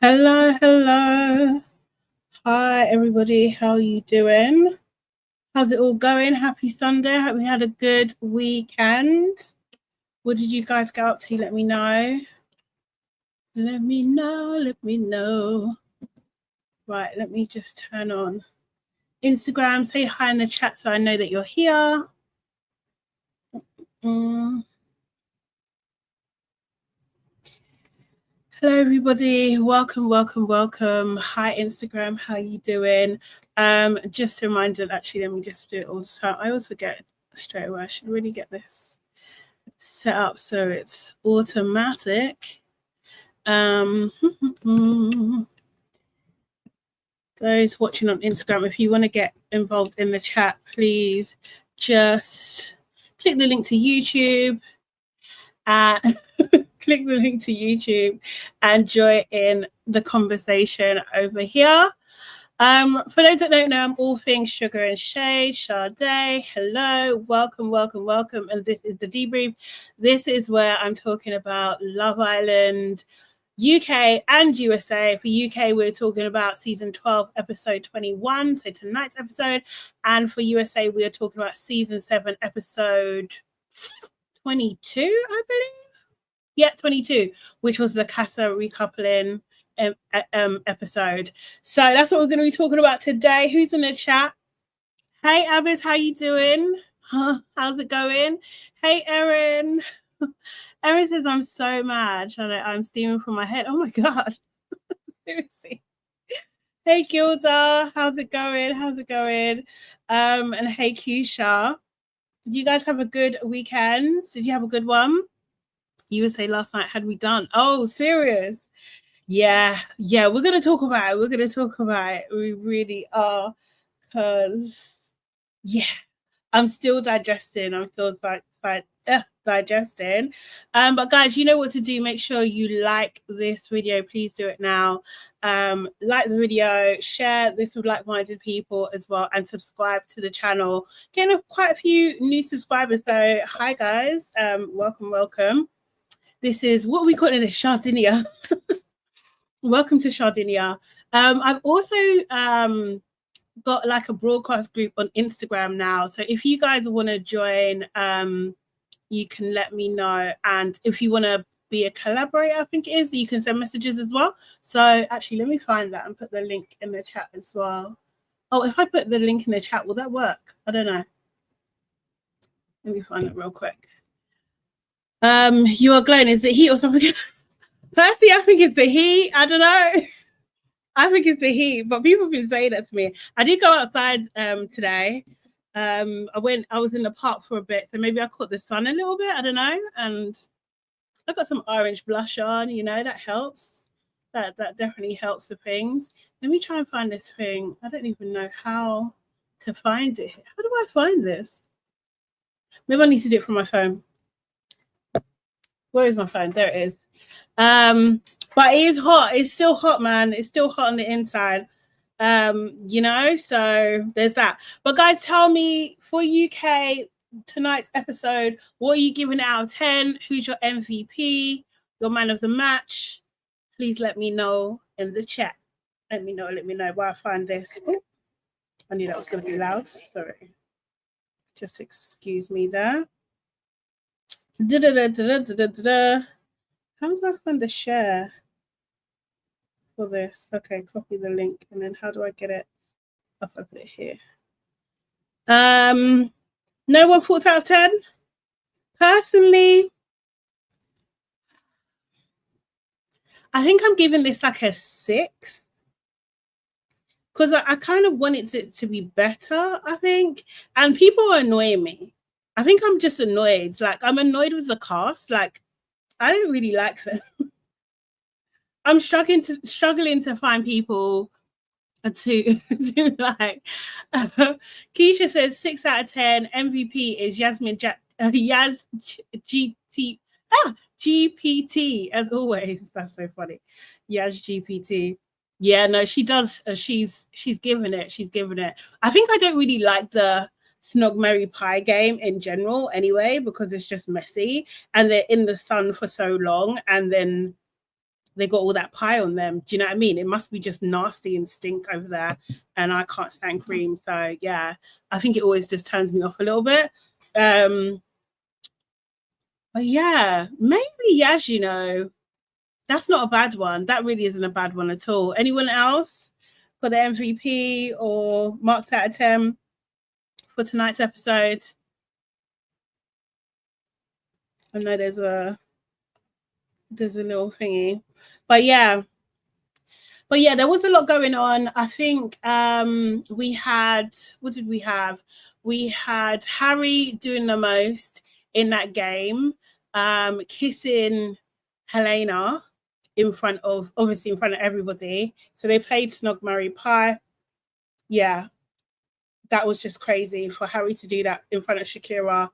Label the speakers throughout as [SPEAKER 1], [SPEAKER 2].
[SPEAKER 1] Hello, hello. Hi, everybody. How you doing? How's it all going? Happy Sunday. Hope we had a good weekend. What did you guys get up to? Let me know. Let me know. Let me know. Right, let me just turn on Instagram. Say hi in the chat so I know that you're here. Hello, everybody. Welcome, welcome, welcome. Hi, Instagram. How you doing? Just a reminder, actually, let me just do it all the time. I always forget straight away. I should really get this set up so it's automatic. Those watching on Instagram, if you want to get involved in the chat, please just click the link to YouTube. Click the link to YouTube and join in the conversation over here. For those that don't know, I'm all things sugar and shade. Sade, hello, welcome, welcome, welcome. And this is the Debrief. This is where I'm talking about Love Island, UK and USA. For UK, we're talking about season 12, episode 21, so tonight's episode. And for USA, we are talking about season 7, episode 22, I believe. Yeah, 22, which was the Casa recoupling episode. So that's what we're going to be talking about today. Who's in the chat? Hey, Abbas, how you doing? How's it going? Hey, Erin. Erin says, I'm so mad. I'm steaming from my head. Oh, my God. Seriously. Hey, Gilda. How's it going? How's it going? And hey, Keisha. Did you guys have a good weekend? Did you have a good one? You would say last night, had we done? Oh, serious? Yeah, we're going to talk about it. We really are. Because, yeah, I'm still digesting. Digesting. But guys, you know what to do. Make sure you like this video. Please do it now. Like the video, share this with like-minded people as well, and subscribe to the channel. Getting quite a few new subscribers though. Hi guys. Welcome. This is what we call it, a Sardinia. Welcome to Sardinia. I've also got like a broadcast group on Instagram now. So if you guys want to join, you can let me know. And if you want to be a collaborator, I think it is, you can send messages as well. So actually, let me find that and put the link in the chat as well. Oh, if I put the link in the chat, will that work? I don't know. Let me find it real quick. You are glowing. Is it heat or something? Percy, I think it's the heat. I don't know. I think it's the heat, but people have been saying that to me. I did go outside today. I was in the park for a bit, so maybe I caught the sun a little bit. I don't know. And I got some orange blush on, you know, that helps. That definitely helps with things. Let me try and find this thing. I don't even know how to find it. How do I find this? Maybe I need to do it from my phone. Where is my phone? There it is. But it is hot. It's still hot, man. It's still hot on the inside. You know, so there's that. But guys, tell me, for UK tonight's episode, what are you giving out of 10? Who's your MVP, your man of the match? Please let me know in the chat. Let me know where I find this. I knew that was going to be loud. Sorry. Just excuse me there. How do I find the share for this? Okay, copy the link. And then how do I get it? I'll put it here. No one thoughts out of 10? Personally, I think I'm giving this like a 6. Because I kind of wanted it to be better, I think. And people are annoying me. I think I'm just annoyed. Like, I'm annoyed with the cast. Like, I don't really like them. I'm struggling to find people to like. Keisha says 6 out of 10. MVP is GPT, as always. That's so funny. Yaz GPT. Yeah, no, she does. She's given it. I think I don't really like the Snog Mary Pie game in general anyway, because it's just messy and they're in the sun for so long, and then they got all that pie on them. Do you know what I mean? It must be just nasty and stink over there. And I can't stand cream. So yeah, I think it always just turns me off a little bit. But yeah, maybe, as you know, that's not a bad one. That really isn't a bad one at all. Anyone else for the MVP or marked out of 10 for tonight's episode? I know there's a little thingy, but yeah, there was a lot going on. I think we had, what did we have? We had Harry doing the most in that game, kissing Helena in front of everybody. So they played Snog, Marry, Pie. Yeah, that was just crazy for Harry to do that in front of Shakira.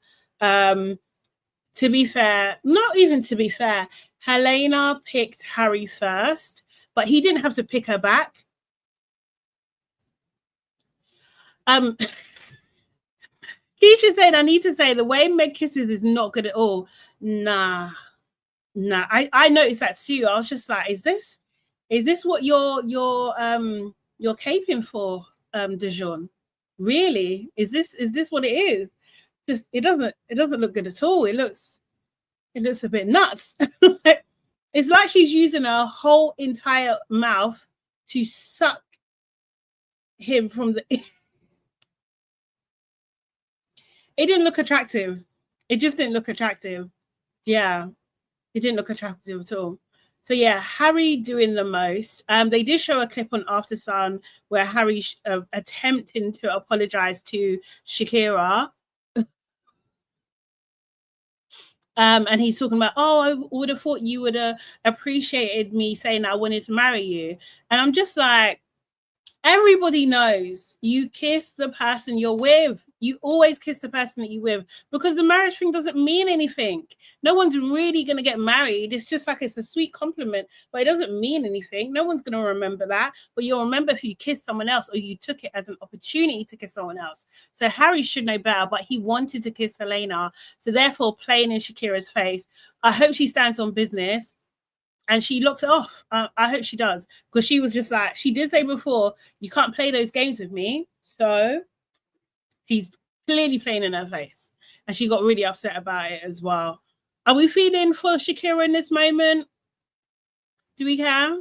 [SPEAKER 1] To be fair, not even to be fair, Helena picked Harry first, but he didn't have to pick her back. Keisha said, I need to say the way Meg kisses is not good at all. Nah. I noticed that too. I was just like, is this what you're caping for, Dijon? Really? Is this what it is? Just it doesn't look good at all. It looks a bit nuts. It's like she's using her whole entire mouth to suck him from the. It didn't look attractive. It just didn't look attractive. Yeah, it didn't look attractive at all. So yeah, Harry doing the most. They did show a clip on After Sun where Harry attempting to apologize to Shakira. And he's talking about, oh, I would have thought you would have appreciated me saying I wanted to marry you. And I'm just like, everybody knows you kiss the person you're with. You always kiss the person that you're with, because the marriage thing doesn't mean anything. No one's really going to get married. It's just like, it's a sweet compliment, but it doesn't mean anything. No one's going to remember that, but you'll remember if you kissed someone else or you took it as an opportunity to kiss someone else. So Harry should know better, but he wanted to kiss Helena. So therefore, playing in Shakira's face, I hope she stands on business and she locks it off. I hope she does, because she was just like, she did say before, you can't play those games with me. So he's clearly playing in her face. And she got really upset about it as well. Are we feeling for Shakira in this moment? Do we care?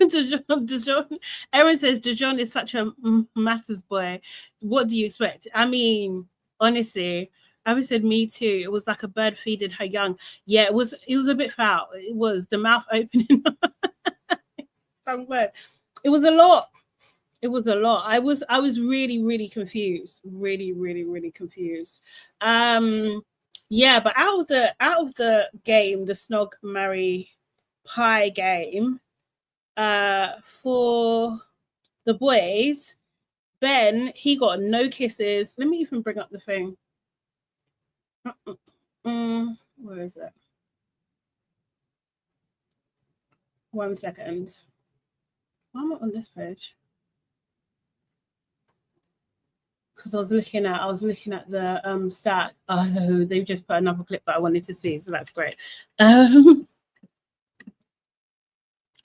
[SPEAKER 1] Dijon, Erin says, Dijon is such a matters boy. What do you expect? I mean, honestly, I said, me too. It was like a bird feeding her young. Yeah, it was a bit foul. It was the mouth opening. Some word. It was a lot. It was a lot. I was really, really confused. Really, really, really confused. Yeah, but out of the game, the Snog, Marry, Pie game, for the boys, Ben, he got no kisses. Let me even bring up the thing. Where is it? 1 second. Why am I on this page? Because I was looking at the stat. Oh, they've just put another clip that I wanted to see, so that's great. Oh,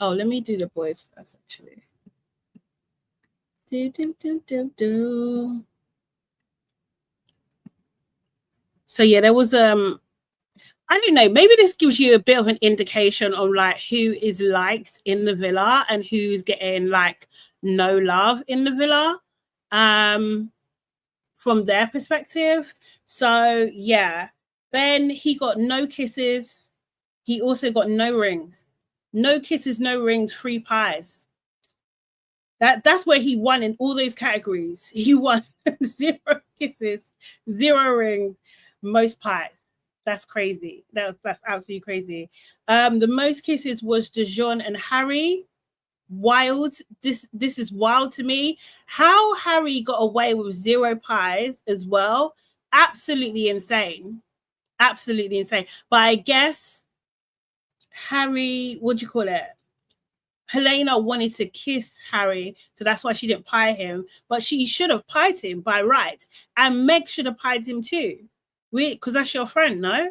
[SPEAKER 1] let me do the boys first, actually. So yeah, there was I don't know, maybe this gives you a bit of an indication on like who is liked in the villa and who's getting like no love in the villa, from their perspective. So yeah, Ben, he got no kisses. He also got no rings. No kisses, no rings, 3 pies. That's where he won in all those categories. He won 0 kisses, 0 rings, most pies. That's crazy. That's absolutely crazy. The most kisses was Dijon and Harry. Wild. This is wild to me. How Harry got away with 0 pies as well. Absolutely insane. Absolutely insane. But I guess Harry, what do you call it? Helena wanted to kiss Harry, so that's why she didn't pie him. But she should have pied him by right. And Meg should have pied him too. Because that's your friend, no?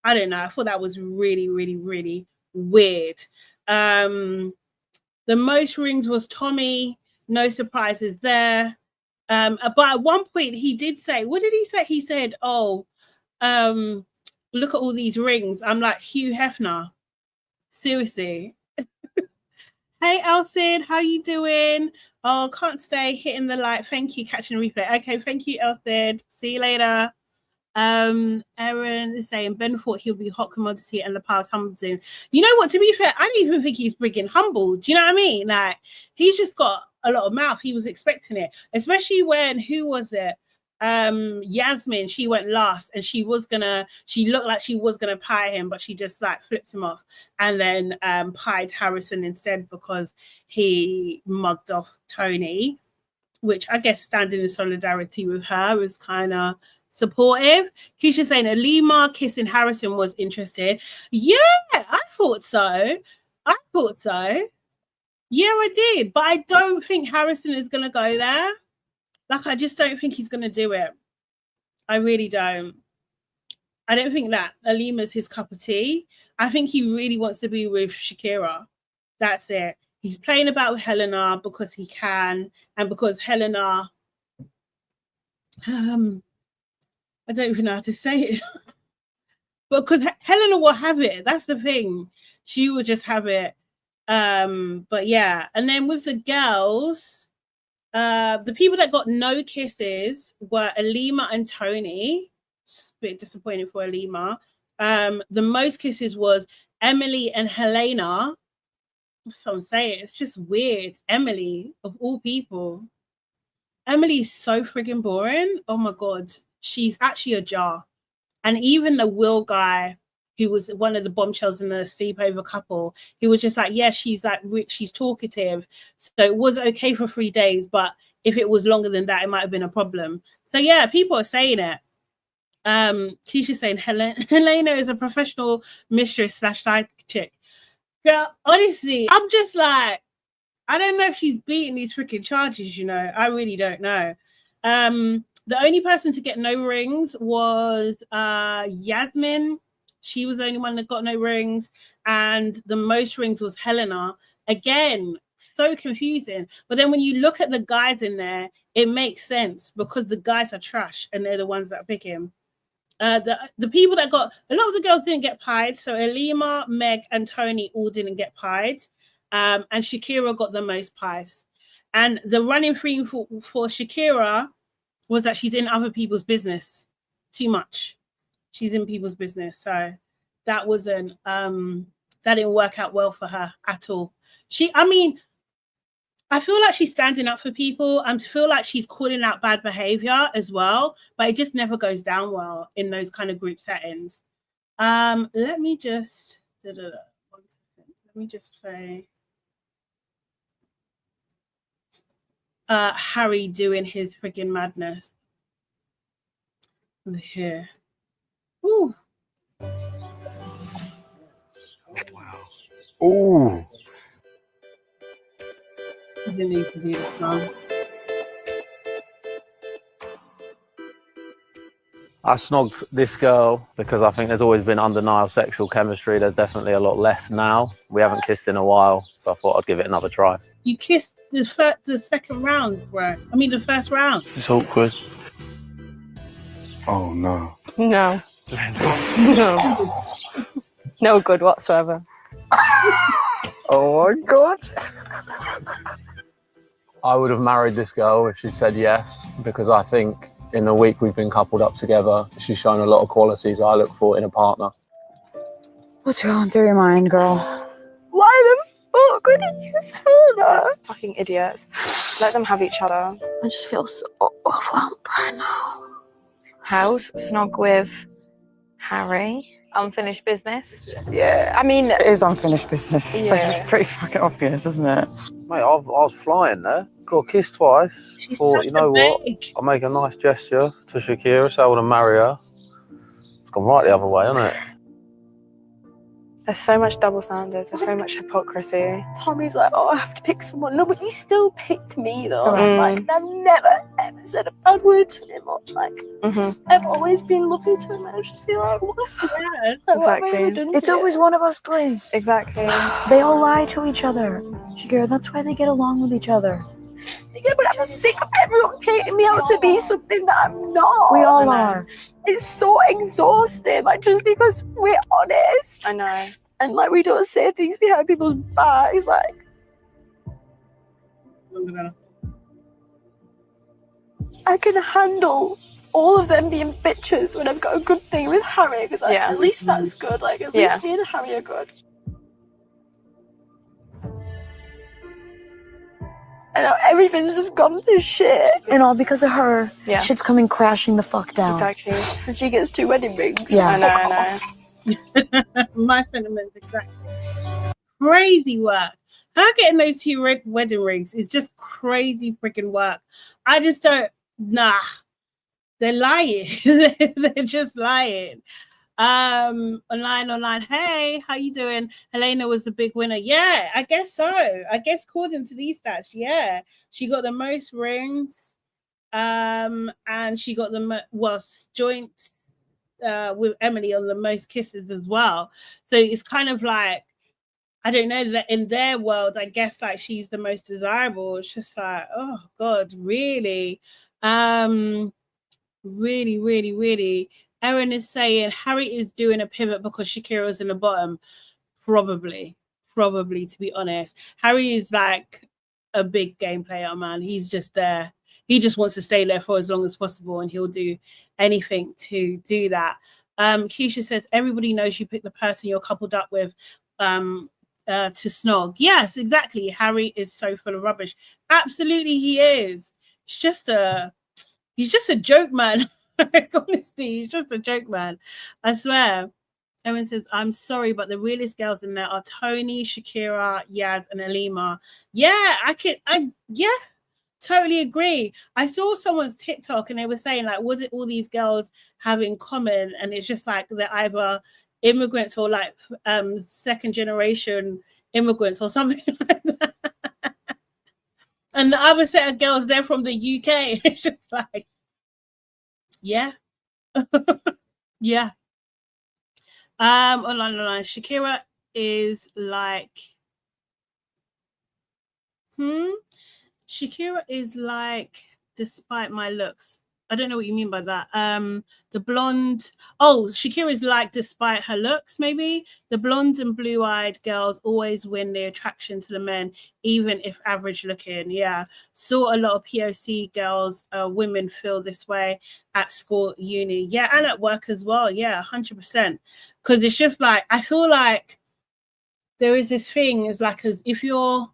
[SPEAKER 1] I don't know. I thought that was really, really, really weird. The most rings was Tommy. No surprises there. But at one point he did say, what did he say? He said, oh, look at all these rings. I'm like, Hugh Hefner. Seriously. Hey, Elsid, how you doing? Oh, can't stay. Hitting the like. Thank you. Catching the replay. Okay, thank you, Elsid. See you later. Aaron is saying Ben thought he'll be hot commodity and the past humbled him. You know what? To be fair, I don't even think he's frigging humbled. Do you know what I mean? Like, he's just got a lot of mouth. He was expecting it, especially when, who was it? Yasmin, she went last and she looked like she was gonna pie him, but she just like flipped him off and then pied Harrison instead because he mugged off Tony, which I guess standing in solidarity with her was kind of supportive. Keisha saying Alima kissing Harrison was interested. Yeah, I thought so. Yeah, I did, but I don't think Harrison is gonna go there. Like, I just don't think he's going to do it. I really don't. I don't think that Alima's his cup of tea. I think he really wants to be with Shakira. That's it. He's playing about with Helena because he can, and because Helena, I don't even know how to say it. But because Helena will have it. That's the thing. She will just have it. But yeah. And then with the girls, the people that got no kisses were Alima and Tony. It's a bit disappointing for Alima. The most kisses was Emily and Helena. That's what I'm saying. It's just weird. Emily, of all people. Emily is so friggin' boring. Oh my God. She's actually a jar. And even the Will guy, who was one of the bombshells in the sleepover couple, he was just like, yeah, she's like, she's talkative. So it was okay for 3 days, but if it was longer than that, it might have been a problem. So yeah, people are saying it. Keisha's saying Helena is a professional mistress / side chick. Girl, honestly, I'm just like, I don't know if she's beating these freaking charges, you know. I really don't know. The only person to get no rings was Yasmin. She was the only one that got no rings. And the most rings was Helena. Again, so confusing. But then when you look at the guys in there, it makes sense because the guys are trash and they're the ones that pick him. The people that got, a lot of the girls didn't get pied. So Alima, Meg, and Tony all didn't get pied. And Shakira got the most pies. And the running theme for Shakira was that she's in other people's business too much. She's in people's business. So that wasn't, that didn't work out well for her at all. I feel like she's standing up for people. I feel like she's calling out bad behavior as well, but it just never goes down well in those kind of group settings. Let me just, 1 second. Let me just play Harry doing his freaking madness. Over here. Ooh.
[SPEAKER 2] Wow. Ooh.
[SPEAKER 1] I didn't need to do this now.
[SPEAKER 2] I snogged this girl because I think there's always been undeniable sexual chemistry. There's definitely a lot less now. We haven't kissed in a while, so I thought I'd give it another try.
[SPEAKER 1] You kissed the second round, bro. I mean, the first round.
[SPEAKER 3] It's awkward.
[SPEAKER 4] Oh, no.
[SPEAKER 5] No. No. No good whatsoever.
[SPEAKER 2] Oh my God. I would have married this girl if she said yes, because I think in the week we've been coupled up together, she's shown a lot of qualities I look for in a partner.
[SPEAKER 6] What's going through your mind, girl?
[SPEAKER 5] Why the fuck would he use Helena? Fucking idiots. Let them have each other.
[SPEAKER 6] I just feel so overwhelmed right now.
[SPEAKER 5] House, snog with Harry. Unfinished business. Yeah, I mean...
[SPEAKER 6] It is unfinished business.
[SPEAKER 5] Yeah.
[SPEAKER 6] It's pretty fucking obvious, isn't it?
[SPEAKER 2] Mate, I was flying there. Got kissed twice. Thought, you know what? I'll make a nice gesture to Shakira, say I want to marry her. It's gone right the other way, hasn't it?
[SPEAKER 5] There's so much double standards. There's so much hypocrisy.
[SPEAKER 3] Tommy's like, oh, I have to pick someone. No, but you still picked me though.
[SPEAKER 5] Mm.
[SPEAKER 3] Like, I've never ever said a bad word to him. Or, like, I've always been lovely to him. I just feel like, what the fuck?
[SPEAKER 1] Yeah,
[SPEAKER 3] Like, what have I
[SPEAKER 5] exactly.
[SPEAKER 3] ever done
[SPEAKER 6] It's
[SPEAKER 3] to you?
[SPEAKER 6] always one of us three.
[SPEAKER 5] Exactly.
[SPEAKER 6] They all lie to each other. Shakira, that's why they get along with each other.
[SPEAKER 3] Yeah, but I'm sick of everyone painting me out to be something that I'm not.
[SPEAKER 6] We all
[SPEAKER 5] know.
[SPEAKER 6] are.
[SPEAKER 3] It's so exhausting. Like, just because we're honest
[SPEAKER 5] I know.
[SPEAKER 3] and like we don't say things behind people's backs, like. I can handle all of them being bitches when I've got a good thing with Harry, because like,
[SPEAKER 5] Yeah.
[SPEAKER 3] at least that's good. Like, at
[SPEAKER 5] Yeah.
[SPEAKER 3] least me and Harry are good. And now everything's just gone to shit.
[SPEAKER 6] And all because of her.
[SPEAKER 5] Yeah.
[SPEAKER 6] Shit's coming crashing the fuck down.
[SPEAKER 5] Exactly.
[SPEAKER 3] And she gets 2 wedding rings.
[SPEAKER 6] Yeah.
[SPEAKER 5] I know.
[SPEAKER 1] My sentiments exactly. Crazy work. Her getting those 2 wedding rings is just crazy freaking work. I just don't. Nah, they're lying. They're just lying. Online. Hey, how you doing? Helena was the big winner. Yeah, I guess so. I guess according to these stats, yeah, she got the most rings. And she got the joint with Emily on the most kisses as well. So it's kind of like, I don't know, that in their world, I guess like she's the most desirable. It's just like, oh God, really? Really. Erin is saying Harry is doing a pivot because Shakira's in the bottom. Probably, to be honest. Harry is like a big game player, man. He's just there. He just wants to stay there for as long as possible, and he'll do anything to do that. Keisha says everybody knows you picked the person you're coupled up with to snog. Yes, exactly. Harry is so full of rubbish. Absolutely, he is. He's just a joke, man. Honestly, he's just a joke, man. I swear. Erin says, I'm sorry, but the realest girls in there are Tony, Shakira, Yaz, and Alima. Yeah, I totally agree. I saw someone's TikTok and they were saying, like, what did all these girls have in common? And it's just like they're either immigrants or like second generation immigrants or something like that. And the other set of girls, they're from the UK. It's just like, yeah. Yeah. Online. Shakira is like, Shakira is like, despite my looks. I don't know what you mean by that. The blonde. Oh, Shakira is like, despite her looks, maybe. The blonde and blue-eyed girls always win the attraction to the men, even if average looking. Yeah. Saw a lot of POC girls, women feel this way at school, uni. Yeah, and at work as well. Yeah, 100%. Because it's just like, I feel like there is this thing, is like, as if you're,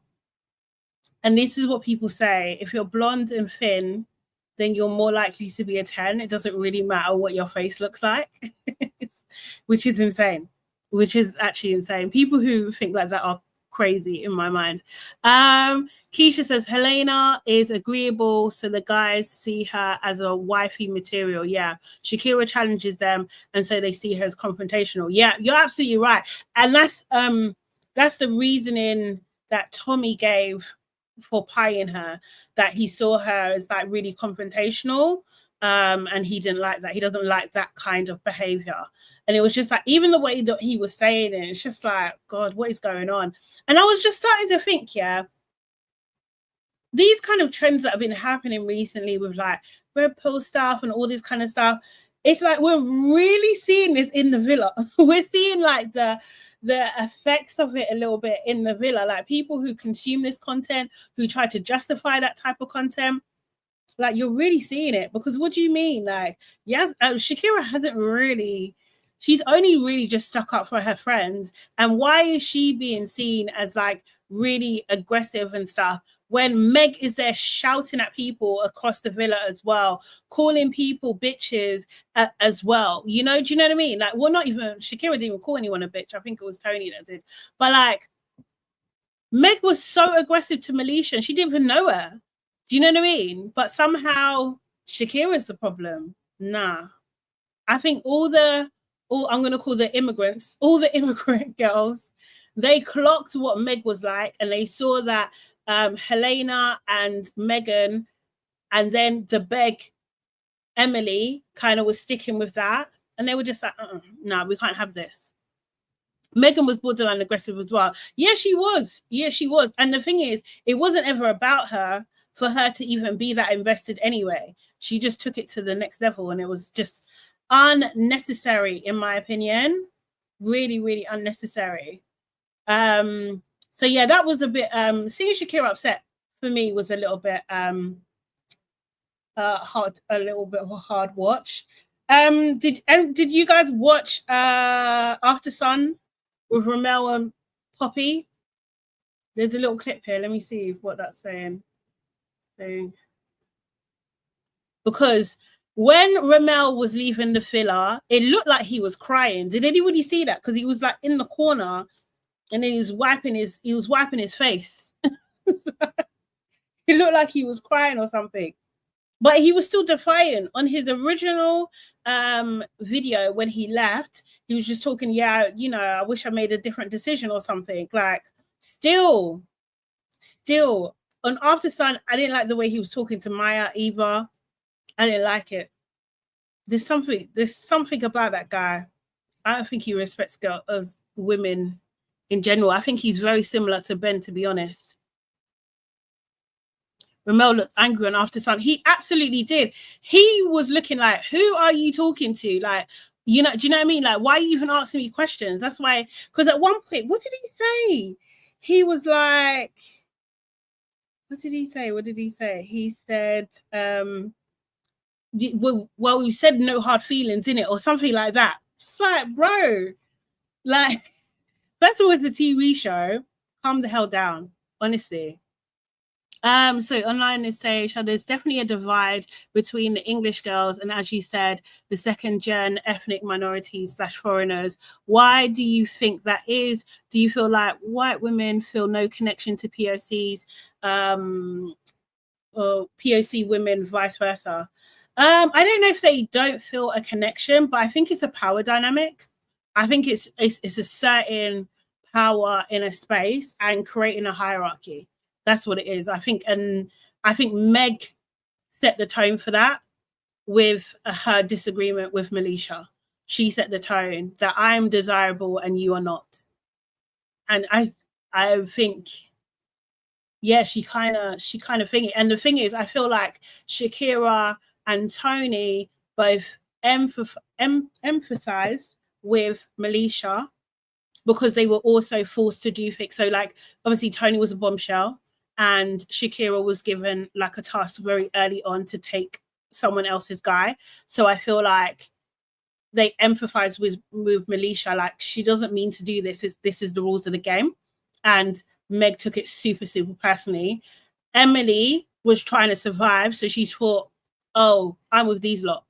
[SPEAKER 1] and this is what people say, if you're blonde and thin, then you're more likely to be a 10. It doesn't really matter what your face looks like, which is insane, which is actually insane. People who think like that are crazy in my mind. Keisha says, Helena is agreeable, so the guys see her as a wifey material. Yeah. Shakira challenges them, and so they see her as confrontational. Yeah, you're absolutely right. And that's the reasoning that Tommy gave for pieing her, that he saw her as like really confrontational, and he didn't like that. He doesn't like that kind of behavior. And it was just like, even the way that he was saying it, it's just like, God, what is going on? And I was just starting to think, yeah, these kind of trends that have been happening recently with like red pill stuff and all this kind of stuff, it's like we're really seeing this in the villa. We're seeing like the effects of it a little bit in the villa, like people who consume this content, who try to justify that type of content, like you're really seeing it. Because what do you mean? Like, yes, Shakira hasn't really, she's only really just stuck up for her friends. And why is she being seen as like really aggressive and stuff when Meg is there shouting at people across the villa as well, calling people bitches as well? You know, do you know what I mean? Like, well, not even, Shakira didn't even call anyone a bitch. I think it was Tony that did. But like, Meg was so aggressive to Melisha and she didn't even know her. Do you know what I mean? But somehow Shakira's the problem. Nah. I think all the all I'm gonna call the immigrants, all the immigrant girls, they clocked what Meg was like, and they saw that Helena and Megan, and then the beg Emily kind of was sticking with that, and they were just like, no, we can't have this. Megan was borderline aggressive as well. Yeah, she was. Yeah, she was. And the thing is, it wasn't ever about her for her to even be that invested anyway. She just took it to the next level, and it was just unnecessary, in my opinion. Really, really unnecessary. So yeah, that was a bit seeing Shakira upset for me was a little bit hard, a little bit of a hard watch. Did you guys watch After Sun with Ramel and Poppy? There's a little clip here. Let me see what that's saying. Because when Ramel was leaving the filler, it looked like he was crying. Did anybody see that? Because he was like in the corner, and then he was wiping his face. It looked like he was crying or something. But he was still defiant. On his original video when he left, he was just talking, yeah, you know, I wish I made a different decision or something. Like, still. On After Sun, I didn't like the way he was talking to Maya either. I didn't like it. There's something about that guy. I don't think he respects girls, women in general. I think he's very similar to Ben, to be honest. Ramel looked angry on After Sun. He absolutely did. He was looking like, who are you talking to? Like, you know, do you know what I mean? Like, why are you even asking me questions? That's why, because at one point, what did he say? He was like, what did he say? He said, well, you said no hard feelings, innit? Or something like that. Just like, bro, like, that's always the TV show. Calm the hell down, honestly. So online is saying there's definitely a divide between the English girls and, as you said, the second gen ethnic minorities / foreigners. Why do you think that is? Do you feel like white women feel no connection to POCs, or POC women vice versa? I don't know if they don't feel a connection, but I think it's a power dynamic. I think it's a certain power in a space and creating a hierarchy. That's what it is. I think Meg set the tone for that with her disagreement with Melisha. She set the tone that I'm desirable and you are not. And I think, yeah, she kind of think it. And the thing is, I feel like Shakira and Tony both emphasized with Melisha because they were also forced to do things. So, like, obviously Tony was a bombshell, and Shakira was given like a task very early on to take someone else's guy. So I feel like they empathize with Melisha, like, she doesn't mean to do this. This is the rules of the game. And Meg took it super, super personally. Emily was trying to survive, so she thought, oh, I'm with these lot.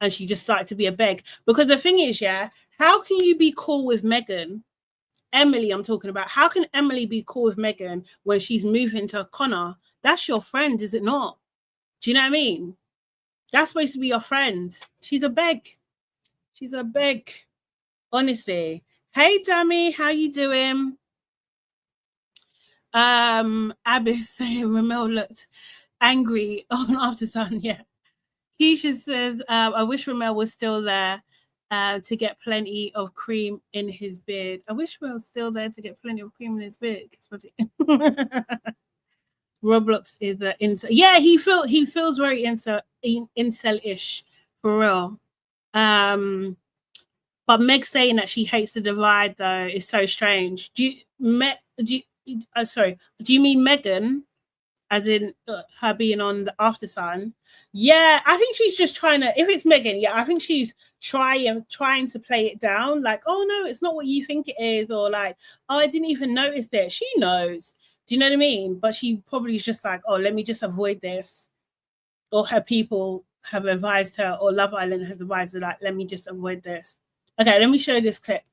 [SPEAKER 1] And she just started to be a beg. Because the thing is, yeah, how can you be cool with Megan? Emily, I'm talking about. How can Emily be cool with Megan when she's moving to Connor? That's your friend, is it not? Do you know what I mean? That's supposed to be your friend. She's a beg. She's a beg. Honestly. Hey, Dammy, how you doing? Abbas saying Ramel looked angry on After Sun. Yeah. Keisha says, I wish Ramel was still there to get plenty of cream in his beard. I wish Ramel was still there to get plenty of cream in his beard. Roblox is an incel. Yeah, he feels very incel-ish for real. But Meg saying that she hates the divide though is so strange. Do you mean Megan, as in her being on the After Sun? Yeah, I think she's just trying to. If it's Megan, yeah, I think she's trying to play it down. Like, oh no, it's not what you think it is, or like, oh, I didn't even notice it. She knows. Do you know what I mean? But she probably is just like, oh, let me just avoid this. Or her people have advised her, or Love Island has advised her, like, let me just avoid this. Okay, let me show you this clip.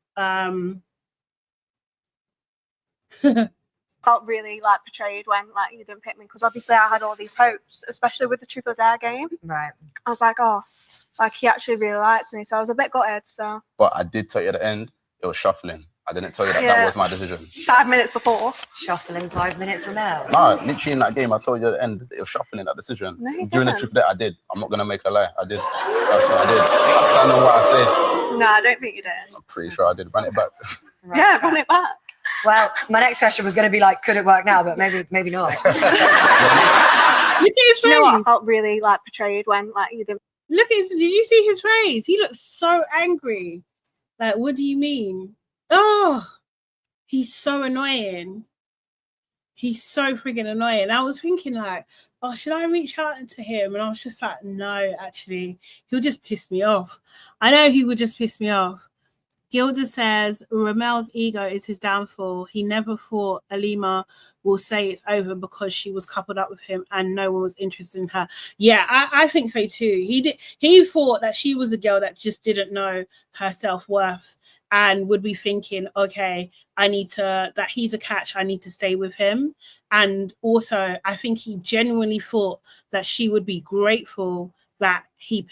[SPEAKER 3] Felt really like betrayed when like you didn't pick me, because obviously I had all these hopes, especially with the Truth or Dare game.
[SPEAKER 6] Right.
[SPEAKER 3] I was like, oh,
[SPEAKER 5] Like, he actually really likes me, so I was a bit gutted, so.
[SPEAKER 4] But I did tell you at the end, it was shuffling. I didn't tell you that that was my decision.
[SPEAKER 5] 5 minutes before.
[SPEAKER 6] Shuffling 5 minutes from now.
[SPEAKER 4] No, literally in that game, I told you at the end, it was shuffling that decision.
[SPEAKER 5] No, you
[SPEAKER 4] During the
[SPEAKER 5] didn't.
[SPEAKER 4] truth that I did. I'm not going to make a lie. I did. That's what I did. I stand on what I say.
[SPEAKER 5] No, I don't think you did.
[SPEAKER 4] I'm pretty sure I did. Run it back.
[SPEAKER 6] Right.
[SPEAKER 5] Yeah, run it back.
[SPEAKER 6] Well, my next question was going to be like, could it work now? But maybe not.
[SPEAKER 1] Look at his
[SPEAKER 5] Do you know what? I
[SPEAKER 1] face.
[SPEAKER 5] felt really like betrayed when like you didn't.
[SPEAKER 1] Look at his. Did you see his face? He looks so angry. Like, what do you mean? Oh, he's so annoying. He's so freaking annoying. I was thinking like, oh, should I reach out to him? And I was just like, no, actually, he'll just piss me off. I know he would just piss me off. Gilda says Ramel's ego is his downfall. He never thought Alima will say it's over because she was coupled up with him and no one was interested in her. Yeah, I think so too. He thought that she was a girl that just didn't know her self-worth and would be thinking, okay, that he's a catch, I need to stay with him. And also, I think he genuinely thought that she would be grateful that he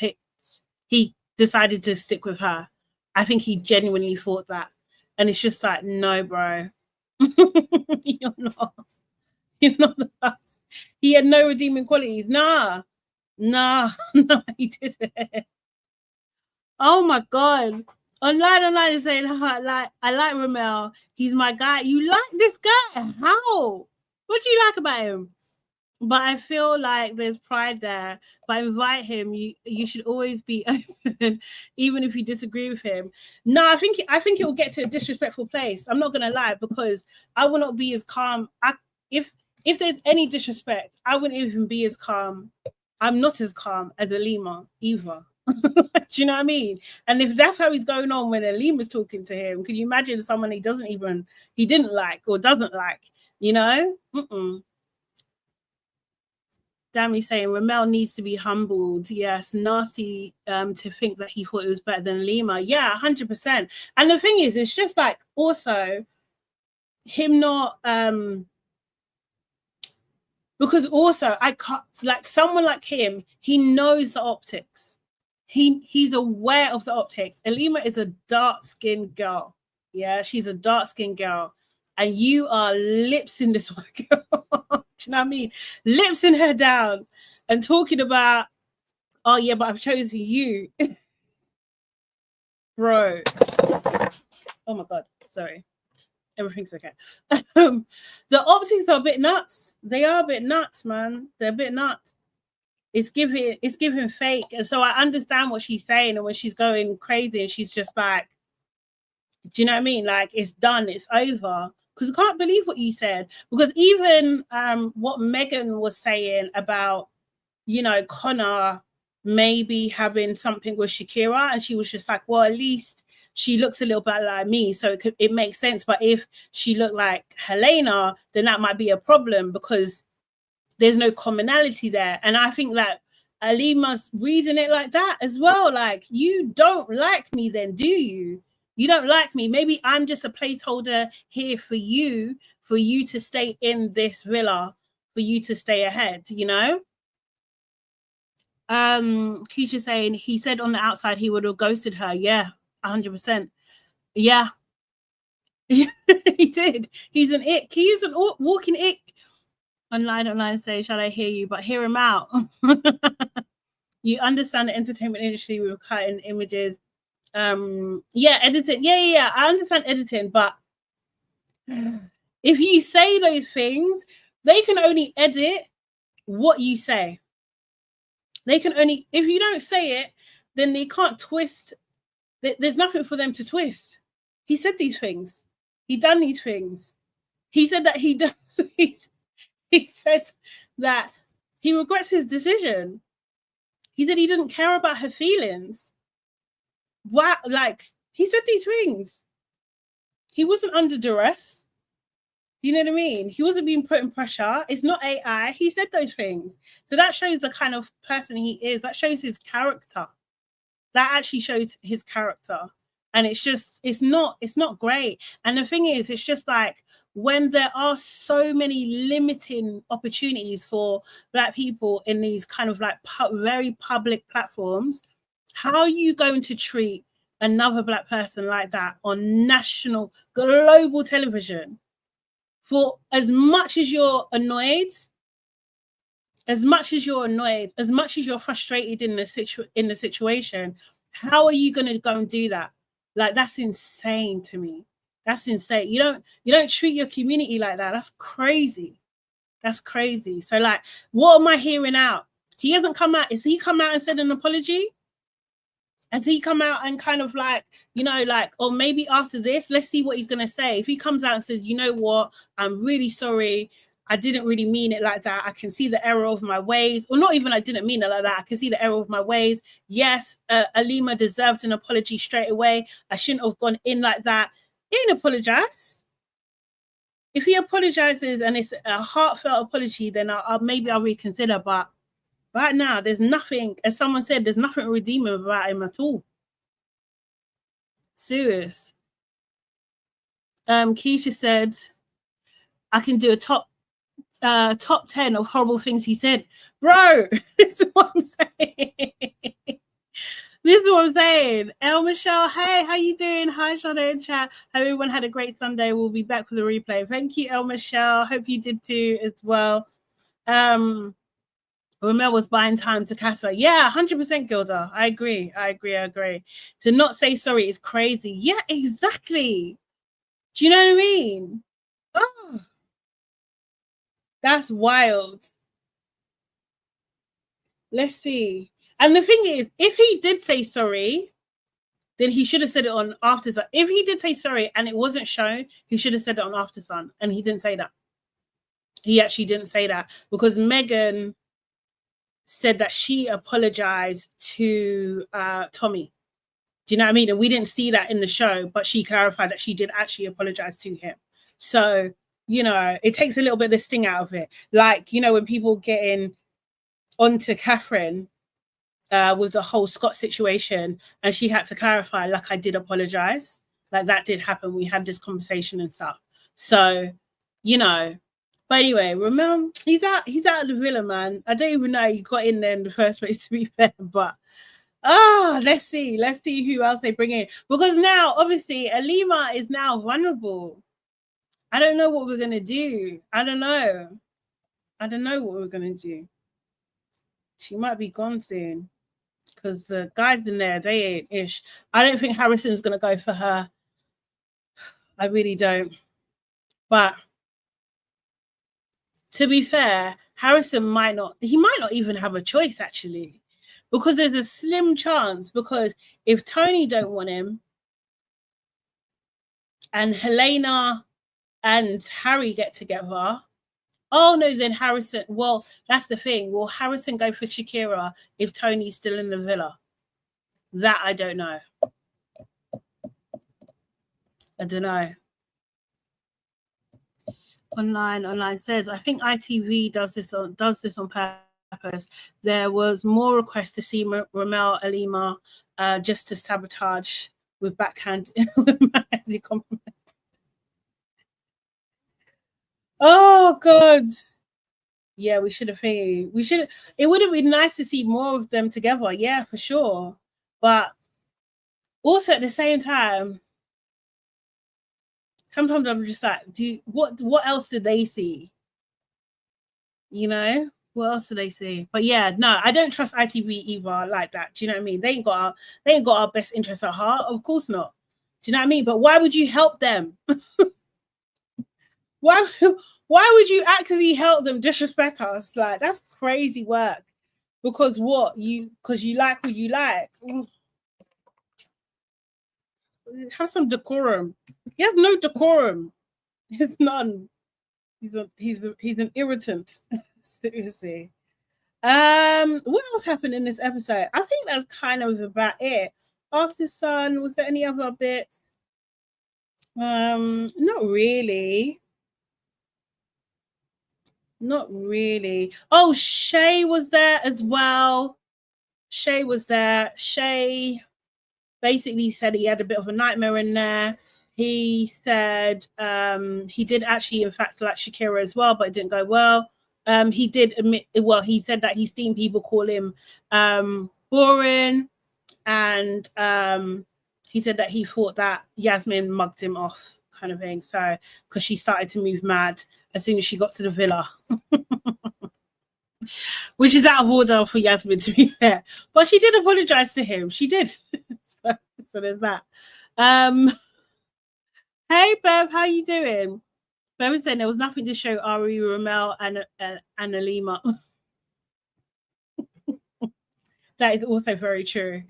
[SPEAKER 1] decided to stick with her. I think he genuinely thought that. And it's just like, no, bro. You're not the best. He had no redeeming qualities. Nah, he didn't. Oh my God. Online is saying, I like Ramel. He's my guy. You like this guy? How? What do you like about him? But I feel like there's pride there. But invite him. You should always be open, even if you disagree with him. No, I think it will get to a disrespectful place. I'm not gonna lie, because I will not be as calm. If there's any disrespect, I wouldn't even be as calm. I'm not as calm as Alima either. Do you know what I mean? And if that's how he's going on when Alima's talking to him, can you imagine someone he didn't like or doesn't like? You know? Dammy saying Ramel needs to be humbled. Yes, nasty to think that he thought it was better than Lima. Yeah, 100%. And the thing is, it's just like also him not because also I can't, like someone like him, he knows the optics. He's aware of the optics. Alima is a dark-skinned girl. Yeah, she's a dark-skinned girl. And you are lipsing this one girl. Do you know what I mean? Lipsing her down and talking about, oh yeah, but I've chosen you. Bro. Oh my God, sorry. Everything's okay. The optics are a bit nuts. They are a bit nuts, man. They're a bit nuts. It's giving fake. And so I understand what she's saying, and when she's going crazy and she's just like, do you know what I mean? Like, it's done, it's over. Because I can't believe what you said. Because even what Megan was saying about, you know, Connor maybe having something with Shakira, and she was just like, well, at least she looks a little bit like me, so it makes sense. But if she looked like Helena, then that might be a problem because there's no commonality there. And I think that Alima's reading it like that as well. Like, you don't like me then, do you? You don't like me. Maybe I'm just a placeholder here for you to stay in this villa, for you to stay ahead, you know? Keisha saying, he said on the outside he would have ghosted her. Yeah, 100%. Yeah. He did. He's an ick. He is a walking ick. Online say, shall I hear you? But hear him out. You understand the entertainment industry with cutting images. Yeah, editing. Yeah. I understand editing, but if you say those things, they can only edit what you say. They can only, if you don't say it, then they can't twist. There's nothing for them to twist. He said these things. He done these things. He said that he does. He said that he regrets his decision. He said he doesn't care about her feelings. Wow, like, he said these things. He wasn't under duress. You know what I mean? He wasn't being put in pressure. It's not AI. He said those things. So that shows the kind of person he is. That shows his character. That actually shows his character. And it's not great. And the thing is, it's just like, when there are so many limiting opportunities for Black people in these kind of like very public platforms, How are you going to treat another Black person like that on national, global television? For as much as you're annoyed, as much as you're frustrated in the situation, how are you going to go and do that? Like, that's insane to me. That's insane. You don't treat your community like that. That's crazy. That's crazy. So, like, what am I hearing out? He hasn't come out. Has he come out and said an apology? Has he come out and kind of like, like, or maybe after this, let's see what he's going to say. If he comes out and says, you know what, I'm really sorry. I didn't really mean it like that. I can see the error of my ways. Or not even I didn't mean it like that. I can see the error of my ways. Yes, Alima deserved an apology straight away. I shouldn't have gone in like that. He didn't apologize. If he apologizes and it's a heartfelt apology, then maybe I'll reconsider. But right now, there's nothing, as someone said, there's nothing redeeming about him at all. Serious. Keisha said, I can do a top 10 of horrible things he said. Bro, this is what I'm saying. This is what I'm saying. El Michelle, hey, how you doing? Hi, Shana in chat. Hope everyone had a great Sunday. We'll be back for the replay. Thank you, El Michelle. Hope you did too as well. Ramel was buying time to Casa. Yeah, 100% Gilda. I agree. To not say sorry is crazy. Yeah, exactly. Do you know what I mean? Oh, that's wild. Let's see. And the thing is, if he did say sorry, then he should have said it on After Sun. If he did say sorry and it wasn't shown, he should have said it on After Sun. And he didn't say that. He actually didn't say that because Megan said that she apologized to Tommy. Do you know what I mean? And we didn't see that in the show, but she clarified that she did actually apologize to him. So, it takes a little bit of the sting out of it. Like, when people get in onto Catherine with the whole Scott situation, and she had to clarify, like, I did apologize. Like, that did happen. We had this conversation and stuff. So, but anyway, remember, he's out of the villa, man. I don't even know how you got in there in the first place, to be fair, but let's see who else they bring in. Because now, obviously, Alima is now vulnerable. I don't know what we're going to do. I don't know what we're going to do. She might be gone soon because the guys in there, they ain't ish. I don't think Harrison's going to go for her. I really don't. But to be fair, Harrison might not even have a choice, actually, because there's a slim chance, because if Tony don't want him and Helena and Harry get together, oh no, then Harrison, well, that's the thing. Will Harrison go for Shakira if Tony's still in the villa? That I don't know. I don't know. Online says, I think ITV does this on purpose. There was more requests to see Ramel Alima just to sabotage with backhand compliment. Oh God. Yeah, we should have figured. It would have been nice to see more of them together, yeah, for sure. But also at the same time, sometimes I'm just like, what else did they see? What else did they see? But yeah, no, I don't trust ITV either like that. Do you know what I mean? They ain't got our best interests at heart. Of course not. Do you know what I mean? But why would you help them? Why would you actively help them disrespect us? Like, that's crazy work. Because you like what you like. Have some decorum. He has no decorum. He has none. He's an irritant. Seriously. What else happened in this episode? I think that's kind of about it. After Sun, was there any other bits? Not really. Not really. Oh, Shay was there as well. Shay was there. Shay basically said he had a bit of a nightmare in there. He said he did actually, in fact, like Shakira as well, but it didn't go well. He did admit, he said that he's seen people call him boring. and he said that he thought that Yasmin mugged him off, kind of thing. So because she started to move mad as soon as she got to the villa. Which is out of order for Yasmin, to be fair. But she did apologize to him. She did. so there's that. Hey, Bev, how you doing? Bev was saying there was nothing to show Ari, Ramel, and Alima. That is also very true.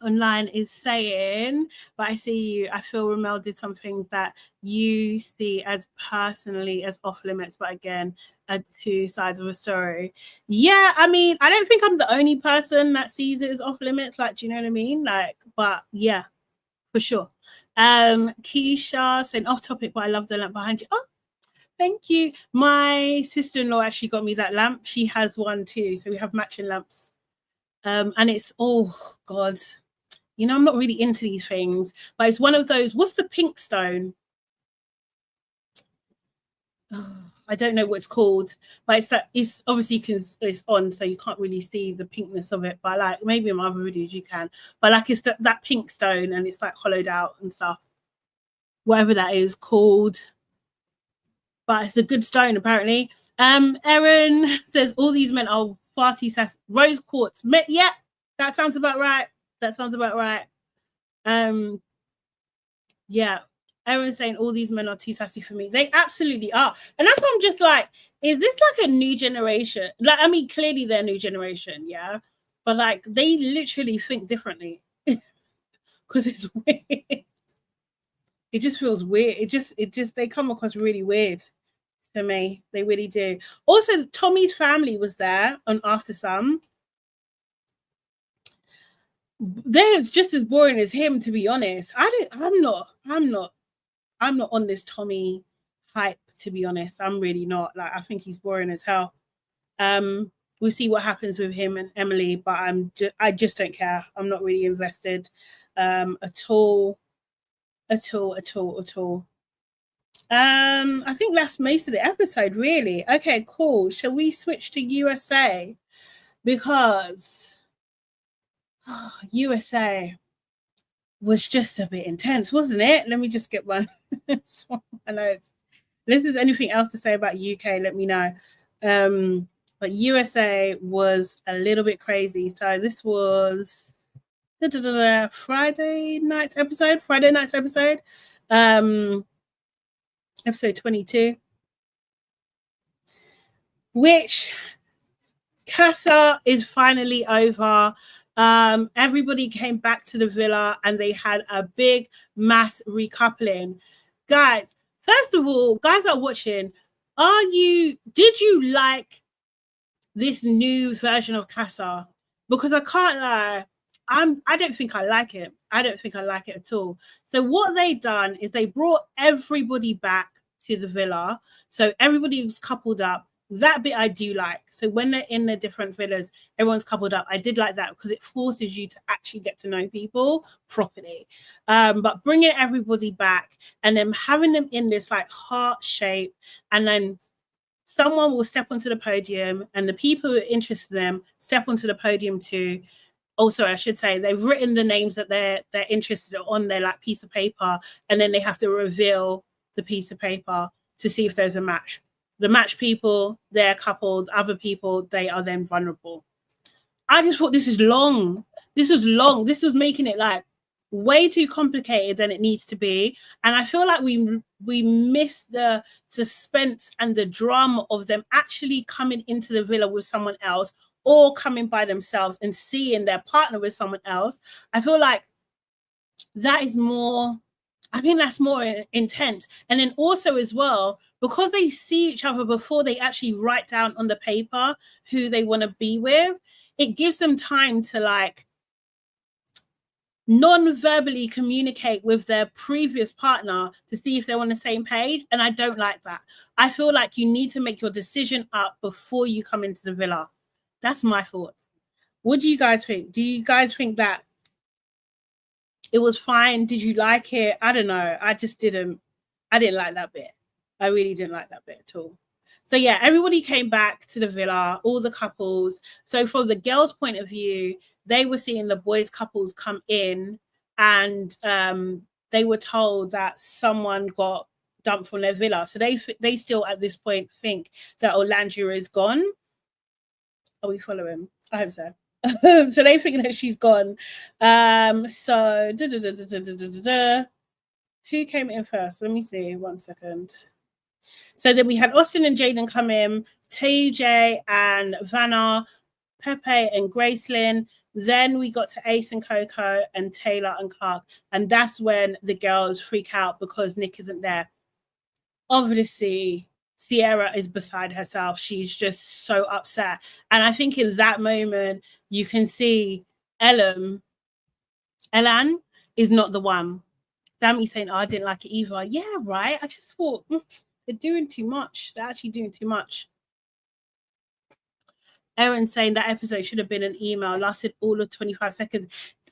[SPEAKER 1] Online is saying, but I see you. I feel Ramel did some things that you see as personally as off limits, but again, are two sides of a story. Yeah, I mean, I don't think I'm the only person that sees it as off limits. Like, do you know what I mean? Like, but yeah, for sure. Keisha saying off topic, but I love the lamp behind you. Oh, thank you. My sister-in-law actually got me that lamp. She has one too, so we have matching lamps. And it's, oh God, you know, I'm not really into these things, but it's one of those, what's the pink stone? Oh, I don't know what it's called, but it's that, it's obviously it's on, so you can't really see the pinkness of it, but like maybe in my other videos you can, but like it's that pink stone and it's like hollowed out and stuff, whatever that is called. But it's a good stone apparently. Erin says all these men are far too sassy. Rose quartz. Yeah, that sounds about right. That sounds about right. Yeah. Erin's saying all these men are too sassy for me. They absolutely are. And that's why I'm just like, is this like a new generation? Like, I mean, clearly they're a new generation, yeah. But like they literally think differently. Because it's weird. It just feels weird. It just they come across really weird to me. They really do. Also, Tommy's family was there on After Some. They're just as boring as him, to be honest. I'm not on this Tommy hype, to be honest. I'm really not. Like, I think he's boring as hell. We'll see what happens with him and Emily, but I just don't care. I'm not really invested at all. I think that's most of the episode, really. Okay, cool. Shall we switch to USA? Because USA was just a bit intense, wasn't it? Let me just get my notes. If there's anything else to say about UK, let me know. But USA was a little bit crazy. So this was Friday night's episode. Episode 22, which Casa is finally over. Everybody came back to the villa and they had a big mass recoupling. Guys, first of all, guys are watching, did you like this new version of Casa? Because I can't lie, I don't think I like it. I don't think I like it at all. So what they done is they brought everybody back to the villa. So everybody was coupled up. That bit I do like. So when they're in the different villas, everyone's coupled up. I did like that because it forces you to actually get to know people properly. But bringing everybody back and then having them in this like heart shape, and then someone will step onto the podium and the people who are interested in them step onto the podium too. Also, I should say they've written the names that they're interested in on their like piece of paper, and then they have to reveal the piece of paper to see if there's a match. The match people, they're coupled. Other people, they are then vulnerable. I just thought this is long. This was long. This was making it like way too complicated than it needs to be. And I feel like we missed the suspense and the drama of them actually coming into the villa with someone else or coming by themselves and seeing their partner with someone else. I feel like that is more, I think that's more intense. And then also as well, because they see each other before they actually write down on the paper who they want to be with, it gives them time to like non-verbally communicate with their previous partner to see if they're on the same page. And I don't like that. I feel like you need to make your decision up before you come into the villa. That's my thoughts. What do you guys think? Do you guys think that it was fine? Did you like it? I don't know. I didn't like that bit. I really didn't like that bit at all. So yeah, everybody came back to the villa, all the couples. So from the girls' point of view, they were seeing the boys' couples come in, and they were told that someone got dumped from their villa. So they still at this point think that Orlando is gone. Are we following? I hope so. So they think that she's gone. So who came in first? Let me see. 1 second. So then we had Austin and Jaden come in, TJ and Vanna, Pepe and Gracelyn. Then we got to Ace and Coco and Taylor and Clark. And that's when the girls freak out because Nick isn't there. Obviously, Sierra is beside herself. She's just so upset. And I think in that moment, you can see Elan is not the one. Dammy saying, oh, I didn't like it either. Yeah, right. I just thought they're doing too much. They're actually doing too much. Erin saying that episode should have been an email, lasted all of 25 seconds.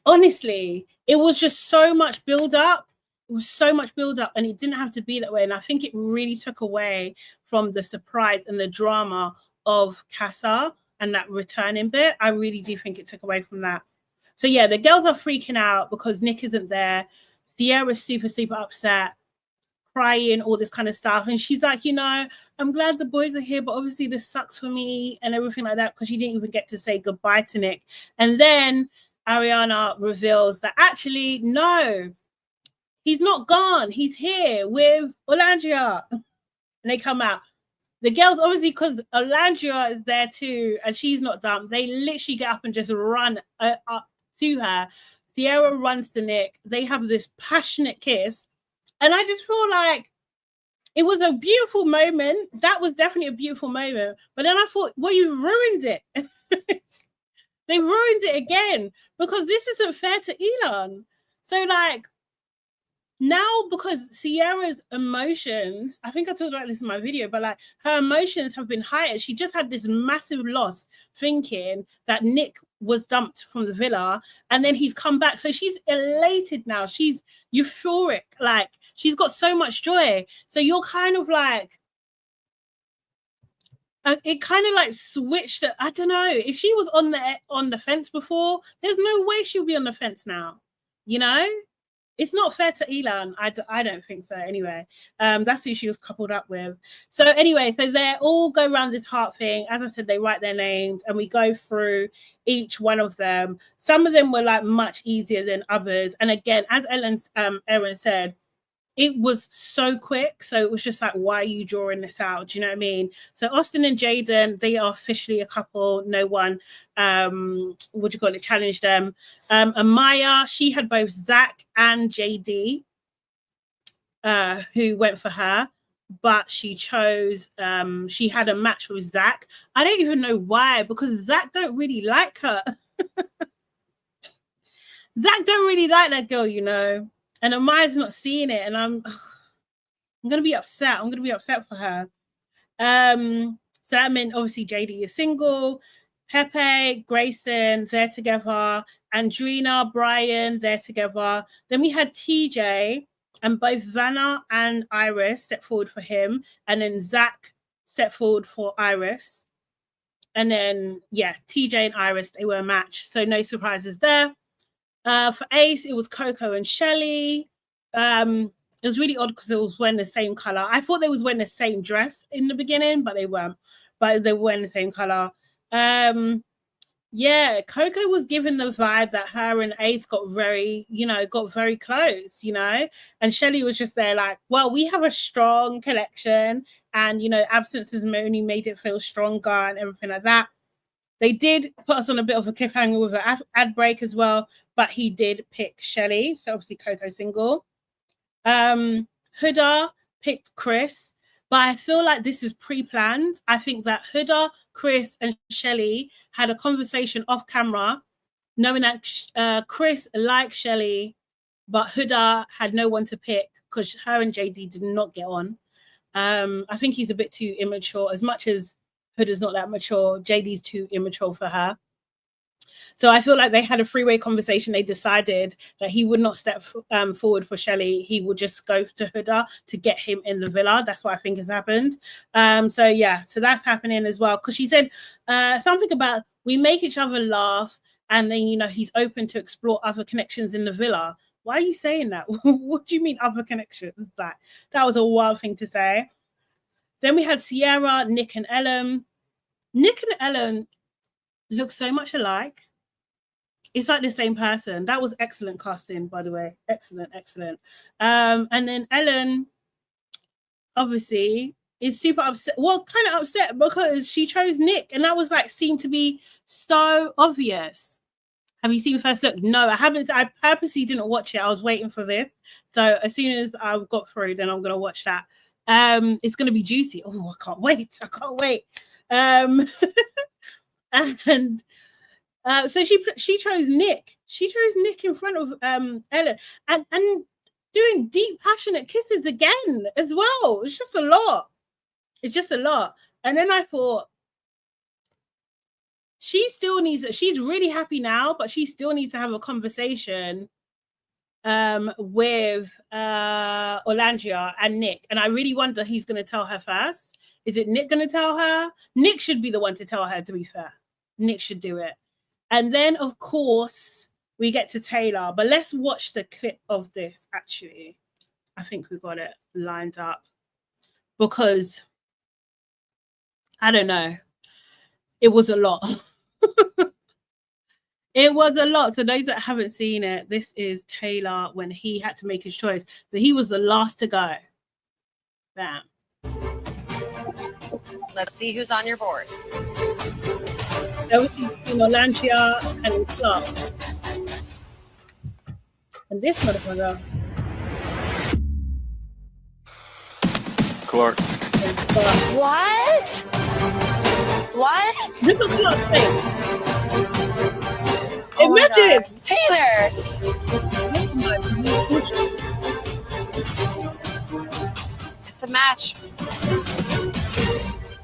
[SPEAKER 1] Honestly, it was just so much build up. It was so much build up, and it didn't have to be that way. And I think it really took away from the surprise and the drama of Casa and that returning bit. I really do think it took away from that. So yeah, the girls are freaking out because Nick isn't there. Sierra's super, super upset, crying, all this kind of stuff. And she's like, you know, I'm glad the boys are here, but obviously this sucks for me and everything like that because you didn't even get to say goodbye to Nick. And then Ariana reveals that actually, no, he's not gone. He's here with Orlando. And they come out. The girls, obviously, because Orlando is there too, and she's not dumb, they literally get up and just run up to her. Sierra runs to Nick. They have this passionate kiss. And I just feel like it was a beautiful moment. That was definitely a beautiful moment. But then I thought, well, you've ruined it. They ruined it again because this isn't fair to Elon. So, like, now because Sierra's emotions, I think I talked about this in my video, but like her emotions have been heightened. She just had this massive loss thinking that Nick was dumped from the villa and then he's come back. So she's elated now. She's euphoric. Like she's got so much joy. So you're kind of like, it kind of like switched. I don't know. If she was on the fence before, there's no way she'll be on the fence now. You know? It's not fair to Elon. I don't think so anyway. That's who she was coupled up with. So anyway, so they all go around this heart thing. As I said, they write their names and we go through each one of them. Some of them were like much easier than others. And again, as Erin said, it was so quick. So it was just like, why are you drawing this out? Do you know what I mean? So Austin and Jaden, they are officially a couple. No one, challenged them. And Maya, she had both Zach and JD who went for her, but she chose, she had a match with Zach. I don't even know why, because Zach don't really like her. Zach don't really like that girl, you know. And Amaya's not seeing it, and I'm gonna be upset. I'm gonna be upset for her. So that meant obviously JD is single, Pepe, Grayson, they're together, Andrina, Brian, they're together. Then we had TJ, and both Vanna and Iris stepped forward for him, and then Zach stepped forward for Iris. And then yeah, TJ and Iris, they were a match, so no surprises there. For Ace, it was Coco and Shelly. It was really odd because it was wearing the same color. I thought they was wearing the same dress in the beginning, but they weren't. But they were wearing the same color. Yeah, Coco was given the vibe that her and Ace got very close, you know. And Shelly was just there like, well, we have a strong connection, and you know, absence has only made it feel stronger and everything like that. They did put us on a bit of a cliffhanger with an ad break as well, but he did pick Shelly, so obviously Coco single. Huda picked Chris, but I feel like this is pre-planned. I think that Huda, Chris, and Shelly had a conversation off camera, knowing that Chris liked Shelly, but Huda had no one to pick because her and JD did not get on. I think he's a bit too immature. As much as Huda's not that mature, JD's too immature for her. So I feel like they had a three-way conversation. They decided that he would not step forward for Shelley. He would just go to Huda to get him in the villa. That's what I think has happened. So yeah, so that's happening as well. Because she said something about we make each other laugh, and then, you know, he's open to explore other connections in the villa. Why are you saying that? What do you mean other connections? That was a wild thing to say. Then we had Sierra, Nick and Ellen. Nick and Ellen look so much alike. It's like the same person. That was excellent casting, by the way. Excellent. And then Ellen, obviously, is super upset. Well, kind of upset because she chose Nick, and that was like seemed to be so obvious. Have you seen First Look? No, I haven't. I purposely didn't watch it. I was waiting for this. So as soon as I got through, then I'm gonna watch that. It's gonna be juicy. Oh, I can't wait. And so she chose Nick. She chose Nick in front of Ellen, and doing deep, passionate kisses again as well. It's just a lot. And then I thought, she's really happy now, but she still needs to have a conversation with Orlandria and Nick. And I really wonder who's going to tell her first. Is it Nick going to tell her? Nick should be the one to tell her, to be fair. Nick should do it. And then, of course, we get to Taylor. But let's watch the clip of this, actually. I think we got it lined up. Because, I don't know. It was a lot. It was a lot. So those that haven't seen it, this is Taylor when he had to make his choice. So he was the last to go. Bam.
[SPEAKER 7] Let's see who's on your board.
[SPEAKER 1] There was between Orlandria and Clark. And this motherfucker.
[SPEAKER 4] Clark.
[SPEAKER 5] What?
[SPEAKER 1] Look at Clark's face. Imagine!
[SPEAKER 5] Taylor!
[SPEAKER 7] It's a match.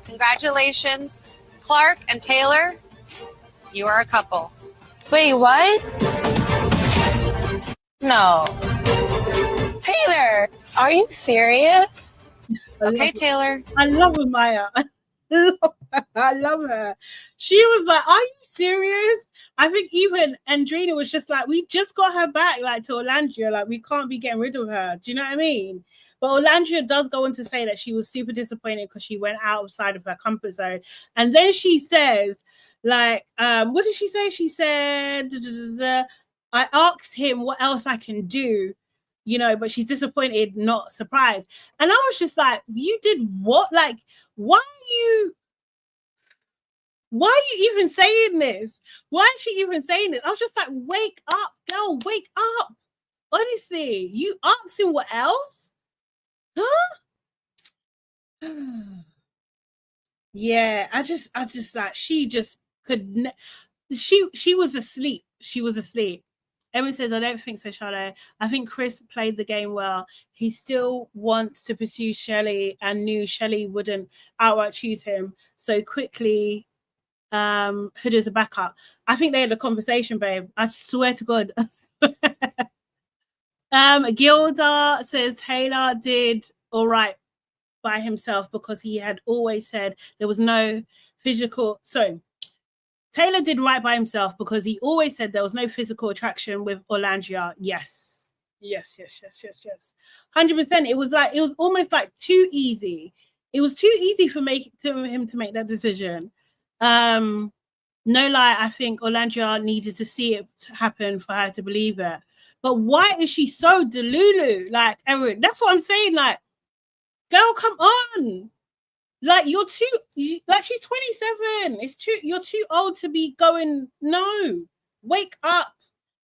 [SPEAKER 7] Congratulations, Clark and Taylor. You are a couple.
[SPEAKER 5] Wait, what? No. Taylor, are you serious?
[SPEAKER 7] Okay, Taylor.
[SPEAKER 1] I love her, Maya. I love her. She was like, are you serious? I think even Andrina was just like, we just got her back, like, to Orlandria. Like, we can't be getting rid of her. Do you know what I mean? But Orlandria does go on to say that she was super disappointed because she went outside of her comfort zone. And then she says, like, what did she say? She said, I asked him what else I can do, you know, but she's disappointed, not surprised. And I was just like, you did what? Like, why are you even saying this? Why is she even saying this? I was just like, wake up, girl, wake up. Honestly, you asked him what else? Huh? Yeah, I just like, she just could she was asleep. She was asleep. Evan says, I don't think so, Charlotte. I think Chris played the game well. He still wants to pursue Shelley and knew Shelley wouldn't outright choose him so quickly. Huda's a backup. I think they had a conversation, babe. I swear to God. Gilda says Taylor did all right by himself because he had always said there was no physical. So Taylor did right by himself because he always said there was no physical attraction with Orlandria. Yes. 100%. It was almost like too easy. It was too easy for him to make that decision. No lie, I think Orlandria needed to see it happen for her to believe it. But why is she so delulu? Like, Erin, that's what I'm saying. Like, girl, come on. Like, she's 27. You're too old to be going, no. Wake up.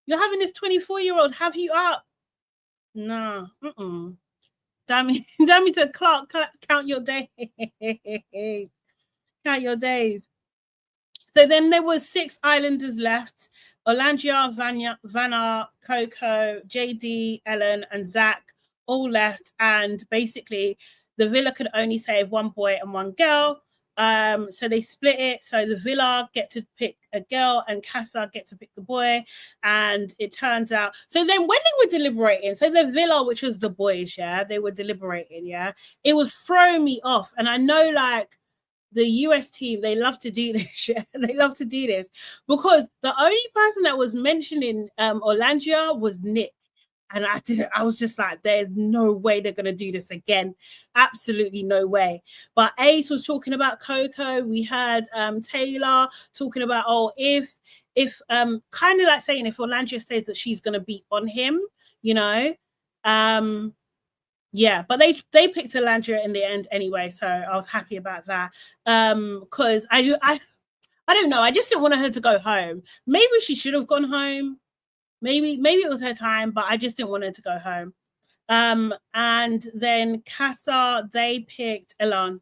[SPEAKER 1] You're having this 24-year-old have you up. No. Damn me to Clark, count your days. Count your days. So then there were 6 islanders left. Orlandria, Vanna, Coco, JD, Ellen, and Zach all left. And basically, the villa could only save one boy and one girl. So they split it. So the villa get to pick a girl and Casa get to pick the boy. And it turns out, so then when they were deliberating, so the villa, which was the boys, yeah, they were deliberating, yeah, it was throwing me off. And I know, like, the US team, they love to do this. Yeah? They love to do this because the only person that was mentioning Orlandia was Nick. And I was just like, there's no way they're going to do this again. Absolutely no way. But Ace was talking about Coco. We heard Taylor talking about, if kind of like saying if Orlandia says that she's going to be on him, you know. Yeah, but they picked Orlandia in the end anyway. So I was happy about that. Because I don't know. I just didn't want her to go home. Maybe she should have gone home. Maybe it was her time, but I just didn't want her to go home. And then Casa, they picked Elan.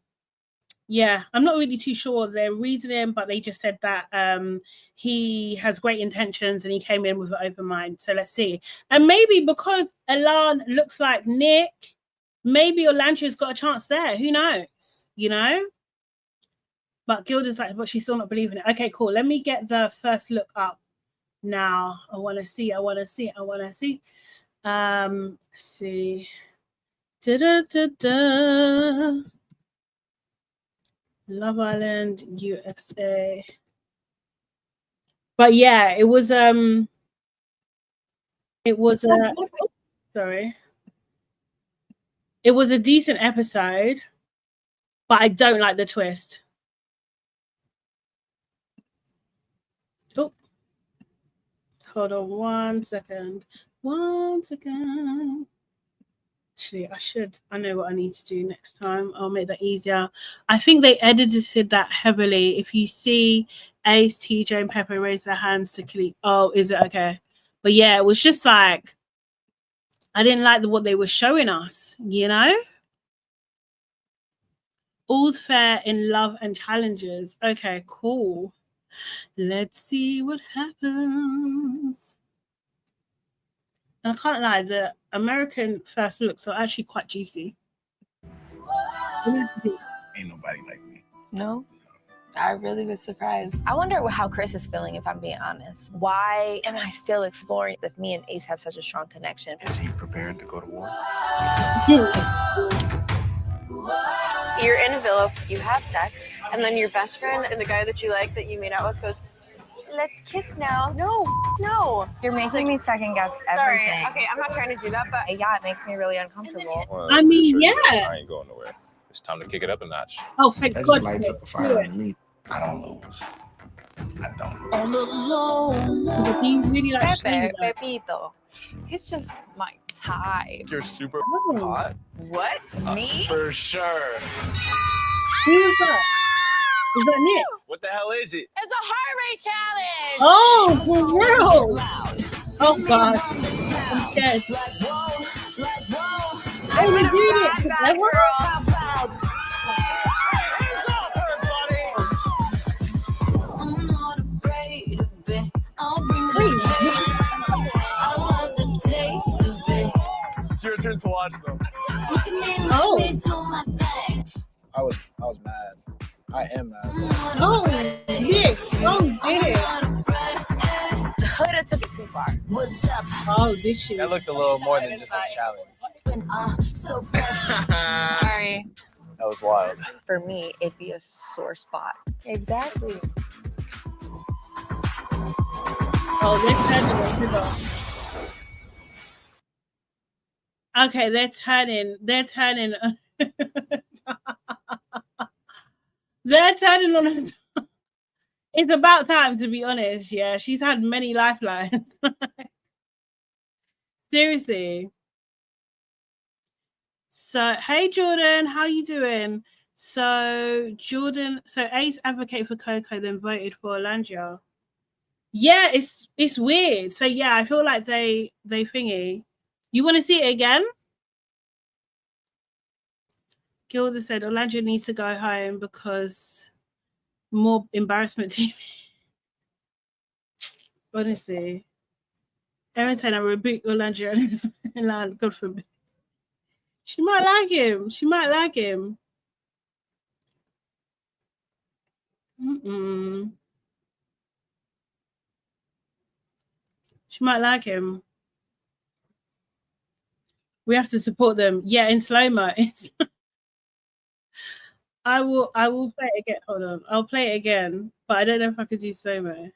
[SPEAKER 1] Yeah, I'm not really too sure their reasoning, but they just said that he has great intentions and he came in with an open mind. So let's see. And maybe because Elan looks like Nick, maybe Orlandia's got a chance there. Who knows? You know? But Gilda's like, but she's still not believing it. Okay, cool. Let me get the first look up. Now I want to see. See. Love Island, USA. But yeah, it was sorry. It was a decent episode, but I don't like the twist. Oh. Hold on 1 second. 1 second. Actually, I know what I need to do next time. I'll make that easier. I think they edited that heavily. If you see Ace, TJ, and Pepper raise their hands to click. Oh, is it okay? But yeah, it was just like, I didn't like what they were showing us, you know? All's fair in love and challenges. Okay, cool. Let's see what happens. And I can't lie, the American first looks are actually quite juicy.
[SPEAKER 8] Ain't nobody like me.
[SPEAKER 6] No? I really was surprised. I wonder how Chris is feeling, if I'm being honest. Why am I still exploring if me and Ace have such a strong connection?
[SPEAKER 8] Is he prepared to go to war?
[SPEAKER 5] You're in a villa, you have sex, and then your best friend and the guy that you like that you made out with goes, let's kiss now. No.
[SPEAKER 6] You're making me second guess everything.
[SPEAKER 5] Sorry, okay, I'm not trying to do that, but
[SPEAKER 6] Yeah, it makes me really uncomfortable.
[SPEAKER 4] Well,
[SPEAKER 1] I mean,
[SPEAKER 4] sure,
[SPEAKER 1] yeah.
[SPEAKER 4] I ain't going nowhere. It's time to kick it up a notch.
[SPEAKER 1] Oh, thank
[SPEAKER 8] That
[SPEAKER 1] God.
[SPEAKER 8] just lights up the fire underneath. I don't lose. I don't lose.
[SPEAKER 1] But do you really like Shane, though?
[SPEAKER 5] Pepito. He's just my type.
[SPEAKER 9] You're super
[SPEAKER 1] Oh.
[SPEAKER 9] hot.
[SPEAKER 5] What? Me?
[SPEAKER 9] For sure.
[SPEAKER 1] Who was that? Is that Nick?
[SPEAKER 9] What the hell is it?
[SPEAKER 5] It's a heart rate challenge!
[SPEAKER 1] Oh, for real? Oh, God. I'm scared.
[SPEAKER 5] I'm
[SPEAKER 1] we
[SPEAKER 5] a
[SPEAKER 1] did it.
[SPEAKER 5] bad, bad
[SPEAKER 1] That
[SPEAKER 5] girl.
[SPEAKER 10] I'm not afraid of it. I'll bring the
[SPEAKER 1] Wait.
[SPEAKER 10] pain. I love the taste of it.
[SPEAKER 9] It's your turn to watch though.
[SPEAKER 10] You can make me
[SPEAKER 1] Oh.
[SPEAKER 10] do my thing.
[SPEAKER 11] I was mad. I am mad.
[SPEAKER 1] Oh, Nick. Oh, Nick.
[SPEAKER 5] The hood took it too far.
[SPEAKER 10] What's up?
[SPEAKER 1] Oh, this shit.
[SPEAKER 11] That looked a little more than just a challenge.
[SPEAKER 10] When so fresh.
[SPEAKER 5] Sorry.
[SPEAKER 11] That was wild.
[SPEAKER 6] For me, it'd be a sore spot. Exactly.
[SPEAKER 1] Oh, they're turning. Okay, they're turning. They're turning on her. It's about time, to be honest. Yeah, she's had many lifelines. Seriously. So, hey Jordan, how you doing? So Ace advocated for Coco, then voted for Orlandia. Yeah, it's weird. So yeah, I feel like they thingy. You want to see it again? Gilda said Orlandia needs to go home because more embarrassment to honestly. Erin said I rebuke Orlandia and God forbid. She might like him. She might like him. We have to support them. Yeah, in slow-mo. I will play it again. Hold on. I'll play it again, but I don't know if I could do slow-mo.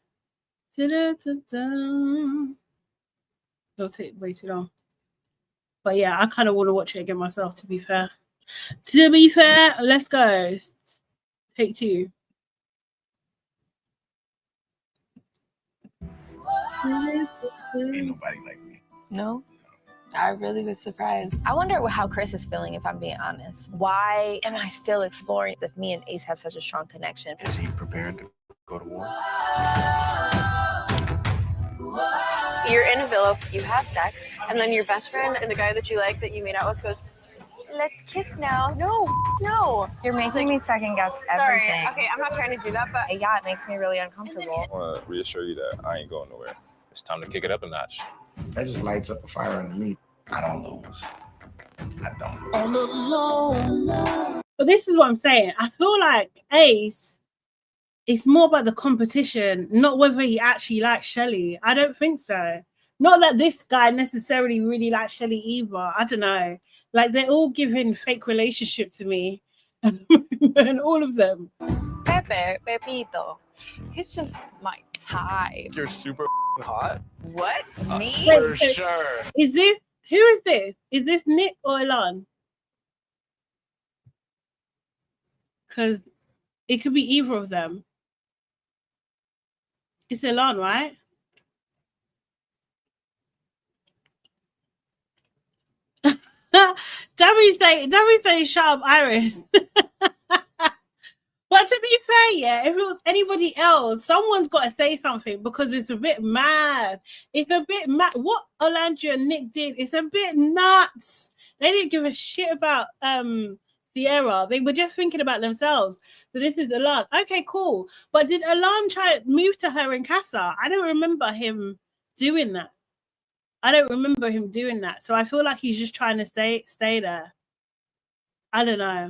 [SPEAKER 1] It'll take way too long. But yeah, I kind of want to watch it again myself, to be fair. Let's go. Take 2.
[SPEAKER 8] Ain't nobody like me.
[SPEAKER 6] No? I really was surprised. I wonder how Chris is feeling, if I'm being honest. Why am I still exploring if me and Ace have such a strong connection?
[SPEAKER 8] Is he prepared to go to war?
[SPEAKER 5] You're in a villa, you have sex, and then your best friend and the guy that you like that you made out with goes, let's kiss now. No.
[SPEAKER 3] You're making me second guess everything.
[SPEAKER 5] Sorry, okay, I'm not trying to do that, but
[SPEAKER 3] Yeah, it makes me really uncomfortable.
[SPEAKER 4] I want to reassure you that I ain't going nowhere. It's time to kick it up a notch.
[SPEAKER 8] That just lights up a fire underneath. I don't lose. I don't.
[SPEAKER 10] All alone.
[SPEAKER 1] But this is what I'm saying. I feel like Ace, it's more about the competition, not whether he actually likes Shelly. I don't think so. Not that this guy necessarily really likes Shelly either. I don't know. Like, they're all giving fake relationship to me. And all of them.
[SPEAKER 7] Pepito. He's just my type.
[SPEAKER 9] You're super hot.
[SPEAKER 7] What? Me?
[SPEAKER 9] For sure.
[SPEAKER 1] Who is this? Is this Nick or Elan? Because it could be either of them. It's Elan, right? Debbie say shut up, Iris. But to be fair, yeah, if it was anybody else, someone's got to say something because it's a bit mad. It's a bit mad. What Olandria and Nick did, it's a bit nuts. They didn't give a shit about Sierra. They were just thinking about themselves. So this is Elan. Okay, cool. But did Elan try to move to her in Casa? I don't remember him doing that. So I feel like he's just trying to stay there. I don't know.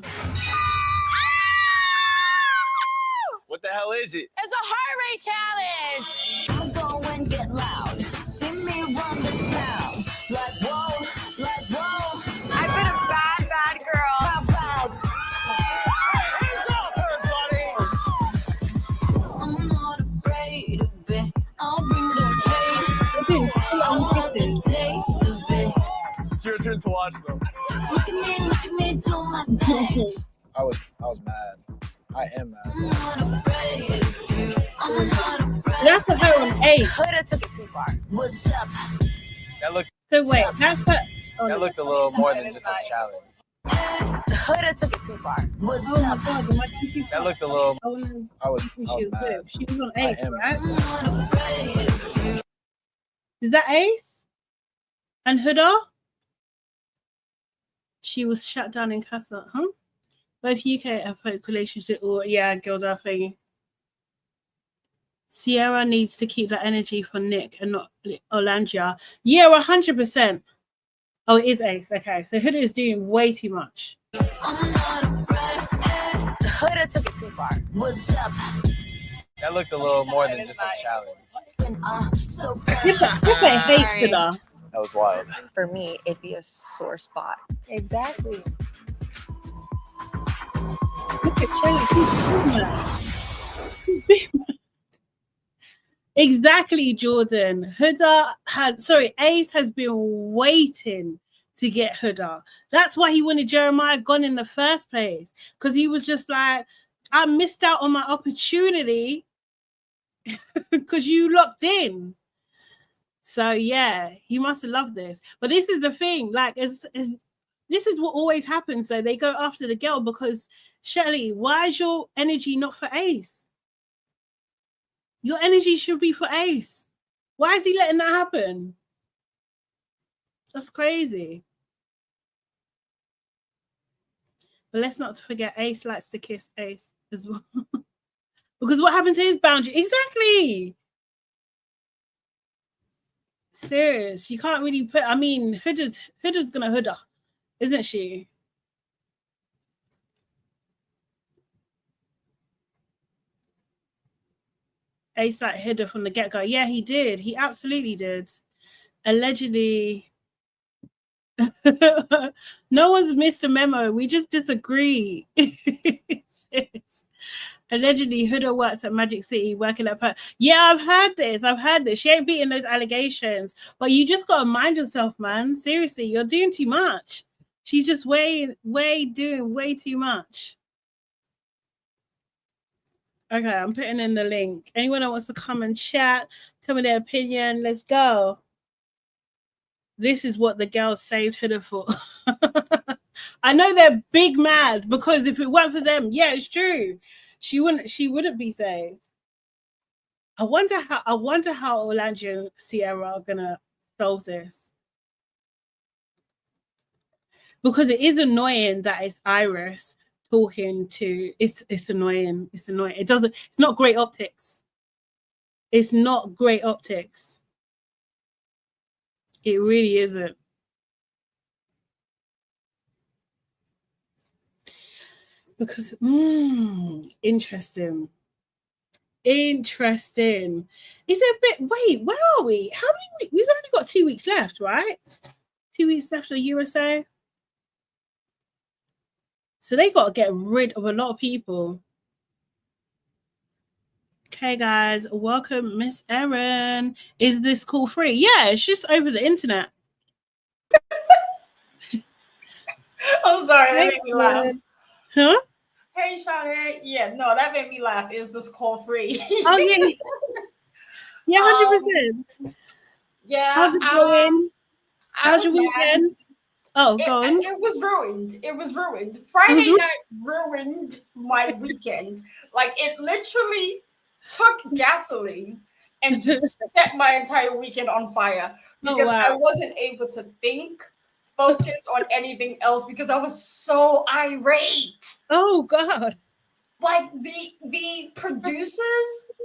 [SPEAKER 9] What the hell is it?
[SPEAKER 7] It's a heart rate challenge.
[SPEAKER 10] I'll go and get loud. See me run this town. Like whoa, like whoa.
[SPEAKER 7] I've been a bad girl.
[SPEAKER 10] How about?
[SPEAKER 9] Hands up, everybody!
[SPEAKER 10] I'm not afraid of it. I'll bring the pain. I'll run the taste of it.
[SPEAKER 9] It's your turn to watch, though.
[SPEAKER 10] Look at me, do my thing.
[SPEAKER 11] I was mad. I am mad.
[SPEAKER 10] I'm not afraid of you. I'm not afraid.
[SPEAKER 1] That's for her on 8.
[SPEAKER 6] Coulda took it too far.
[SPEAKER 10] What's up?
[SPEAKER 2] That looked
[SPEAKER 1] So wait, that's her. Oh,
[SPEAKER 2] that
[SPEAKER 1] no.
[SPEAKER 2] looked a little more than just a challenge.
[SPEAKER 6] Coulda took it too far.
[SPEAKER 10] What's
[SPEAKER 1] Oh my
[SPEAKER 10] up?
[SPEAKER 1] god, am I thinking
[SPEAKER 2] That looked a little.
[SPEAKER 1] I wanna
[SPEAKER 11] I was
[SPEAKER 1] see she was
[SPEAKER 11] mad.
[SPEAKER 1] good. She was on
[SPEAKER 11] I
[SPEAKER 1] Ace,
[SPEAKER 11] am.
[SPEAKER 1] right?
[SPEAKER 10] I'm not afraid of you.
[SPEAKER 1] Is that Ace? And Huda? She was shut down in Casa, huh? Both UK and folk relationship, or yeah, Gilda thingy. Sierra needs to keep that energy for Nick and not Olandria. Yeah, 100%. Oh, it is Ace. Okay, so Huda is doing way too much.
[SPEAKER 10] I'm not afraid.
[SPEAKER 6] Coulda took it too far.
[SPEAKER 10] What's up?
[SPEAKER 2] That looked a little more than just a challenge.
[SPEAKER 10] So fresh.
[SPEAKER 1] Hippa hates Huda.
[SPEAKER 2] That was wild.
[SPEAKER 3] For me, it'd be a sore spot.
[SPEAKER 6] Exactly.
[SPEAKER 1] Look at Shelly. She's big mad. Exactly, Jordan. Ace has been waiting to get Huda. That's why he wanted Jeremiah gone in the first place. Because he was just like, I missed out on my opportunity because you locked in. So yeah, he must have loved this. But this is the thing, like, this is what always happens. So they go after the girl because, Shelly, why is your energy not for Ace? Your energy should be for Ace. Why is he letting that happen? That's crazy. But let's not forget Ace likes to kiss Ace as well. Because what happened to his boundary? Exactly. Serious. You can't really put, I mean, Huda's gonna Huda, isn't she? ASAP hid her from the get-go. Yeah, he did. He absolutely did. Allegedly. No one's missed a memo. We just disagree. Allegedly, Huda worked at Magic City working at Yeah, I've heard this. She ain't beating those allegations. But you just got to mind yourself, man. Seriously, you're doing too much. She's just doing way too much. Okay, I'm putting in the link. Anyone that wants to come and chat, tell me their opinion. Let's go. This is what the girls saved Huda for. I know they're big mad because if it weren't for them, yeah, it's true. She wouldn't be saved. I wonder how Orlando and Sierra are gonna solve this. Because it is annoying that it's Iris talking to it's annoying. It's not great optics. It's not great optics. It really isn't. Because interesting. It's a bit. Wait, where are we? How many weeks? We've only got 2 weeks left, right? 2 weeks left of the USA. So they got to get rid of a lot of people. Okay, guys, welcome, Miss Erin. Is this call free? Yeah, it's just over the internet.
[SPEAKER 12] I'm sorry, that made me laugh.
[SPEAKER 1] Huh?
[SPEAKER 12] Hey, Shawty. Yeah, no, that made me laugh. Is this call free?
[SPEAKER 1] Oh, yeah. Yeah, 100%.
[SPEAKER 12] Yeah.
[SPEAKER 1] How's it going? How's your weekend? Oh, go on.
[SPEAKER 12] It was ruined. It was ruined. Friday night ruined my weekend. Like, it literally took gasoline and just set my entire weekend on fire because I wasn't able to focus on anything else because I was so irate.
[SPEAKER 1] Oh God.
[SPEAKER 12] Like the producers,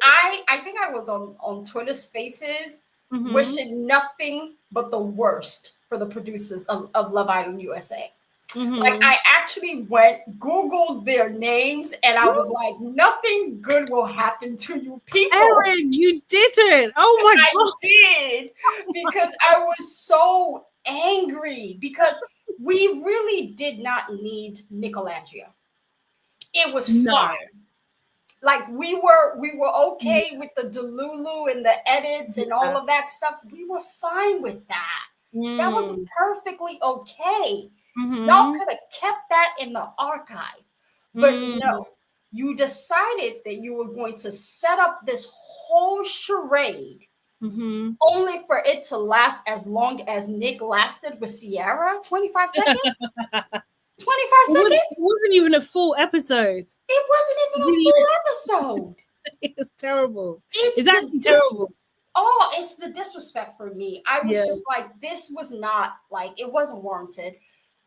[SPEAKER 12] I think I was on Twitter Spaces wishing nothing but the worst for the producers of Love Island USA. Like I actually Googled their names and I was like, nothing good will happen to you people.
[SPEAKER 1] Erin, you did it. Oh my God.
[SPEAKER 12] I did because I was so angry because we really did not need Nicolandria. It was fine. Like we were okay with the Delulu and the edits and all of that stuff. We were fine with that. That was perfectly okay. Y'all could have kept that in the archive. But no, you decided that you were going to set up this whole charade only for it to last as long as Nick lasted with Sierra, 25 seconds? 25 seconds?
[SPEAKER 1] It wasn't even a full episode.
[SPEAKER 12] It wasn't even a full episode.
[SPEAKER 1] It was terrible.
[SPEAKER 12] It's
[SPEAKER 1] actually terrible.
[SPEAKER 12] Oh, it's the disrespect for me. I was just like, this was not like, it wasn't warranted.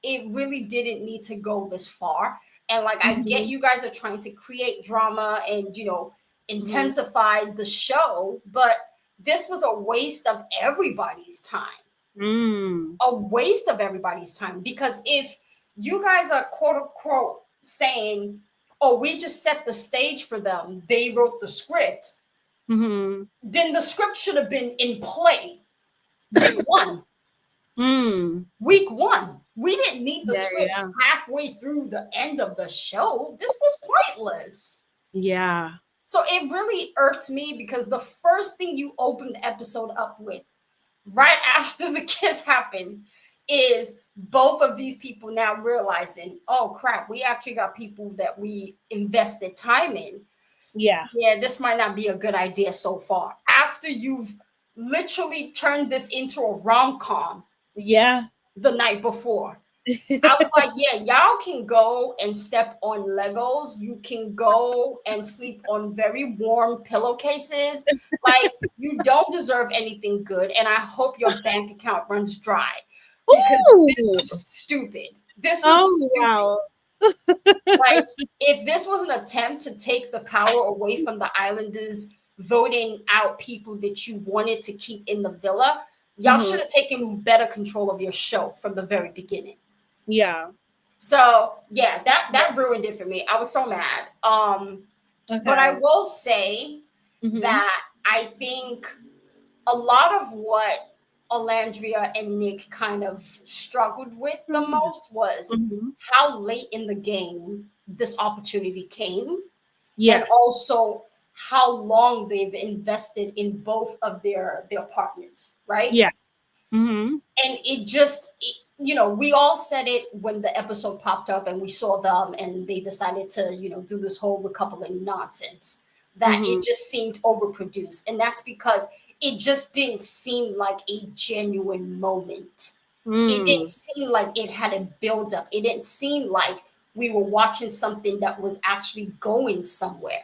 [SPEAKER 12] It really didn't need to go this far. And like, I get you guys are trying to create drama and, you know, intensify the show, but this was a waste of everybody's time. A waste of everybody's time. Because if you guys are quote unquote saying, oh, we just set the stage for them, they wrote the script, then the script should have been in play week one. Week one. We didn't need the script halfway through the end of the show. This was pointless.
[SPEAKER 1] Yeah.
[SPEAKER 12] So it really irked me because the first thing you opened the episode up with, right after the kiss happened, is both of these people now realizing, oh crap, we actually got people that we invested time in. Yeah, this might not be a good idea so far. After you've literally turned this into a rom-com. The night before. I was like, yeah, y'all can go and step on Legos. You can go and sleep on very warm pillowcases. Like, you don't deserve anything good. And I hope your bank account runs dry. Because this was stupid. This was stupid. Wow. Like, if this was an attempt to take the power away from the Islanders voting out people that you wanted to keep in the villa, y'all should have taken better control of your show from the very beginning.
[SPEAKER 1] Yeah.
[SPEAKER 12] So that ruined it for me. I was so mad. But I will say that I think a lot of what Olandria and Nick kind of struggled with the most was how late in the game this opportunity came.
[SPEAKER 1] Yes.
[SPEAKER 12] And also how long they've invested in both of their partners, right?
[SPEAKER 1] Yeah.
[SPEAKER 12] And it just, you know, we all said it when the episode popped up and we saw them and they decided to, you know, do this whole recoupling nonsense, that it just seemed overproduced. And that's because it just didn't seem like a genuine moment. It didn't seem like it had a build up. It didn't seem like we were watching something that was actually going somewhere.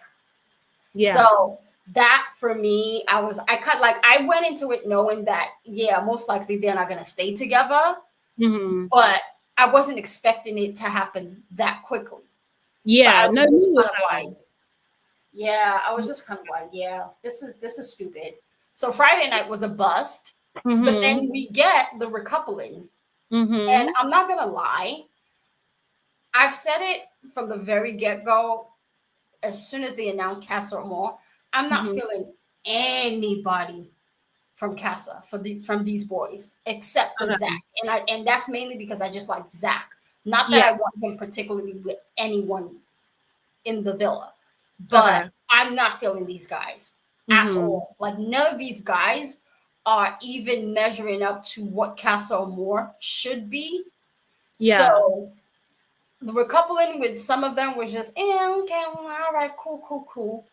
[SPEAKER 1] Yeah.
[SPEAKER 12] So that for me, I went into it knowing that, yeah, most likely they're not going to stay together, but I wasn't expecting it to happen that quickly.
[SPEAKER 1] Yeah.
[SPEAKER 12] So
[SPEAKER 1] No,
[SPEAKER 12] I was just kind of like, yeah, this is stupid. So Friday night was a bust, but then we get the recoupling. And I'm not going to lie. I've said it from the very get-go. As soon as they announced Casa Amor, I'm not feeling anybody from Casa from these boys except for Zach, and that's mainly because I just like Zach. Not that I want him particularly with anyone in the villa, but I'm not feeling these guys at all. Like none of these guys are even measuring up to what Casa Amor should be.
[SPEAKER 1] Yeah.
[SPEAKER 12] So the recoupling with some of them was just, okay, all right, cool.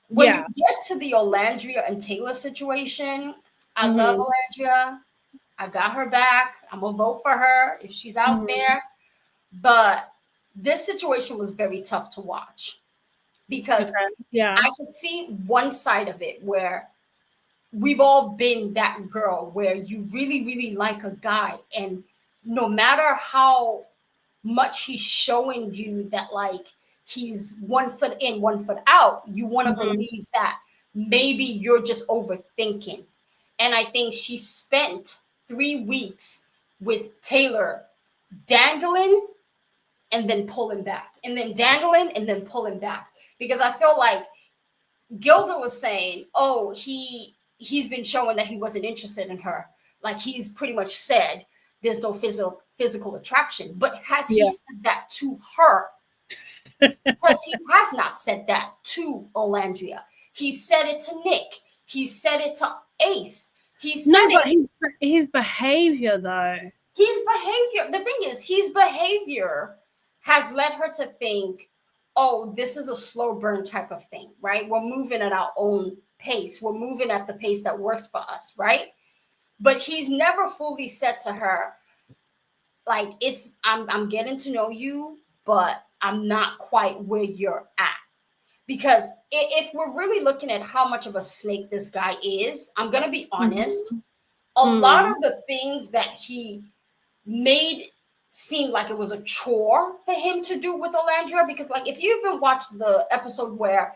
[SPEAKER 12] When you get to the Olandria and Taylor situation, I love Olandria. I got her back. I'm gonna vote for her if she's out there. But this situation was very tough to watch because I could see one side of it where we've all been that girl where you really, really like a guy, and no matter how much he's showing you that like he's 1 foot in, 1 foot out, you want to believe that maybe you're just overthinking. And I think she spent 3 weeks with Taylor dangling and then pulling back, and then dangling and then pulling back, because I feel like Gilda was saying, oh, he's been showing that he wasn't interested in her. Like he's pretty much said there's no physical attraction. But has he said that to her? Because he has not said that to Olandria. He said it to Nick. He said it to Ace. He said
[SPEAKER 1] but his behavior though.
[SPEAKER 12] His behavior. The thing is, his behavior has led her to think, oh, this is a slow burn type of thing, right? We're moving at our own pace. We're moving at the pace that works for us, right? But he's never fully said to her, like, I'm getting to know you, but I'm not quite where you're at. Because if we're really looking at how much of a snake this guy is, I'm going to be honest, a lot of the things that he made seem like it was a chore for him to do with Olandria, because like if you even watched the episode where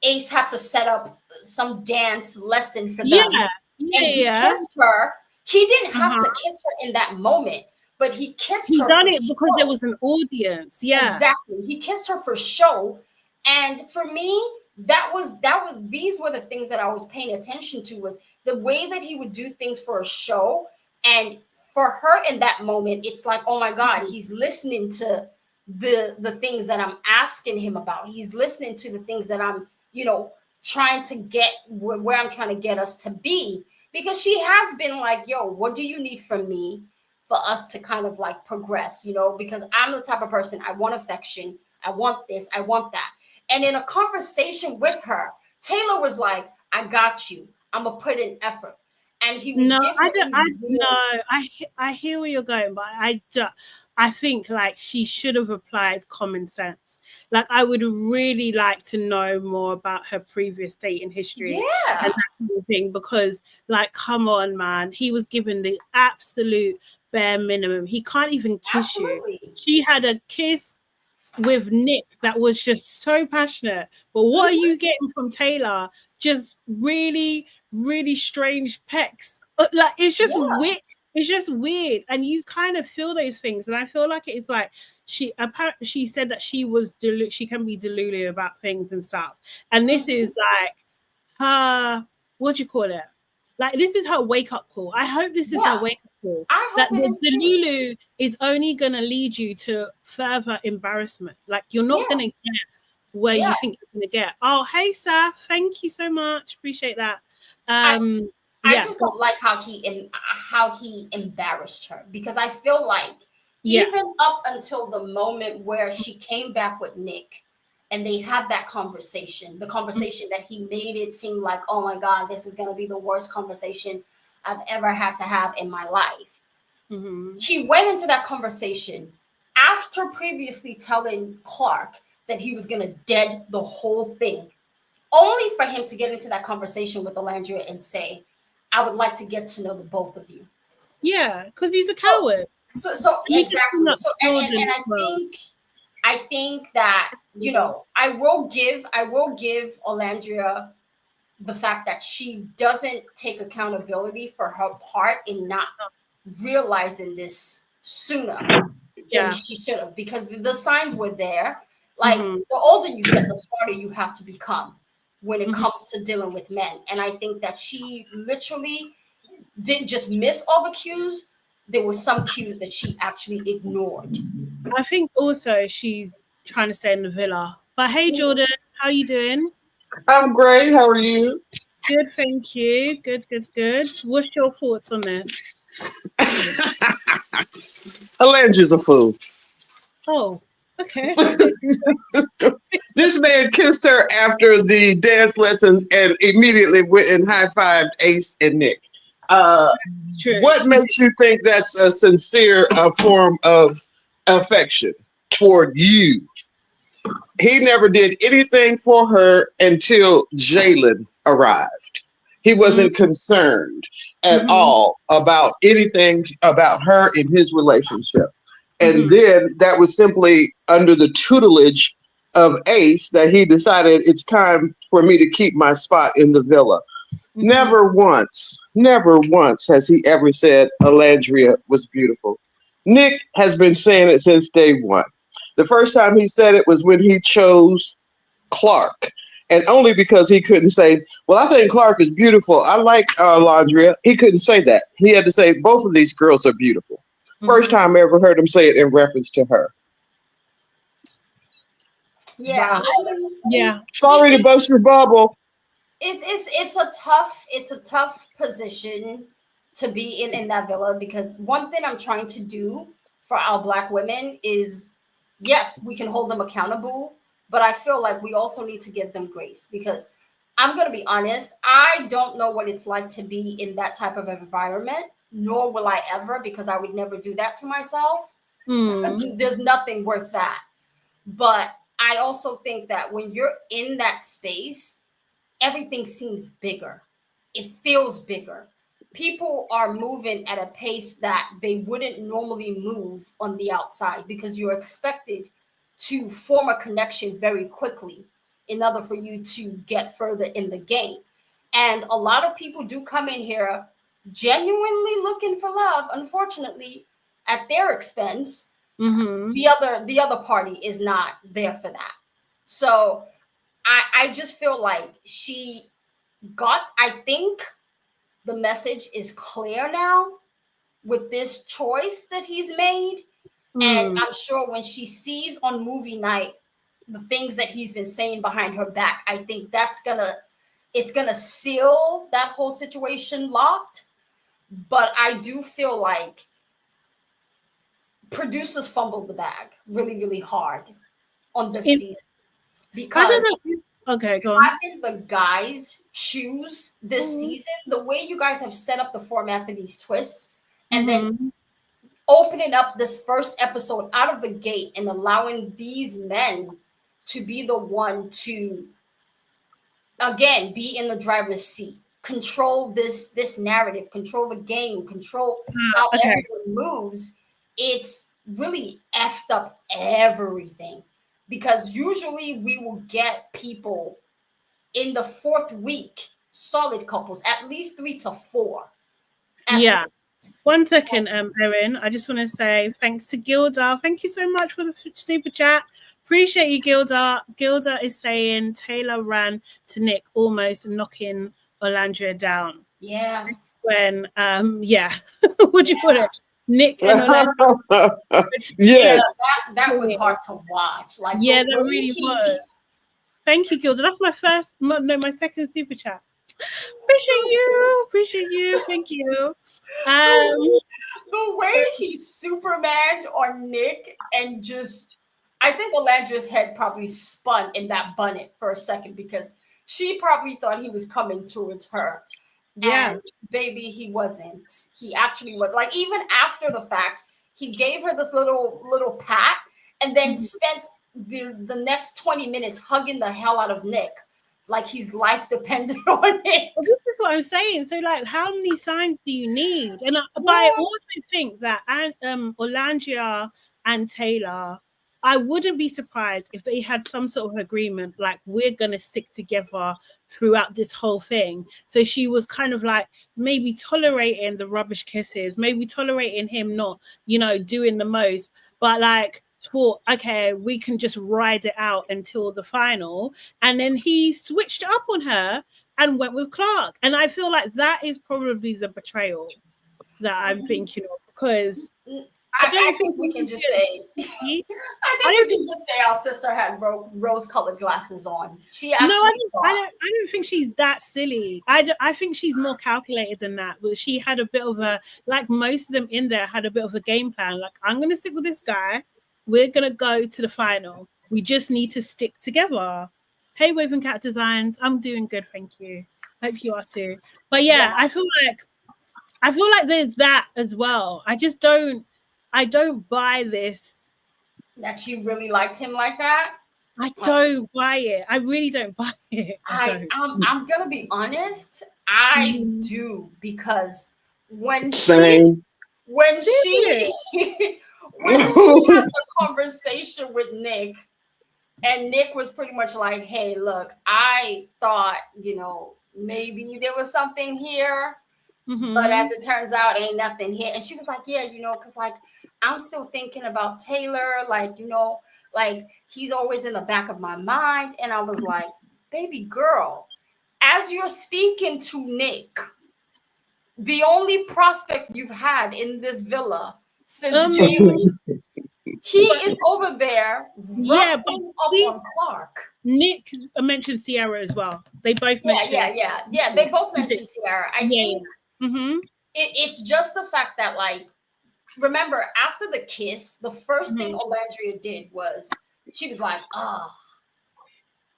[SPEAKER 12] Ace had to set up some dance lesson for them and he kissed her, he didn't have to kiss her in that moment, but he kissed her. He
[SPEAKER 1] done it because there was an audience. Yeah,
[SPEAKER 12] exactly. He kissed her for show, and for me, these were the things that I was paying attention to, was the way that he would do things for a show. And for her in that moment, it's like, oh my God, he's listening to the things that I'm asking him about. He's listening to the things that I'm, trying to get where I'm trying to get us to be. Because she has been like, yo, what do you need from me for us to kind of like progress? Because I'm the type of person, I want affection. I want this, I want that. And in a conversation with her, Taylor was like, I got you. I'm going to put in effort. And he was
[SPEAKER 1] I hear where you're going, but I think like she should have applied common sense. Like I would really like to know more about her previous dating history and that kind of thing, because like, come on, man, he was given the absolute bare minimum. He can't even kiss you. She had a kiss with Nick that was just so passionate, but what are you getting from Taylor? Just really, really strange pecks. Like it's just weird. It's just weird, and you kind of feel those things. And I feel like it's like she said that she can be delulu about things and stuff. And this is like her, what do you call it? Like, this is her wake-up call. I hope this is her wake-up call. That the Lulu is only going to lead you to further embarrassment. Like, you're not going to get where you think you're going to get. Oh, hey, Saf. Thank you so much. Appreciate that.
[SPEAKER 12] I just don't like how he embarrassed her, because I feel like even up until the moment where she came back with Nick and they had that conversation, the conversation that he made it seem like, oh my God, this is going to be the worst conversation I've ever had to have in my life. He went into that conversation after previously telling Clark that he was going to dead the whole thing, only for him to get into that conversation with Alandria and say, I would like to get to know the both of you.
[SPEAKER 1] Yeah, because he's a coward.
[SPEAKER 12] So exactly. So and I think that, you know, I will give Alandria the fact that she doesn't take accountability for her part in not realizing this sooner than she should have, because the signs were there. Like, the older you get, the smarter you have to become when it comes to dealing with men. And I think that she literally didn't just miss all the cues. There were some cues that she actually ignored.
[SPEAKER 1] I think also she's trying to stay in the villa. But hey, Jordan, how are you doing?
[SPEAKER 13] I'm great. How are you?
[SPEAKER 1] Good, thank you. Good. What's your thoughts on this?
[SPEAKER 13] Alandria's a fool.
[SPEAKER 1] Oh, okay.
[SPEAKER 13] This man kissed her after the dance lesson and immediately went and high-fived Ace and Nick. What makes you think that's a sincere form of affection toward you? He never did anything for her until Jalen arrived. He wasn't concerned at all about anything about her in his relationship. And then that was simply under the tutelage of Ace that he decided it's time for me to keep my spot in the villa. Never once has he ever said Alandria was beautiful. Nick has been saying it since day one. The first time he said it was when he chose Clark, and only because he couldn't say, well, I think Clark is beautiful. I like Alandria. He couldn't say that. He had to say both of these girls are beautiful. First time I ever heard him say it in reference to her.
[SPEAKER 12] Yeah.
[SPEAKER 13] Sorry to bust your bubble.
[SPEAKER 12] It's a tough position to be in that villa, because one thing I'm trying to do for our Black women is, yes, we can hold them accountable, but I feel like we also need to give them grace, because I'm going to be honest, I don't know what it's like to be in that type of environment, nor will I ever, because I would never do that to myself. There's nothing worth that. But I also think that when you're in that space, everything seems bigger. It feels bigger. People are moving at a pace that they wouldn't normally move on the outside, because you're expected to form a connection very quickly in order for you to get further in the game. And a lot of people do come in here genuinely looking for love, unfortunately, at their expense. The other party is not there for that. So I just feel like I think the message is clear now with this choice that he's made. And I'm sure when she sees on movie night the things that he's been saying behind her back, I think it's gonna seal that whole situation locked. But I do feel like producers fumbled the bag really, really hard on this season, because
[SPEAKER 1] okay, go on.
[SPEAKER 12] I think the guys choose this season, the way you guys have set up the format for these twists, and then opening up this first episode out of the gate and allowing these men to be the one to, again, be in the driver's seat, control this narrative, control the game, control how everyone moves. It's really effed up everything, because usually we will get people in the fourth week, solid couples, at least 3 to 4.
[SPEAKER 1] Yeah. 1 second, Erin. I just want to say thanks to Gilda. Thank you so much for the super chat. Appreciate you, Gilda. Gilda is saying Taylor ran to Nick, almost knocking Olandria down.
[SPEAKER 12] Yeah.
[SPEAKER 1] When yeah, would you put it? Nick and Olandria.
[SPEAKER 12] Yeah,
[SPEAKER 13] Yes.
[SPEAKER 12] that was hard to watch. Like,
[SPEAKER 1] Yeah,
[SPEAKER 12] the
[SPEAKER 1] that
[SPEAKER 12] way
[SPEAKER 1] really
[SPEAKER 12] he-
[SPEAKER 1] was. Thank you, Gilda. That's my second super chat. Appreciate you. Thank you.
[SPEAKER 12] The way he Superman on Nick and just, I think Olandria's head probably spun in that bonnet for a second because she probably thought he was coming towards her.
[SPEAKER 1] Yeah.
[SPEAKER 12] And baby, he wasn't. He actually was. Like, even after the fact, he gave her this little pat and then spent the next 20 minutes hugging the hell out of Nick. Like his life depended on it.
[SPEAKER 1] Well, this is what I'm saying. So, like, how many signs do you need? And but I also think that Olandria and Taylor, I wouldn't be surprised if they had some sort of agreement, like we're gonna stick together throughout this whole thing. So she was kind of like maybe tolerating the rubbish kisses, maybe tolerating him not, doing the most, but like thought, okay, we can just ride it out until the final. And then he switched up on her and went with Clark. And I feel like that is probably the betrayal that I'm thinking of, because
[SPEAKER 12] I don't think we can just say. I think we can just say our sister had rose-colored glasses on. She actually.
[SPEAKER 1] No, I don't think she's that silly. I think she's more calculated than that. But she had a bit of a, like most of them in there had a bit of a game plan. Like, I'm gonna stick with this guy. We're gonna go to the final. We just need to stick together. Hey, Wave and Cat Designs, I'm doing good, thank you. Hope you are too. But yeah, I feel like there's that as well. I don't buy this.
[SPEAKER 12] That she really liked him like that?
[SPEAKER 1] I don't buy it. I really don't buy it.
[SPEAKER 12] I'm gonna be honest. I do, because when she had the conversation with Nick, and Nick was pretty much like, hey, look, I thought, maybe there was something here, but as it turns out, ain't nothing here. And she was like, yeah, because like, I'm still thinking about Taylor, like, like he's always in the back of my mind. And I was like, baby girl, as you're speaking to Nick, the only prospect you've had in this villa since Jaylee, he is over there up on Clark.
[SPEAKER 1] Nick mentioned Sierra as well. They both mentioned.
[SPEAKER 12] Yeah. They both mentioned Sierra. I think it's just the fact that, like, remember, after the kiss, the first thing Olandria did was she was like, oh,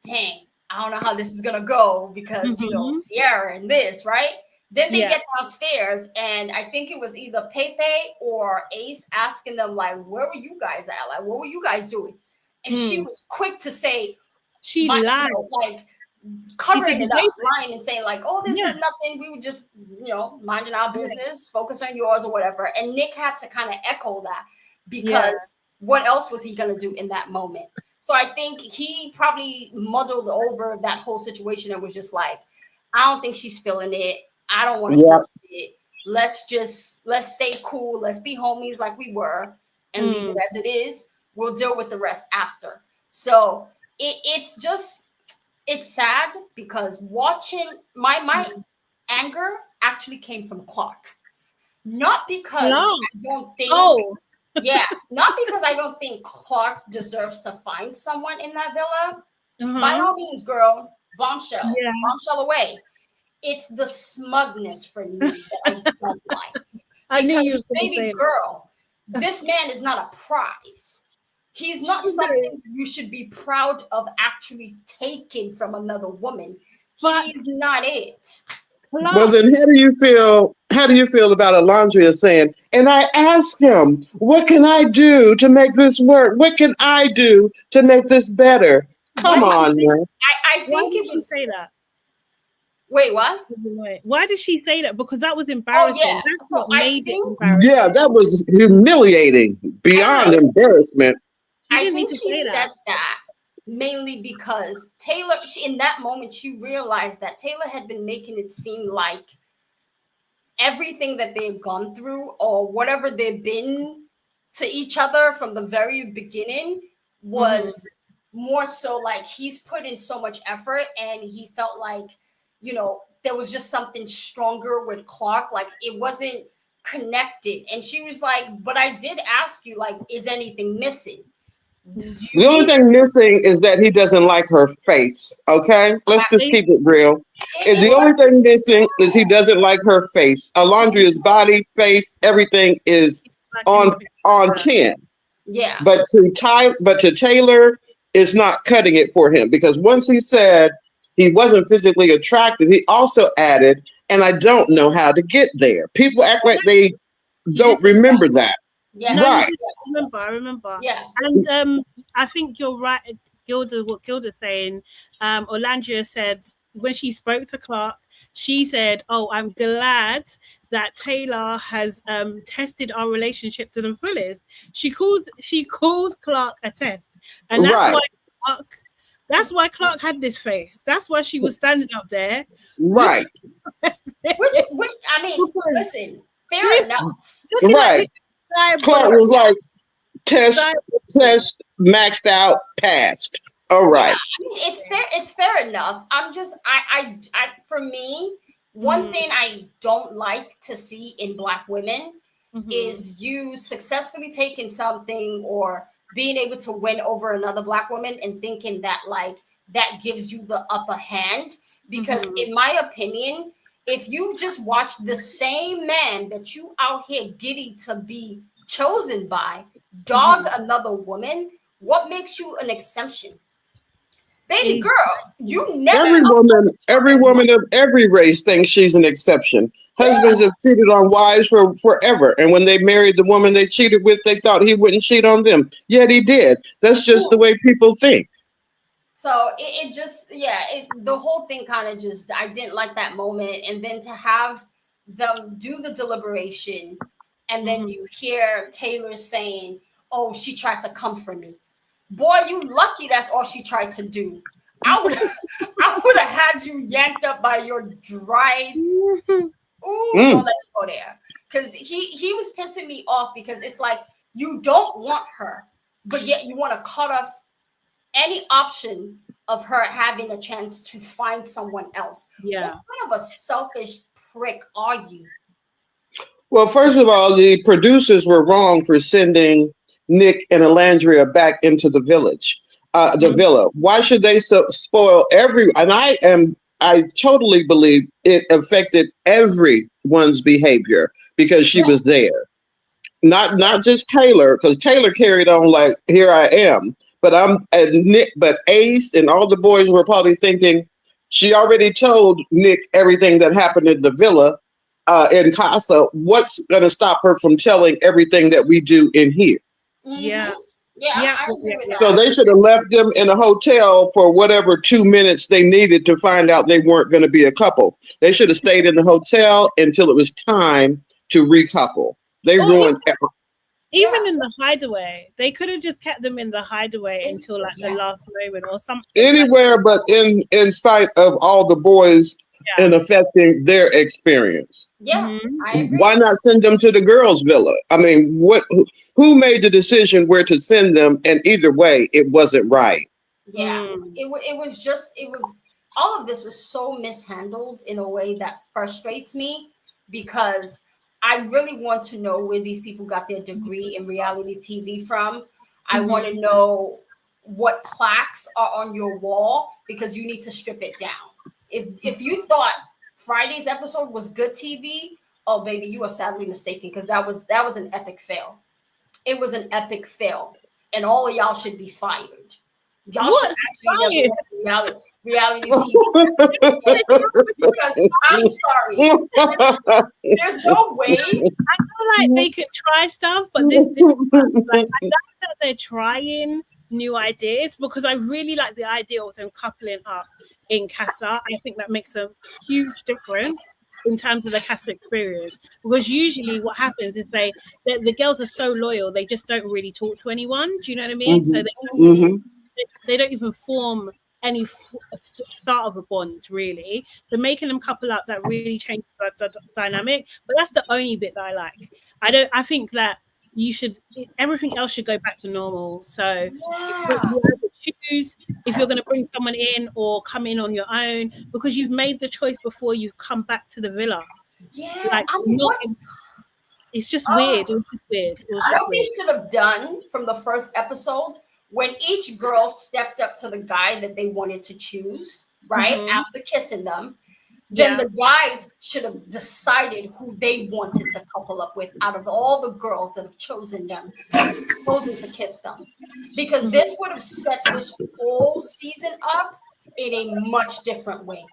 [SPEAKER 12] dang, I don't know how this is gonna go because Sierra and this, right? Then they get downstairs, and I think it was either Pepe or Ace asking them, like, where were you guys at? Like, what were you guys doing? And she was quick to say,
[SPEAKER 1] she lied.
[SPEAKER 12] Like, covering it up, lying and saying, like, oh, there's nothing. We were just, minding our business, focus on yours or whatever. And Nick had to kind of echo that, because what else was he going to do in that moment? So I think he probably muddled over that whole situation and was just like, I don't think she's feeling it. I don't want to touch it. Let's stay cool. Let's be homies like we were and leave it as it is. We'll deal with the rest after. So it's sad, because watching my anger actually came from Clark. Not because I don't think not because I don't think Clark deserves to find someone in that villa. By all means, girl, bombshell away. It's the smugness for me that I don't like.
[SPEAKER 1] I knew you were
[SPEAKER 12] baby girl, this man is not a prize. He's not something you should be proud of actually taking from another woman. He's not it.
[SPEAKER 13] Well, then how do you feel about Olandria saying, and I asked him, what can I do to make this work? What can I do to make this better? Come on, man.
[SPEAKER 12] I think
[SPEAKER 1] Why did she say that?
[SPEAKER 12] Wait, what?
[SPEAKER 1] Why did she say that? Because that was embarrassing.
[SPEAKER 12] Oh, yeah.
[SPEAKER 1] That's what made it embarrassing.
[SPEAKER 13] Yeah, that was humiliating, beyond embarrassment.
[SPEAKER 12] I think she said that mainly because Taylor, in that moment, she realized that Taylor had been making it seem like everything that they've gone through, or whatever they've been to each other from the very beginning, was more so like he's put in so much effort and he felt like, you know, there was just something stronger with Clark. Like it wasn't connected. And she was like, but I did ask you, like, is anything missing?
[SPEAKER 13] The only thing missing is that he doesn't like her face. Okay, let's just keep it real. And the only thing missing is he doesn't like her face. Alondria's body, face, everything is on 10.
[SPEAKER 12] Yeah.
[SPEAKER 13] But to Taylor, it's not cutting it for him, because once he said he wasn't physically attracted, he also added, and I don't know how to get there. People act like they don't remember that.
[SPEAKER 12] Yeah.
[SPEAKER 1] No,
[SPEAKER 13] right.
[SPEAKER 1] I remember.
[SPEAKER 12] Yeah.
[SPEAKER 1] And I think you're right, what Gilda's saying. Orlandria said when she spoke to Clark, she said, "Oh, I'm glad that Taylor has tested our relationship to the fullest." She called Clark a test, and that's why Clark had this face. That's why she was standing up there.
[SPEAKER 13] Right.
[SPEAKER 12] Which, I mean, listen, fair enough.
[SPEAKER 13] Right. Clark was like, test, maxed out, passed. All right.
[SPEAKER 12] Yeah, I mean, it's fair enough. I'm just, I for me, one thing I don't like to see in Black women is you successfully taking something or being able to win over another Black woman and thinking that like that gives you the upper hand. Because in my opinion, if you just watch the same man that you out here giddy to be chosen by dog another woman, what makes you an exception? Baby girl, you never.
[SPEAKER 13] Every woman of every race thinks she's an exception. Husbands have cheated on wives for forever, and when they married the woman they cheated with, they thought he wouldn't cheat on them. Yet he did. That's just the way people think.
[SPEAKER 12] So it just, the whole thing kind of just, I didn't like that moment. And then to have them do the deliberation, and then you hear Taylor saying, "Oh, she tried to comfort me." Boy, you lucky that's all she tried to do. I would have had you yanked up by your dried. Don't let me go there. Because he was pissing me off, because it's like you don't want her, but yet you want to cut off any option of her having a chance to find someone else.
[SPEAKER 1] Yeah.
[SPEAKER 12] What kind of a selfish prick are you?
[SPEAKER 13] Well, first of all, the producers were wrong for sending Nick and Alandria back into the village, the villa. Why should they spoil and I totally believe it affected everyone's behavior because she was there. Not just Taylor, because Taylor carried on like, here I am. But Ace and all the boys were probably thinking, she already told Nick everything that happened in the villa in Casa. What's going to stop her from telling everything that we do in here?
[SPEAKER 1] Yeah.
[SPEAKER 12] I agree with that.
[SPEAKER 13] So they should have left them in a hotel for whatever 2 minutes they needed to find out they weren't going to be a couple. They should have stayed in the hotel until it was time to recouple. They ruined
[SPEAKER 1] even in the hideaway. They could have just kept them in the hideaway until like the last moment or something.
[SPEAKER 13] Anywhere but in sight of all the boys and affecting their experience.
[SPEAKER 12] Yeah, I agree.
[SPEAKER 13] Why not send them to the girls' villa? I mean, who made the decision where to send them? And either way, it wasn't right.
[SPEAKER 12] Yeah, it was all of this was so mishandled in a way that frustrates me, because I really want to know where these people got their degree in reality TV from. I want to know what plaques are on your wall, because you need to strip it down. If you thought Friday's episode was good TV, oh baby, you are sadly mistaken, because that was an epic fail. It was an epic fail, and all of y'all should be fired. Y'all should actually never reality TV. Because I'm sorry, there's no way.
[SPEAKER 1] I feel like they could try stuff, but this didn't. Like, I like that they're trying new ideas, because I really like the idea of them coupling up in Casa. I think that makes a huge difference in terms of the Casa experience, because usually what happens is the girls are so loyal, they just don't really talk to anyone. Do you know what I mean? So they don't even form any start of a bond, really. So making them couple up, that really changes the dynamic. But that's the only bit that I like. I think that everything else should go back to normal. So you either choose if you're going to bring someone in or come in on your own, because you've made the choice before you've come back to the villa.
[SPEAKER 12] Yeah,
[SPEAKER 1] Like,
[SPEAKER 12] I mean,
[SPEAKER 1] it's just weird. It was just weird. It was just
[SPEAKER 12] what
[SPEAKER 1] weird.
[SPEAKER 12] they should have done from the first episode, when each girl stepped up to the guy that they wanted to choose, right, after kissing them, then the guys should have decided who they wanted to couple up with out of all the girls that have chosen them, chosen to kiss them. Because this would have set this whole season up in a much different way.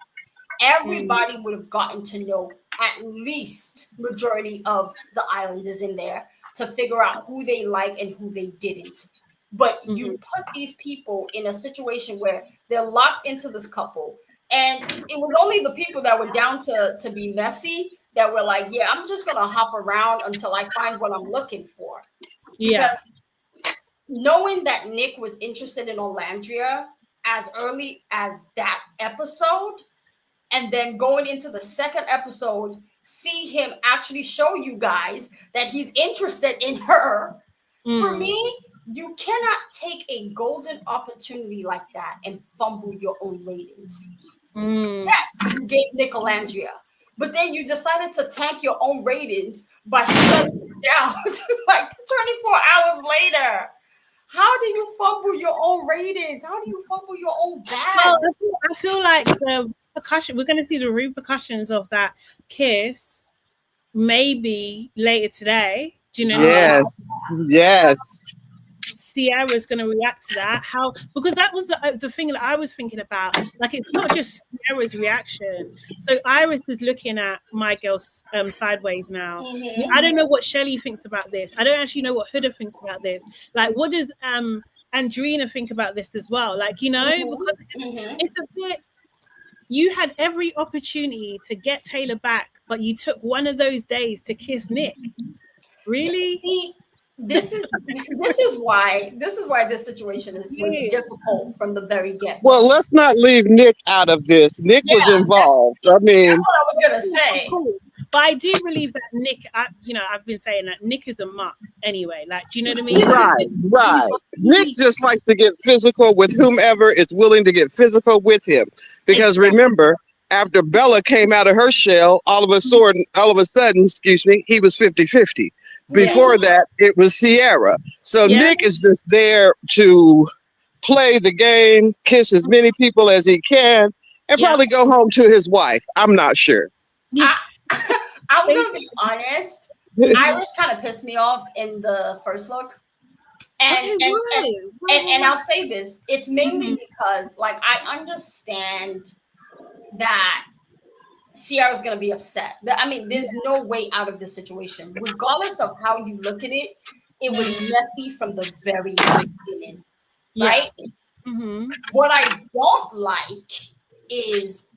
[SPEAKER 12] Everybody would have gotten to know at least majority of the islanders in there to figure out who they like and who they didn't. But you put these people in a situation where they're locked into this couple. And it was only the people that were down to be messy that were like, yeah, I'm just going to hop around until I find what I'm looking for. Because knowing that Nick was interested in Olandria as early as that episode, and then going into the second episode, see him actually show you guys that he's interested in her. For me, you cannot take a golden opportunity like that and fumble your own ratings. Yes, you gave Nick Olandria, but then you decided to tank your own ratings by shutting it down like 24 hours later. How do you fumble your own ratings? How do you fumble your own bag?
[SPEAKER 1] Well, I feel like the repercussion, we're going to see the repercussions of that kiss maybe later today. Do you know?
[SPEAKER 13] Yes.
[SPEAKER 1] Sierra's going to react to that. How? Because that was the thing that I was thinking about. Like, it's not just Sierra's reaction. So Iris is looking at my girl sideways now. I don't know what Shelley thinks about this. I don't actually know what Huda thinks about this. Like, what does Andrina think about this as well? Like, you know, because it's a bit. You had every opportunity to get Taylor back, but you took one of those days to kiss Nick. Really?
[SPEAKER 12] This is why this situation was difficult from the very get.
[SPEAKER 13] Well, let's not leave Nick out of this. Nick was involved. I mean,
[SPEAKER 12] that's what I was gonna say.
[SPEAKER 1] But I do believe that Nick, I've been saying that Nick is a mutt anyway. Like, do you know what I mean?
[SPEAKER 13] Right. Nick just likes to get physical with whomever is willing to get physical with him. Because remember, after Bella came out of her shell, all of a sudden, he was 50-50. Before that, it was Sierra. So Nick is just there to play the game, kiss as many people as he can, and probably go home to his wife. I'm not sure.
[SPEAKER 12] I'm gonna be honest. Iris kind of pissed me off in the first look. And I'll say this. It's mainly because, like, I understand that Sierra's gonna be upset. I mean, there's no way out of this situation. Regardless of how you look at it, it was messy from the very beginning, right? What I don't like is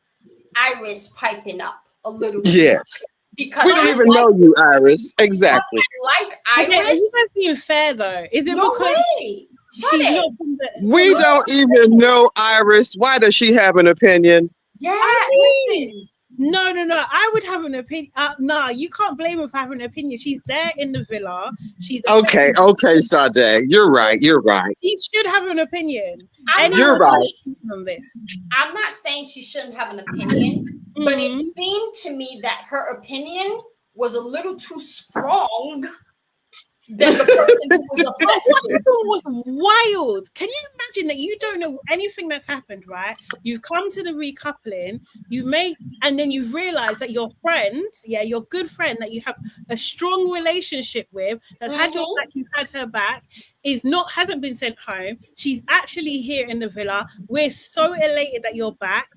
[SPEAKER 12] Iris piping up a little bit.
[SPEAKER 13] Yes.
[SPEAKER 12] Because
[SPEAKER 13] we don't even know you, Iris. Exactly.
[SPEAKER 12] Like Iris.
[SPEAKER 1] Okay, are you guys being fair though? Is it because she's not from the?
[SPEAKER 13] We don't even know Iris. Why does she have an opinion?
[SPEAKER 12] Yeah, listen.
[SPEAKER 1] No. I would have an opinion. No, you can't blame her for having an opinion. She's there in the villa. She's
[SPEAKER 13] okay, Sade. You're right.
[SPEAKER 1] She should have an opinion.
[SPEAKER 13] You're right.
[SPEAKER 1] On this.
[SPEAKER 12] I'm not saying she shouldn't have an opinion, but it seemed to me that her opinion was a little too strong than the person who was affected.
[SPEAKER 1] It was wild. Can you imagine that you don't know anything that's happened, right? You come to the recoupling, and then you've realized that your friend, your good friend that you have a strong relationship with, that's had your back, you've had her back, hasn't been sent home. She's actually here in the villa. We're so elated that you're back.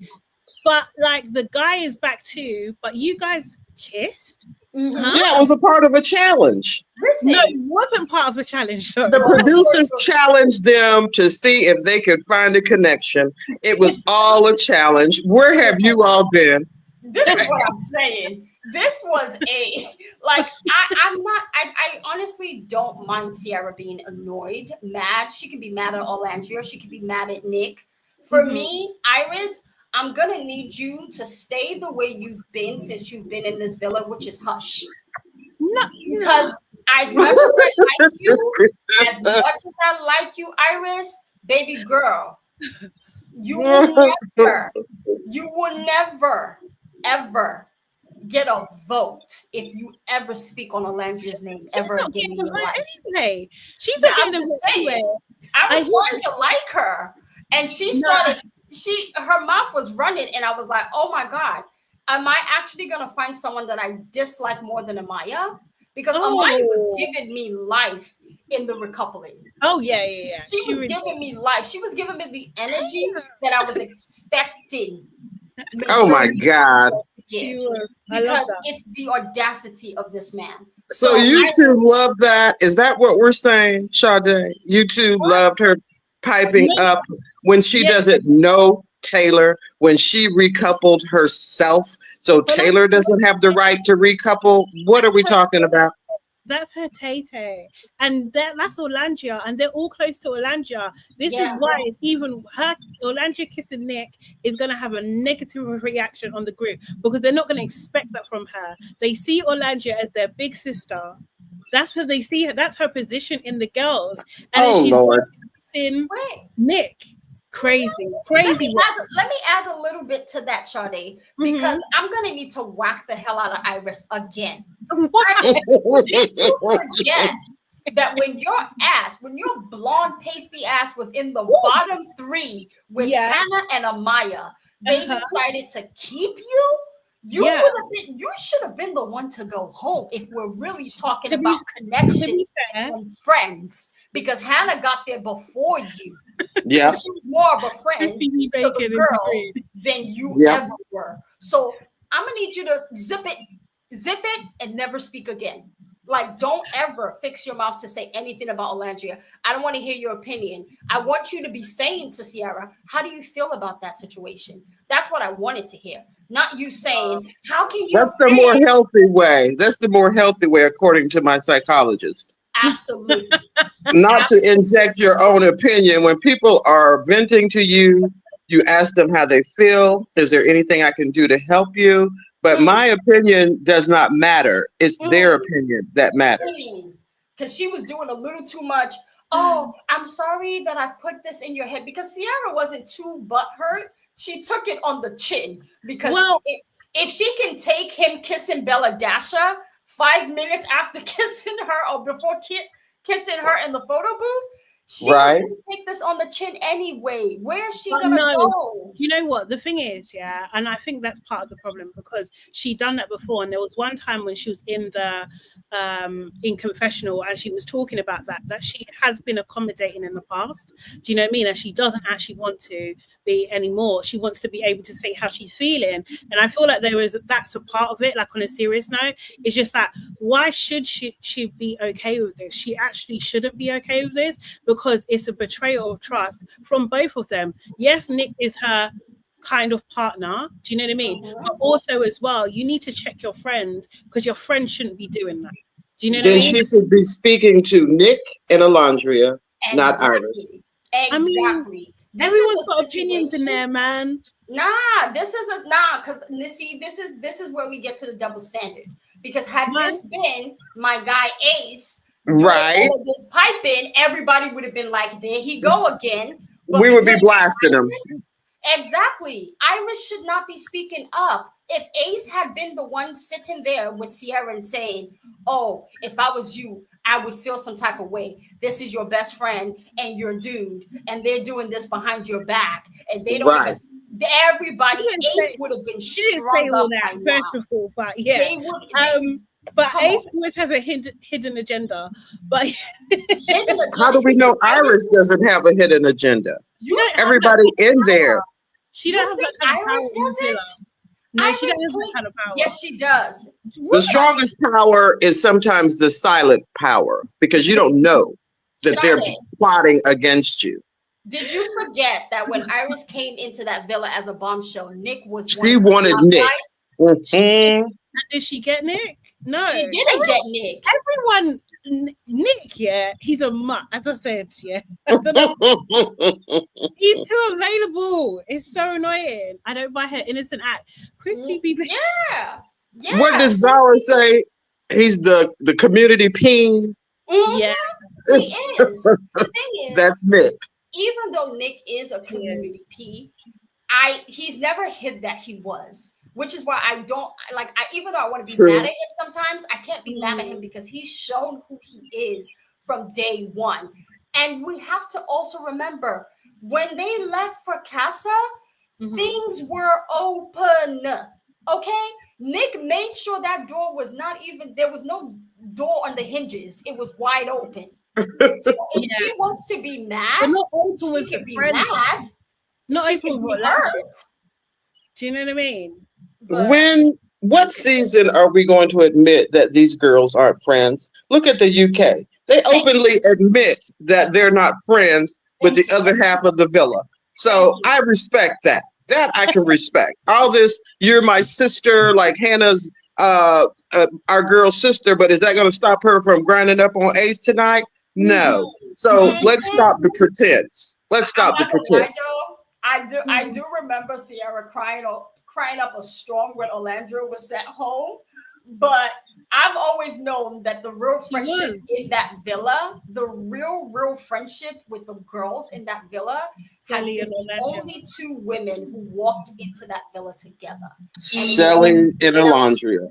[SPEAKER 1] But like the guy is back too, but you guys kissed?
[SPEAKER 13] Yeah, it was a part of a challenge.
[SPEAKER 12] Listen,
[SPEAKER 1] no, it wasn't part of a challenge. Though.
[SPEAKER 13] The producers challenged them to see if they could find a connection. It was all a challenge. Where have you all been?
[SPEAKER 12] This is what I'm saying. This was I honestly don't mind Sierra being annoyed, mad. She could be mad at Olandria. She could be mad at Nick. For me, Iris, I'm going to need you to stay the way you've been since you've been in this villa, which is hush. Because as much as I like you, Iris, baby girl, You will never, ever get a vote if you ever speak on Alandria's name ever again in your life.
[SPEAKER 1] Anyway, she's not getting them anyway.
[SPEAKER 12] I was starting to like her, and she started. Her mouth was running, and I was like, "Oh my god, am I actually gonna find someone that I dislike more than Amaya?" Because Amaya was giving me life in the recoupling.
[SPEAKER 1] Oh yeah.
[SPEAKER 12] She was giving me life. She was giving me the energy that I was expecting.
[SPEAKER 13] Oh my god!
[SPEAKER 12] Because it's the audacity of this man.
[SPEAKER 13] So you two love that? Is that what we're saying, Sade? You two loved her piping up when she doesn't know Taylor, when she recoupled herself. So Taylor doesn't have the right to recouple. What are we talking about?
[SPEAKER 1] That's her Tay-Tay. And that's Orlandria. And they're all close to Orlandria. This is why it's even her, Orlandria kissing Nick is going to have a negative reaction on the group because they're not going to expect that from her. They see Orlandria as their big sister. That's how they see her. That's her position in the girls. And she's
[SPEAKER 13] Lord.
[SPEAKER 1] In Nick. Crazy. Let
[SPEAKER 12] me add a little bit to that, Sade, because I'm gonna need to whack the hell out of Iris again. Did you forget that when your blonde pasty ass was in the bottom 3 with Hannah and Amaya, they decided to keep you? You should have been the one to go home if we're really talking about connections and friends. Because Hannah got there before you.
[SPEAKER 13] Yeah.
[SPEAKER 12] She was more of a friend to the girls than you ever were. So I'm gonna need you to zip it, and never speak again. Like, don't ever fix your mouth to say anything about Alandria. I don't want to hear your opinion. I want you to be saying to Sierra, how do you feel about that situation? That's what I wanted to hear. Not you saying, how can you?
[SPEAKER 13] That's the more healthy way. That's the more healthy way, according to my psychologist.
[SPEAKER 12] Absolutely.
[SPEAKER 13] Not to inject your own opinion. When people are venting to you, you ask them how they feel. Is there anything I can do to help you? But my opinion does not matter. It's their opinion that matters.
[SPEAKER 12] Because she was doing a little too much. Oh, I'm sorry that I put this in your head. Because Sierra wasn't too butthurt. She took it on the chin. Because if she can take him kissing Bella Dasha 5 minutes after kissing her or before kissing her in the photo booth, she's gonna take this on the chin anyway. Where's she gonna go?
[SPEAKER 1] You know what? The thing is, and I think that's part of the problem because she done that before. And there was one time when she was in the in confessional and she was talking about that she has been accommodating in the past. Do you know what I mean? And she doesn't actually want to be anymore. She wants to be able to say how she's feeling. And I feel like that's a part of it, like on a serious note. It's just that why should she be okay with this? She actually shouldn't be okay with this because it's a betrayal of trust from both of them. Yes, Nick is her kind of partner. Do you know what I mean? But also as well, you need to check your friend because your friend shouldn't be doing that. Do you know what I mean?
[SPEAKER 13] Then she should be speaking to Nick and Alondria, not Iris.
[SPEAKER 12] Exactly.
[SPEAKER 1] I mean, everyone's got opinions in there, man.
[SPEAKER 12] Because see, this is where we get to the double standard. Because had this been my guy Ace,
[SPEAKER 13] right,
[SPEAKER 12] all this piping, everybody would have been like, there he go again.
[SPEAKER 13] But we would be blasting him.
[SPEAKER 12] Exactly. Iris should not be speaking up. If Ace had been the one sitting there with Sierra and saying, oh, if I was you, I would feel some type of way. This is your best friend and your dude, and they're doing this behind your back, and they don't even, everybody, Ace would have been strung up by now.
[SPEAKER 1] First of all, but but Ace always has a hidden agenda. But
[SPEAKER 13] how do we know Iris doesn't have a hidden agenda? Everybody in there.
[SPEAKER 1] She don't have that kind of power. No, she doesn't have that kind of power.
[SPEAKER 12] Yes, she does.
[SPEAKER 13] The strongest power is sometimes the silent power because you don't know that they're plotting against you.
[SPEAKER 12] Did you forget that when Iris came into that villa as a bombshell, Nick was
[SPEAKER 13] she wanted Nick.
[SPEAKER 1] And did she get Nick? No,
[SPEAKER 12] she didn't get Nick.
[SPEAKER 1] Everyone, Nick, he's a mutt, as I said, he's too available. It's so annoying. I don't buy her innocent act. Crispy BB.
[SPEAKER 12] Yeah.
[SPEAKER 13] What does Zara say? He's the community peen.
[SPEAKER 12] Yeah, he is. The thing is,
[SPEAKER 13] that's Nick.
[SPEAKER 12] even though Nick is a community P, he's never hid that he was, which is why I don't like. Even though I want to be mad at him sometimes, I can't be mad at him because he's shown who he is from day one. And we have to also remember when they left for Casa, things were open. Okay, Nick made sure that door was not even, there was no door on the hinges. It was wide open. So if she wants to be mad, she can be mad.
[SPEAKER 1] Not
[SPEAKER 12] she
[SPEAKER 1] open
[SPEAKER 12] can be
[SPEAKER 1] with
[SPEAKER 12] hurt.
[SPEAKER 1] Do you know what I mean?
[SPEAKER 13] What season are we going to admit that these girls aren't friends? Look at the UK. They openly admit that they're not friends with the other half of the villa. So I respect that. That I can respect. All this, you're my sister, like Hannah's our girl's sister, but is that going to stop her from grinding up on Ace tonight? No. So let's stop the pretense. Let's stop the pretense.
[SPEAKER 12] I do remember Sierra crying up a storm when Orlando was sent home, but I've always known that the real friendship in that villa, the real friendship with the girls in that villa, has been the only two women who walked into that villa together.
[SPEAKER 13] Shelly and Alondria.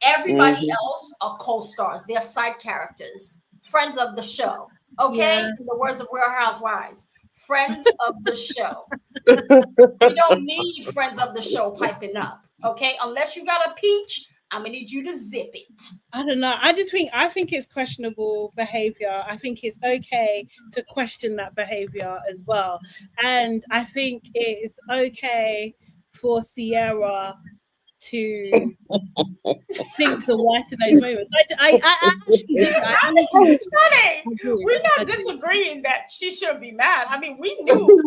[SPEAKER 12] Everybody else are co-stars. They're side characters, friends of the show. Okay, in the words of Real Housewives. Friends of the show. We don't need friends of the show piping up. Okay, unless you got a peach, I'm gonna need you to zip it.
[SPEAKER 1] I don't know. I think it's questionable behavior. I think it's okay to question that behavior as well. And I think it's okay for Sierra to think the worst in those moments. I actually do.
[SPEAKER 12] We're not disagreeing that she should be mad. I mean, we knew.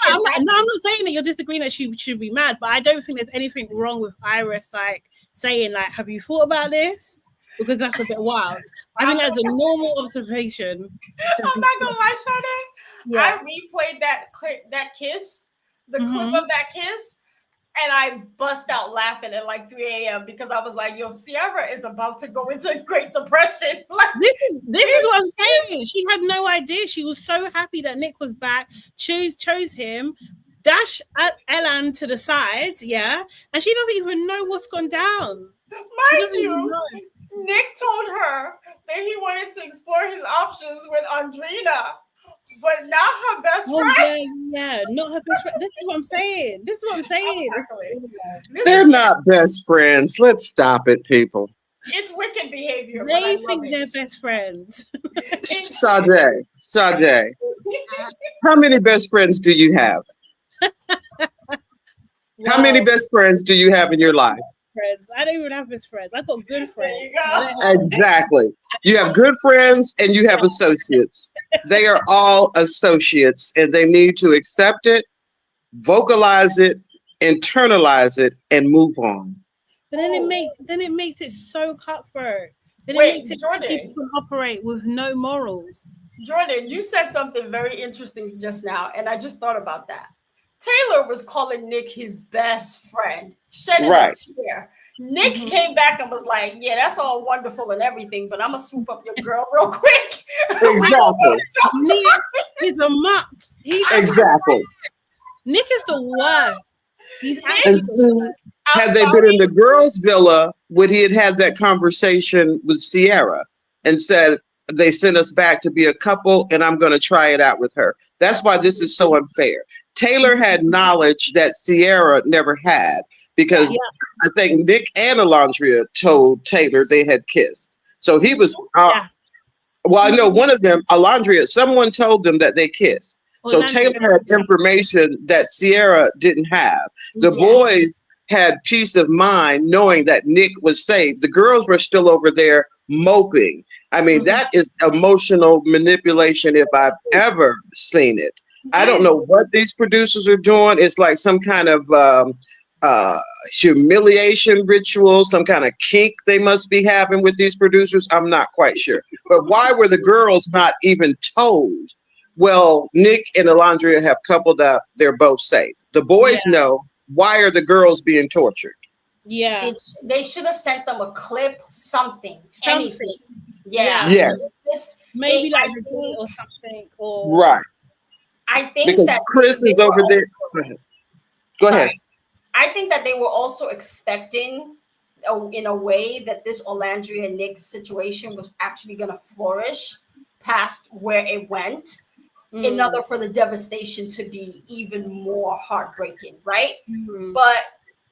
[SPEAKER 1] I'm not saying that you're disagreeing that she should be mad, but I don't think there's anything wrong with Iris like saying like, "Have you thought about this?" Because that's a bit wild. I think that's a normal observation.
[SPEAKER 12] I'm not gonna lie, Sade. I replayed that kiss, the clip of that kiss. And I bust out laughing at like 3 a.m. because I was like, yo, Sierra is about to go into Great Depression. Like
[SPEAKER 1] this is what I'm saying. She had no idea. She was so happy that Nick was back, chose him, dash Elan to the sides, and she doesn't even know what's gone down.
[SPEAKER 12] Mind you, Nick told her that he wanted to explore his options with Andrina. But not her best friend.
[SPEAKER 1] Yeah, not her best friend. This is what I'm saying.
[SPEAKER 13] They're not best friends. Let's stop it, people.
[SPEAKER 12] It's wicked behavior.
[SPEAKER 1] They think they're best friends.
[SPEAKER 13] Sade, how many best friends do you have? How many best friends do you have in your life?
[SPEAKER 1] Friends. I don't even have best friends. I've got good friends.
[SPEAKER 13] Exactly. You have good friends and you have associates. They are all associates and they need to accept it, vocalize it, internalize it, and move on.
[SPEAKER 1] But then it makes it so cutthroat. Then
[SPEAKER 12] Wait,
[SPEAKER 1] it makes it
[SPEAKER 12] Jordan,
[SPEAKER 1] people can operate with no morals.
[SPEAKER 12] Jordan, you said something very interesting just now, and I just thought about that. Taylor was calling Nick his best friend.
[SPEAKER 13] Right.
[SPEAKER 12] Nick came back and was like, yeah, that's all wonderful and everything, but I'm going to swoop up your girl real quick.
[SPEAKER 13] Exactly.
[SPEAKER 1] Nick is a mutt.
[SPEAKER 13] Exactly.
[SPEAKER 1] Nick is the worst. He's
[SPEAKER 13] and see, had they been in the girls' villa, would he had that conversation with Sierra and said, they sent us back to be a couple and I'm going to try it out with her. That's why this is so unfair. Taylor had knowledge that Sierra never had because I think Nick and Alondria told Taylor they had kissed. So he was, well, I know one of them, Alondria, someone told them that they kissed. So Taylor had information that Sierra didn't have. The boys had peace of mind knowing that Nick was safe. The girls were still over there moping. I mean, that is emotional manipulation if I've ever seen it. I don't know what these producers are doing. It's like some kind of humiliation ritual, some kind of kink they must be having with these producers. I'm not quite sure. But why were the girls not even told? Well, Nick and Alondria have coupled up. They're both safe. The boys know. Why are the girls being tortured?
[SPEAKER 1] Yeah.
[SPEAKER 12] They should have sent them a clip, something. Anything. Yeah.
[SPEAKER 13] Yes.
[SPEAKER 1] Maybe like
[SPEAKER 12] I
[SPEAKER 1] the
[SPEAKER 12] think-
[SPEAKER 1] date or something, or
[SPEAKER 13] Right.
[SPEAKER 12] I think
[SPEAKER 13] Because
[SPEAKER 12] that
[SPEAKER 13] Chris
[SPEAKER 12] they
[SPEAKER 13] is
[SPEAKER 12] were
[SPEAKER 13] over there.
[SPEAKER 12] also-
[SPEAKER 13] Go ahead.
[SPEAKER 12] I think that they were also expecting, in a way, that this Olandria Nick situation was actually going to flourish past where it went, in order for the devastation to be even more heartbreaking, right? But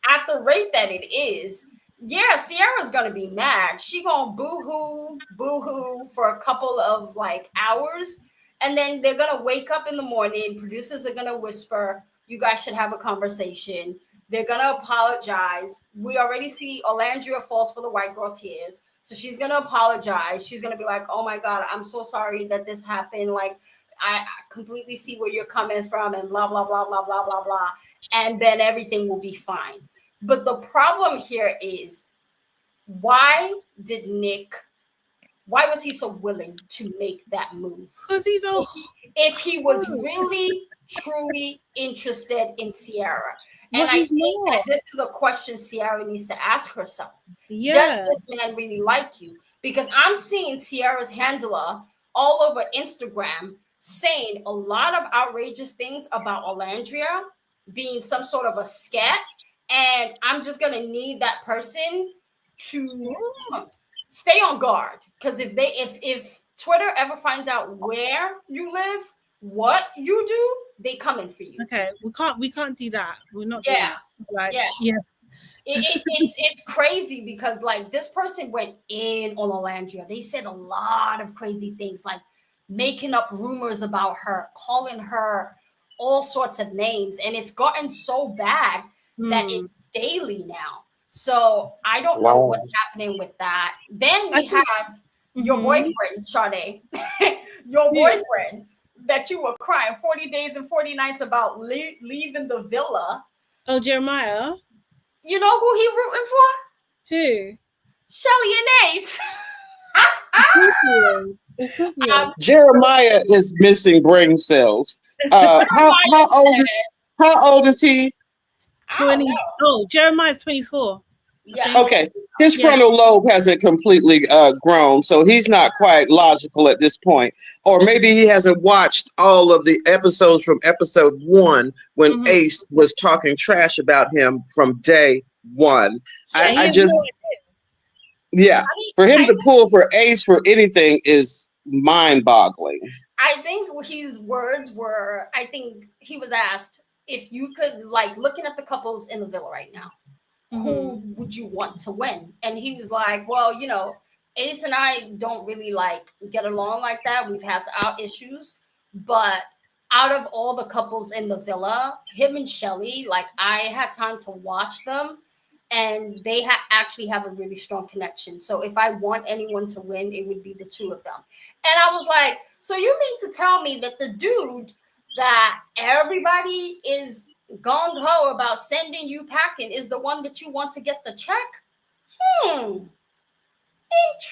[SPEAKER 12] at the rate that it is, yeah, Sierra's gonna be mad. She gonna boo-hoo for a couple of like hours, and then they're gonna wake up in the morning. Producers are gonna whisper, "You guys should have a conversation." They're gonna apologize. We already see Olandria falls for the white girl tears, so she's gonna apologize. She's gonna be like, "Oh my God, I'm so sorry that this happened. Like, I completely see where you're coming from," and blah blah blah blah blah blah blah, and then everything will be fine. But the problem here is, why was he so willing to make that move?
[SPEAKER 1] Because he's a
[SPEAKER 12] if he was really truly interested in Sierra. And I
[SPEAKER 1] he's
[SPEAKER 12] think that
[SPEAKER 1] not.
[SPEAKER 12] this is a question Sierra needs to ask herself.
[SPEAKER 1] Yeah.
[SPEAKER 12] Does this man really like you? Because I'm seeing Sierra's handler all over Instagram saying a lot of outrageous things about Olandria being some sort of a scat. And I'm just gonna need that person to stay on guard. Because if Twitter ever finds out where you live, what you do, they coming for you.
[SPEAKER 1] Okay, we can't do that. We're not doing that. Like, yeah.
[SPEAKER 12] It's crazy because like this person went in on Olandria. They said a lot of crazy things, like making up rumors about her, calling her all sorts of names, and it's gotten so bad that it's daily now. So I don't know what's happening with that. Then we have your boyfriend, Sade, your boyfriend that you were crying 40 days and 40 nights about leaving the villa.
[SPEAKER 1] Oh, Jeremiah.
[SPEAKER 12] You know who he rooting for?
[SPEAKER 1] Who?
[SPEAKER 12] Shelly and Ace.
[SPEAKER 13] Jeremiah is missing brain cells. How old is he?
[SPEAKER 1] 20. Oh, Jeremiah's 24.
[SPEAKER 12] Yeah.
[SPEAKER 13] Okay. His frontal lobe hasn't completely grown, so he's not quite logical at this point. Or maybe he hasn't watched all of the episodes from episode 1 when Ace was talking trash about him from day 1. I just, for him to pull for Ace for anything is mind-boggling.
[SPEAKER 12] I think his words were, I think he was asked if you could, like, looking at the couples in the villa right now, who would you want to win? And he was like, well, you know, Ace and I don't really like get along like that. We've had our issues, but out of all the couples in the villa, him and Shelly, like I had time to watch them, and they actually have a really strong connection. So if I want anyone to win, it would be the two of them. And I was like, so you mean to tell me that the dude that everybody is gung-ho about sending you packing is the one that you want to get the check? Interesting.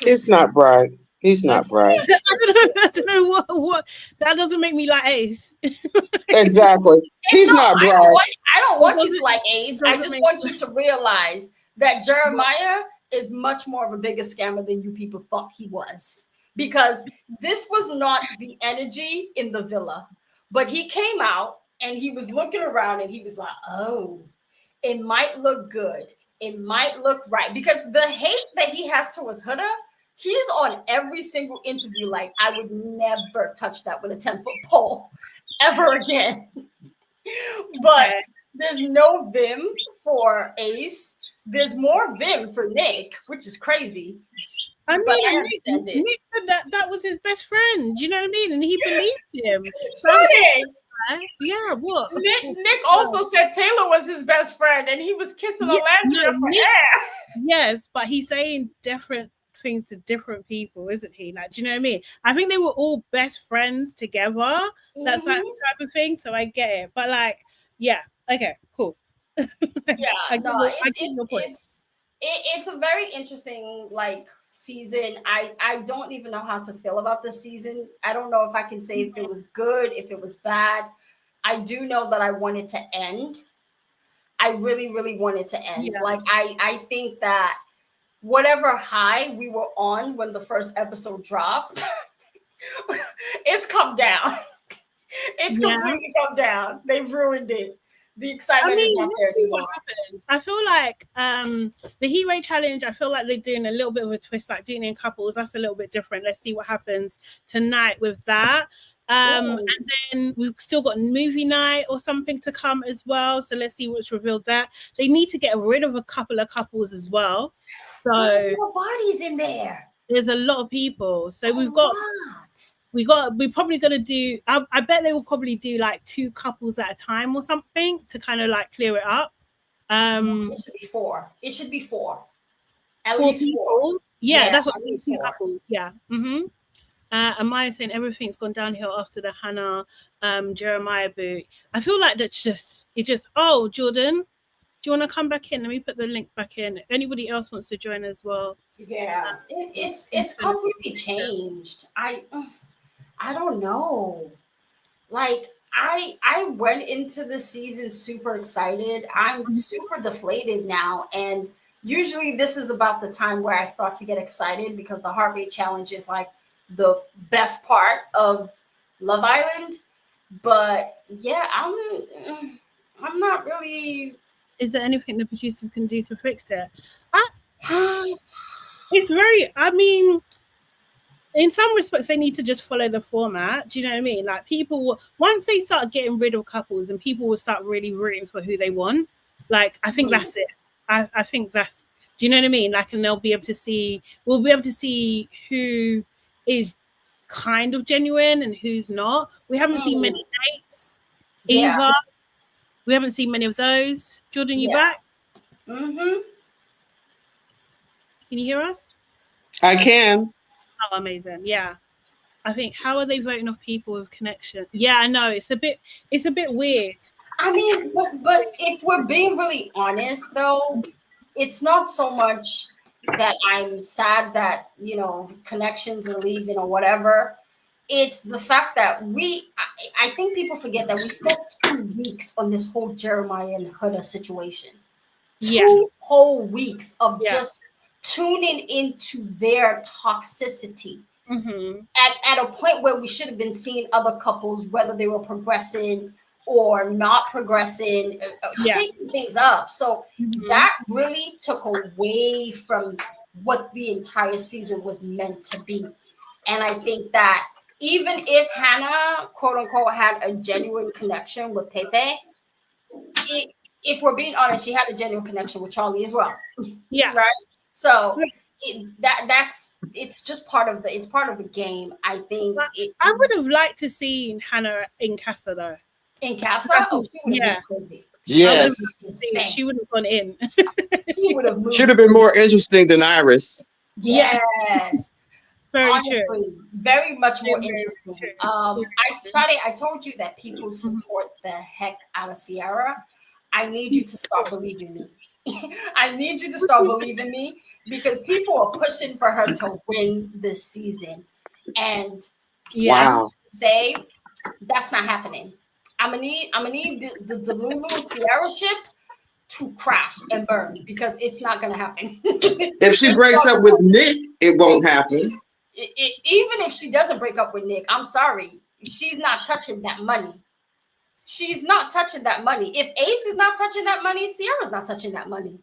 [SPEAKER 13] It's not bright. He's not bright.
[SPEAKER 1] I don't know what that doesn't make me like Ace.
[SPEAKER 13] Exactly. He's not bright.
[SPEAKER 12] I don't want you to like Ace. I just want you to realize that Jeremiah is much more of a bigger scammer than you people thought he was. Because this was not the energy in the villa. But he came out and he was looking around and he was like, oh, it might look good. It might look right. Because the hate that he has towards Huda, he's on every single interview like, I would never touch that with a 10-foot pole ever again. But there's no vim for Ace. There's more vim for Nick, which is crazy.
[SPEAKER 1] I mean, Nick said that was his best friend. You know what I mean? And he believed him. Yeah, what?
[SPEAKER 12] Nick also said Taylor was his best friend, and he was kissing Olandria for air.
[SPEAKER 1] Yes, but he's saying different things to different people, isn't he? Like, do you know what I mean? I think they were all best friends together. That's that type of thing. So I get it. But like, yeah, okay, cool.
[SPEAKER 12] It's a very interesting like season. I don't even know how to feel about this season. I don't know if I can say if it was good, if it was bad. I do know that I want it to end. I really, really want it to end.
[SPEAKER 1] Yeah.
[SPEAKER 12] Like I think that whatever high we were on when the first episode dropped, it's come down. It's completely come down. They've ruined it. The excitement is not there anymore.
[SPEAKER 1] What happens. I feel like the Heat Wave Challenge, I feel like they're doing a little bit of a twist, like doing it in couples. That's a little bit different. Let's see what happens tonight with that. And then we've still got movie night or something to come as well. So let's see what's revealed there. They need to get rid of a couple of couples as well. So
[SPEAKER 12] there's more bodies in there.
[SPEAKER 1] There's a lot of people. So we're probably gonna do. I bet they will probably do like 2 couples at a time or something to kind of like clear it up.
[SPEAKER 12] It should be 4. It should be 4. At
[SPEAKER 1] 4
[SPEAKER 12] least
[SPEAKER 1] people.
[SPEAKER 12] 4.
[SPEAKER 1] Yeah, that's what 2 couples. Yeah. And Maya saying everything's gone downhill after the Hannah Jeremiah boot. I feel like that's just oh, Jordan, do you want to come back in? Let me put the link back in. If anybody else wants to join as well.
[SPEAKER 12] Yeah, it's completely changed. I don't know. Like I went into the season super excited. I'm super deflated now, and usually this is about the time where I start to get excited because the heart rate challenge is like the best part of Love Island. But yeah, I'm not really.
[SPEAKER 1] Is there anything the producers can do to fix it? It's very. I mean, in some respects, they need to just follow the format. Do you know what I mean? Like people, once they start getting rid of couples, and people will start really rooting for who they want. Like I think that's it. I think that's. Do you know what I mean? Like, and they'll be able to see. We'll be able to see who is kind of genuine and who's not. We haven't seen many dates either. We haven't seen many of those. Jordan, you back? Can you hear us?
[SPEAKER 13] I can.
[SPEAKER 1] Oh, amazing. Yeah. I think, how are they voting off people with connection? Yeah, I know. It's a bit weird.
[SPEAKER 12] I mean, but if we're being really honest though, it's not so much that I'm sad that, you know, connections are leaving or whatever. It's the fact that I think people forget that we spent 2 weeks on this whole Jeremiah and Huda situation. 2 whole weeks of just tuning into their toxicity. At a point where we should have been seeing other couples, whether they were progressing or not progressing, shaking things up. So that really took away from what the entire season was meant to be. And I think that even if Hannah, quote unquote, had a genuine connection with Pepe, if we're being honest, she had a genuine connection with Charlie as well.
[SPEAKER 1] Yeah.
[SPEAKER 12] Right. So it's just part of the game. I think
[SPEAKER 1] I would have liked to see Hannah in Casa though.
[SPEAKER 12] In Casa? Oh,
[SPEAKER 13] yes.
[SPEAKER 1] She would have gone in.
[SPEAKER 12] She would have moved.
[SPEAKER 13] Should have been more interesting than Iris.
[SPEAKER 12] Yes.
[SPEAKER 1] Honestly, true.
[SPEAKER 12] Very much more interesting. I told you that people support the heck out of Sierra. I need you to start believing me. I need you to start believing me because people are pushing for her to win this season. And say that's not happening. I'm gonna need the Lulu Sierra ship to crash and burn because it's not gonna happen.
[SPEAKER 13] If she breaks up with Nick, it won't happen.
[SPEAKER 12] Even if she doesn't break up with Nick, I'm sorry, she's not touching that money. She's not touching that money. If Ace is not touching that money, Sierra's not touching that money.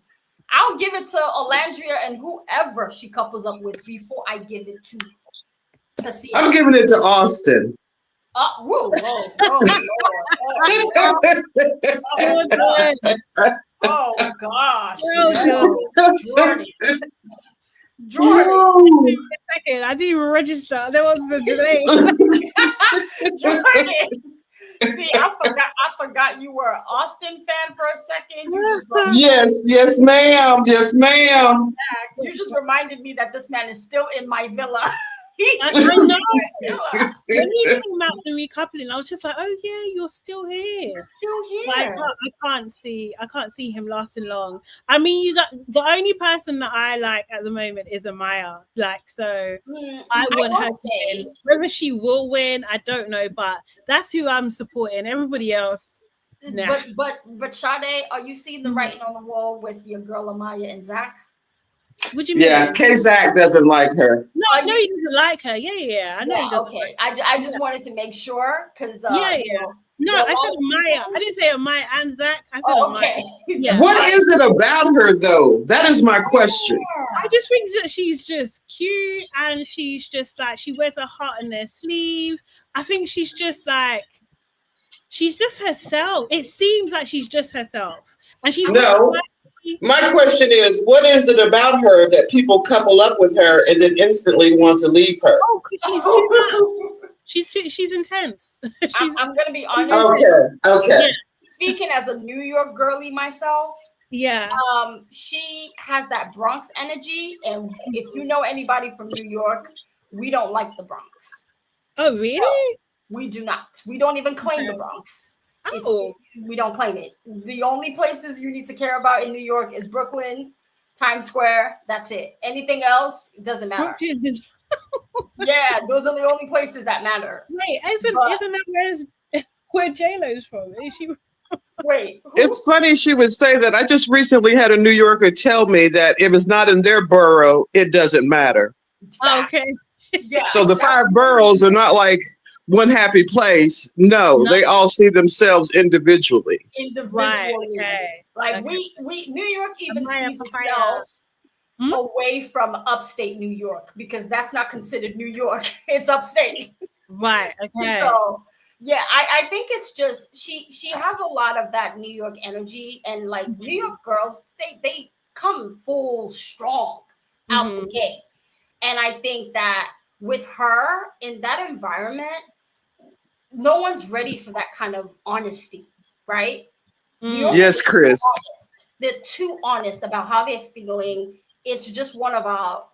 [SPEAKER 12] I'll give it to Olandria and whoever she couples up with before I give it to Sierra.
[SPEAKER 13] I'm giving it to Austin.
[SPEAKER 12] Whoa. Oh gosh.
[SPEAKER 1] Jordan. Second, I didn't even register. There was a delay.
[SPEAKER 12] Jordan. See, I forgot you were an Austin fan for a second.
[SPEAKER 13] Yes, ma'am. Yes, ma'am.
[SPEAKER 12] You just reminded me that this man is still in my villa.
[SPEAKER 1] I know. When he came out the recoupling, I was just like, "Oh yeah, you're still here."
[SPEAKER 12] You're still here.
[SPEAKER 1] Like, I can't see him lasting long. I mean, you got the only person that I like at the moment is Amaya. Like, so I want her to win. Whether she will win, I don't know, but that's who I'm supporting. Everybody else, nah.
[SPEAKER 12] But Sade, are you seeing the writing on the wall with your girl Amaya and Zach?
[SPEAKER 1] What do you mean?
[SPEAKER 13] Yeah, K-Zach doesn't like her.
[SPEAKER 1] No, I know he doesn't like her. Yeah. I know he doesn't.
[SPEAKER 12] Okay. I just wanted to make sure because
[SPEAKER 1] yeah. No, I said Maya. I didn't say Maya and Zach. I said
[SPEAKER 12] okay.
[SPEAKER 1] Yeah.
[SPEAKER 13] What is it about her though? That is my question.
[SPEAKER 1] I just think that she's just cute and she's just like she wears her heart in her sleeve. I think she's just herself. It seems like she's just herself. And she's
[SPEAKER 13] No. My question is, what is it about her that people couple up with her and then instantly want to leave her?
[SPEAKER 1] Oh, she's too much. She's intense.
[SPEAKER 12] I'm gonna be honest.
[SPEAKER 13] Okay.
[SPEAKER 12] Yeah. Speaking as a New York girly myself, she has that Bronx energy, and if you know anybody from New York, we don't like the Bronx.
[SPEAKER 1] Oh, really?
[SPEAKER 12] So we do not. We don't even claim the Bronx. We don't claim it. The only places you need to care about in New York is Brooklyn, Times Square. That's it. Anything else, it doesn't matter. Yeah, those are the only places that matter.
[SPEAKER 1] Wait, isn't that where J-Lo's from? Is she?
[SPEAKER 12] Wait.
[SPEAKER 13] It's funny she would say that. I just recently had a New Yorker tell me that if it's not in their borough, it doesn't matter.
[SPEAKER 1] Okay.
[SPEAKER 12] Yeah.
[SPEAKER 13] So the 5 boroughs are not like one happy place. No, they all see themselves individually.
[SPEAKER 12] Right. Okay. Like we New York even sees itself away from upstate New York because that's not considered New York. It's upstate.
[SPEAKER 1] Right. Okay.
[SPEAKER 12] So yeah, I think it's just she has a lot of that New York energy, and like New York girls, they come full strong out the gate. And I think that with her in that environment, no one's ready for that kind of honesty, right?
[SPEAKER 13] Yes, Chris.
[SPEAKER 12] They're too honest about how they're feeling. It's just one of our,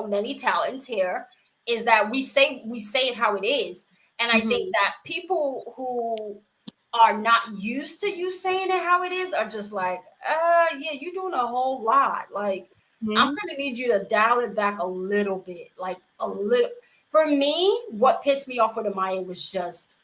[SPEAKER 12] many talents here is that we say it how it is. And I think that people who are not used to you saying it how it is are just like, yeah, you're doing a whole lot. Like, I'm going to need you to dial it back a little bit, like a little. For me, what pissed me off with Amaya was just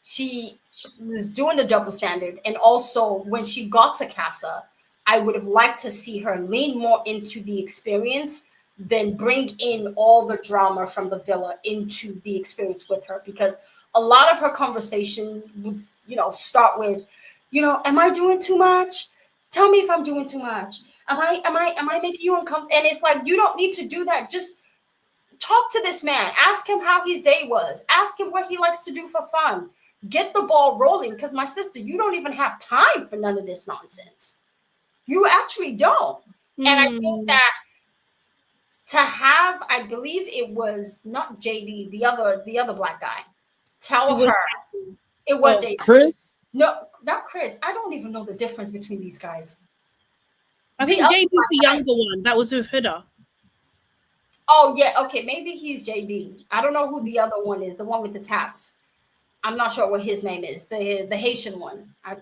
[SPEAKER 12] she was doing the double standard. And also when she got to Casa, I would have liked to see her lean more into the experience than bring in all the drama from the villa into the experience with her, because a lot of her conversation would, start with, am I doing too much? Tell me if I'm doing too much. Am I making you uncomfortable? And it's like, you don't need to do that. Just talk to this man. Ask him how his day was. Ask him what he likes to do for fun. Get the ball rolling. Because my sister, you don't even have time for none of this nonsense. You actually don't. And I think that to have, I believe it was not JD, the other black guy, tell her it was JD.
[SPEAKER 13] Chris?
[SPEAKER 12] No, not Chris. I don't even know the difference between these guys.
[SPEAKER 1] I think JD's the younger one that was with Huda.
[SPEAKER 12] Oh yeah, okay, maybe he's JD. I don't know who the other one is, the one with the tats. I'm not sure what his name is. The Haitian one. I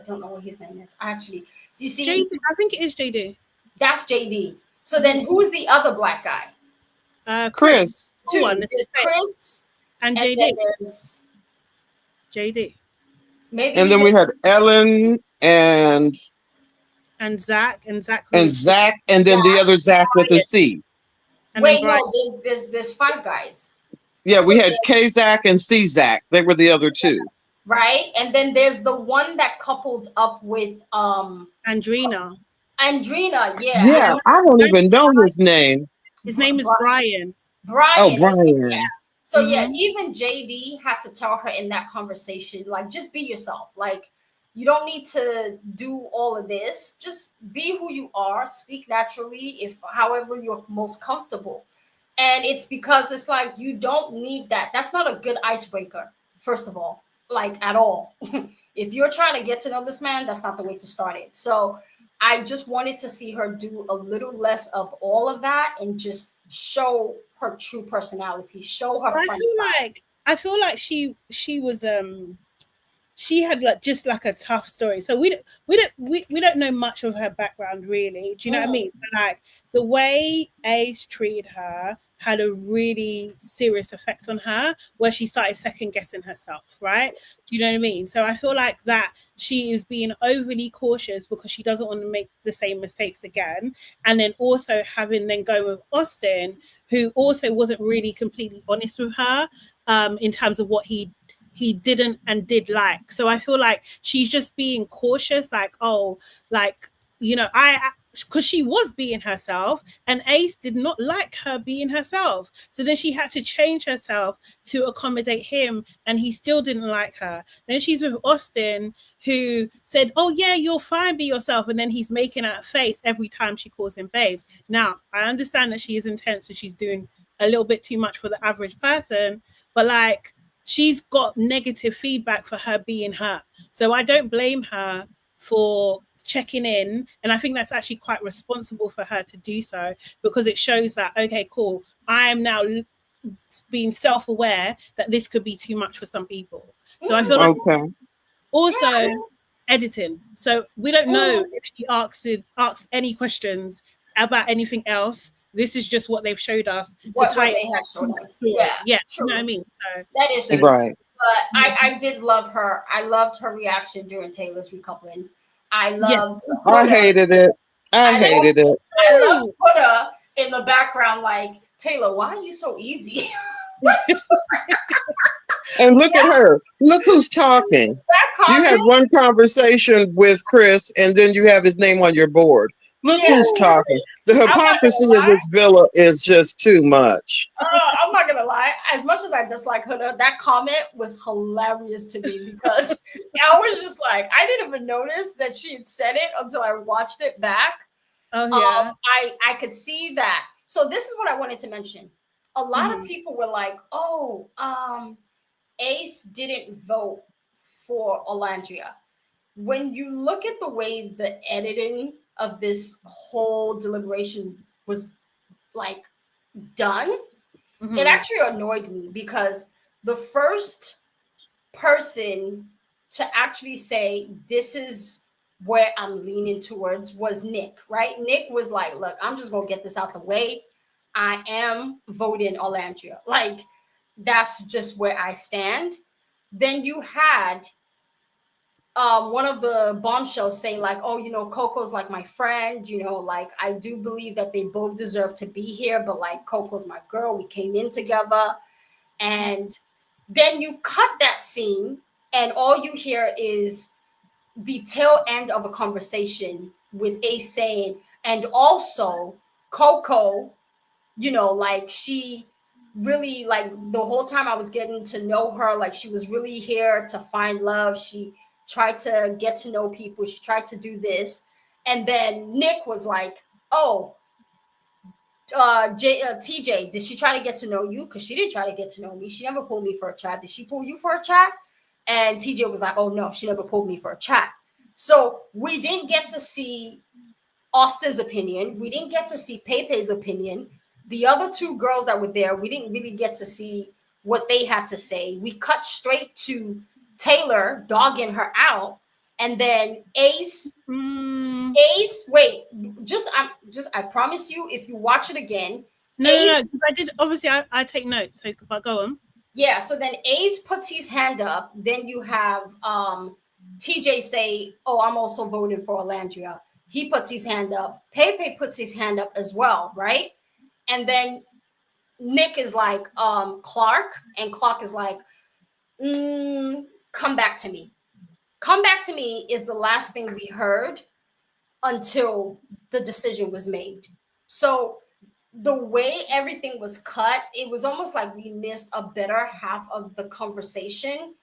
[SPEAKER 12] don't know what his name is. Actually, so you see,
[SPEAKER 1] JD, I think it is JD.
[SPEAKER 12] That's JD. So then, who's the other black guy?
[SPEAKER 13] Chris.
[SPEAKER 1] One.
[SPEAKER 12] There's Chris
[SPEAKER 1] and
[SPEAKER 12] JD.
[SPEAKER 1] then there's JD.
[SPEAKER 12] Maybe.
[SPEAKER 13] And then we had Ellen and
[SPEAKER 1] Zach
[SPEAKER 13] and Zach, and then the other Zach with a C.
[SPEAKER 12] Wait, no, there's 5 guys.
[SPEAKER 13] Yeah, we had K Zach and C Zach. They were the other 2.
[SPEAKER 12] Right, and then there's the one that coupled up with
[SPEAKER 1] Andrina.
[SPEAKER 12] Andrina, yeah.
[SPEAKER 13] Yeah, I don't even know his name.
[SPEAKER 1] His name is Brian.
[SPEAKER 12] Brian.
[SPEAKER 13] Oh, Brian.
[SPEAKER 12] Yeah. So yeah, even JD had to tell her in that conversation, like, just be yourself. Like, you don't need to do all of this. Just be who you are. Speak naturally, however you're most comfortable. And it's because it's like you don't need that. That's not a good icebreaker, first of all, like at all. If you're trying to get to know this man, that's not the way to start it. So I just wanted to see her do a little less of all of that and just show her true personality, show her.
[SPEAKER 1] I feel like she was she had just a tough story. So we don't know much of her background really. Do you know what I mean? But like the way Ace treated her, had a really serious effect on her, where she started second guessing herself, right? Do you know what I mean? So I feel like that she is being overly cautious because she doesn't want to make the same mistakes again. And then also having then going with Austin, who also wasn't really completely honest with her in terms of what he didn't and did like. So I feel like she's just being cautious, like, oh, like, you know, because she was being herself and Ace did not like her being herself. So then she had to change herself to accommodate him, and he still didn't like her. Then she's with Austin, who said, oh yeah, you're fine, be yourself. And then he's making her face every time she calls him babes. Now, I understand that she is intense and she's doing a little bit too much for the average person, but like, she's got negative feedback for her being her. So I don't blame her for checking in, and I think that's actually quite responsible for her to do so, because it shows that, okay, cool, I am now being self-aware that this could be too much for some people. So I feel like also editing, so we don't know if she asks any questions about anything else. This is just what they've showed us
[SPEAKER 12] what they have showed us. Yeah,
[SPEAKER 1] you
[SPEAKER 12] true.
[SPEAKER 1] know what I mean? So
[SPEAKER 12] that is true.
[SPEAKER 13] Right.
[SPEAKER 12] But I did love her. I loved her reaction during Taylor's recoupling. I loved.
[SPEAKER 13] Yes. I hated it. I hated it.
[SPEAKER 12] I loved Huda in the background, like, Taylor, why are you so easy?
[SPEAKER 13] And look at her. Look who's talking. You had one conversation with Chris, and then you have his name on your board. Look who's talking. The hypocrisy of this villa is just too much.
[SPEAKER 12] I'm not gonna lie. As much as I dislike Huda, that comment was hilarious to me, because I was just like, I didn't even notice that she had said it until I watched it back.
[SPEAKER 1] Oh yeah.
[SPEAKER 12] I could see that. So this is what I wanted to mention. A lot of people were like, oh, Ace didn't vote for Olandria. When you look at the way the editing of this whole deliberation was like done, it actually annoyed me, because the first person to actually say this is where I'm leaning towards was Nick, right? Nick was like, look, I'm just gonna get this out the way. I am voting Olandria. Like, that's just where I stand. Then you had one of the bombshells saying, like, oh, you know, Coco's like my friend, you know, like, I do believe that they both deserve to be here, but like, Coco's my girl, we came in together. And then you cut that scene, and all you hear is the tail end of a conversation with Ace saying, and also Coco, you know, like, she really, like, the whole time I was getting to know her, like, she was really here to find love. She tried to get to know people. She tried to do this. And then Nick was like, oh, TJ, did she try to get to know you? Because she didn't try to get to know me. She never pulled me for a chat. Did she pull you for a chat? And TJ was like, oh, no, she never pulled me for a chat. So we didn't get to see Austin's opinion. We didn't get to see Pepe's opinion. The other two girls that were there, we didn't really get to see what they had to say. We cut straight to Taylor dogging her out, and then Ace, wait, I promise you, if you watch it again,
[SPEAKER 1] no, I did, obviously I take notes, so go on.
[SPEAKER 12] Yeah, so then Ace puts his hand up, then you have TJ say, oh, I'm also voting for Olandria. He puts his hand up. Pepe puts his hand up as well, right? And then Nick is like, Clark, and Clark is like, come back to me. Come back to me is the last thing we heard until the decision was made. So the way everything was cut, it was almost like we missed a better half of the conversation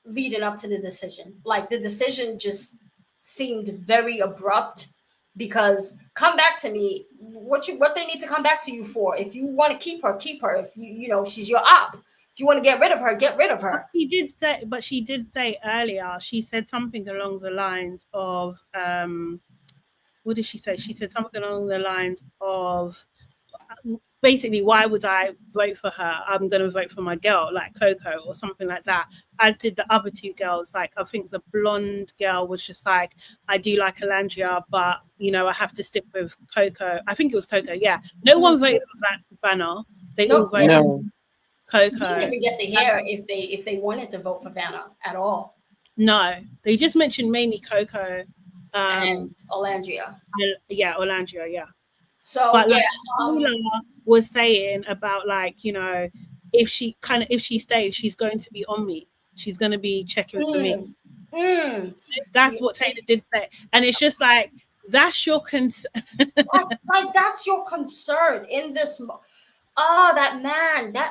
[SPEAKER 12] leading up to the decision. Like, the decision just seemed very abrupt, because come back to me, what they need to come back to you for. If you want to keep her, keep her. If you know, she's your op. If you want to get rid of her, get rid of her.
[SPEAKER 1] But she did say earlier, she said something along the lines of, what did she say? She said something along the lines of, basically, why would I vote for her? I'm going to vote for my girl, like Coco, or something like that, as did the other two girls. Like, I think the blonde girl was just like, I do like Olandria, but, you know, I have to stick with Coco. I think it was Coco, yeah. No one voted for Vanna. They all voted
[SPEAKER 13] No.
[SPEAKER 1] Coco.
[SPEAKER 12] You didn't even get to hear if they wanted to vote for Vanna at all.
[SPEAKER 1] No, they just mentioned mainly Coco
[SPEAKER 12] and Olandria.
[SPEAKER 1] Yeah, Olandria, yeah.
[SPEAKER 12] So
[SPEAKER 1] but
[SPEAKER 12] yeah,
[SPEAKER 1] like Sheila was saying about like, you know, if she stays, she's going to be on me. She's going to be checking for me. That's what Taylor did say, and it's just like that's your concern.
[SPEAKER 12] that's your concern in this. Oh, that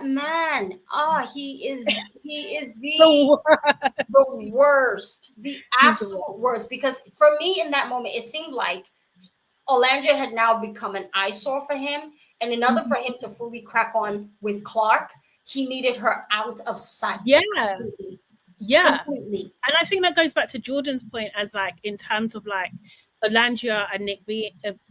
[SPEAKER 12] man. Oh, he is the worst, the absolute worst. Because for me in that moment, it seemed like Olandria had now become an eyesore for him. And in order for him to fully crack on with Clark, he needed her out of sight.
[SPEAKER 1] Yeah.
[SPEAKER 12] Completely.
[SPEAKER 1] Yeah.
[SPEAKER 12] Completely.
[SPEAKER 1] And I think that goes back to Jordan's point as like in terms of like Olandria and Nick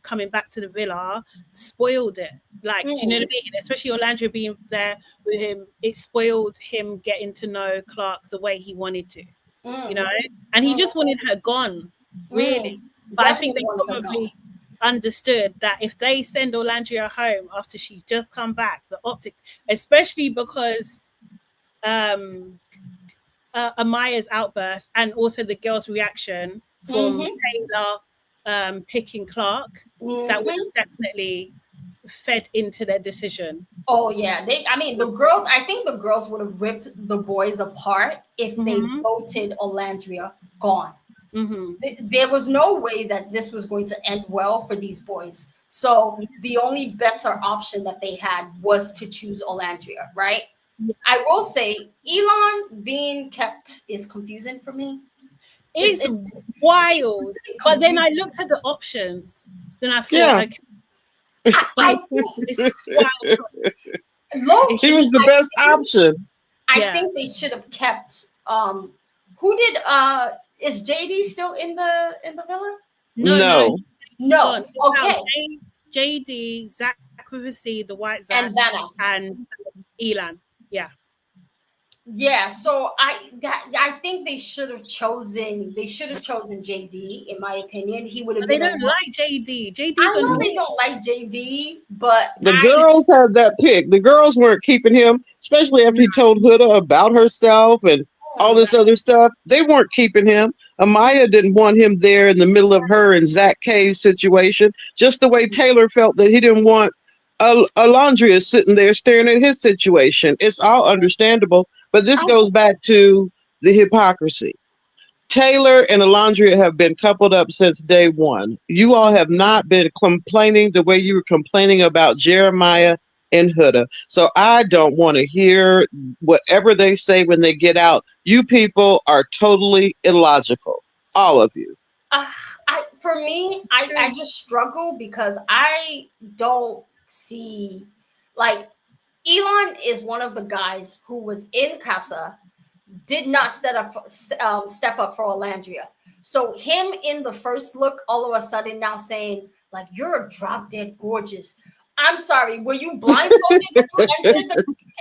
[SPEAKER 1] coming back to the villa spoiled it. Like, do you know what I mean? Especially Olandria being there with him, it spoiled him getting to know Clark the way he wanted to, you know? And he just wanted her gone, really. But I think they probably understood that if they send Olandria home after she's just come back, the optics, especially because Amaya's outburst and also the girls' reaction from Taylor picking Clark, that would definitely fed into their decision.
[SPEAKER 12] Oh yeah, I think the girls would have ripped the boys apart if they voted Olandria gone. There was no way that this was going to end well for these boys. So the only better option that they had was to choose Olandria, right? I will say Elon being kept is confusing for me.
[SPEAKER 1] It's wild. But then I looked at the options. Then I thought,
[SPEAKER 13] he was the best option.
[SPEAKER 12] I think they should have kept who did is JD still in the villa? No. Okay.
[SPEAKER 1] JD, Zach with a C, the white Zach,
[SPEAKER 12] and Vanna
[SPEAKER 1] and Elan. Yeah.
[SPEAKER 12] Yeah, so I think they should have chosen JD, in my opinion. He would have
[SPEAKER 1] They don't like JD.
[SPEAKER 12] I know they don't like JD, but
[SPEAKER 13] the girls had that pick. The girls weren't keeping him, especially after he told Huda about herself and all this other stuff. They weren't keeping him. Amaya didn't want him there in the middle of her and Zach K's situation, just the way Taylor felt that he didn't want Alondria sitting there staring at his situation. It's all understandable, but this goes back to the hypocrisy. Taylor and Alondria have been coupled up since day one. You all have not been complaining the way you were complaining about Jeremiah and Huda. So I don't want to hear whatever they say when they get out. You people are totally illogical. All of you.
[SPEAKER 12] For me, I just struggle because I don't see, like, Elon is one of the guys who was in Casa, did not step up for Olandria. So him in the first look, all of a sudden now saying, like, you're drop dead gorgeous. I'm sorry, were you blindfolded to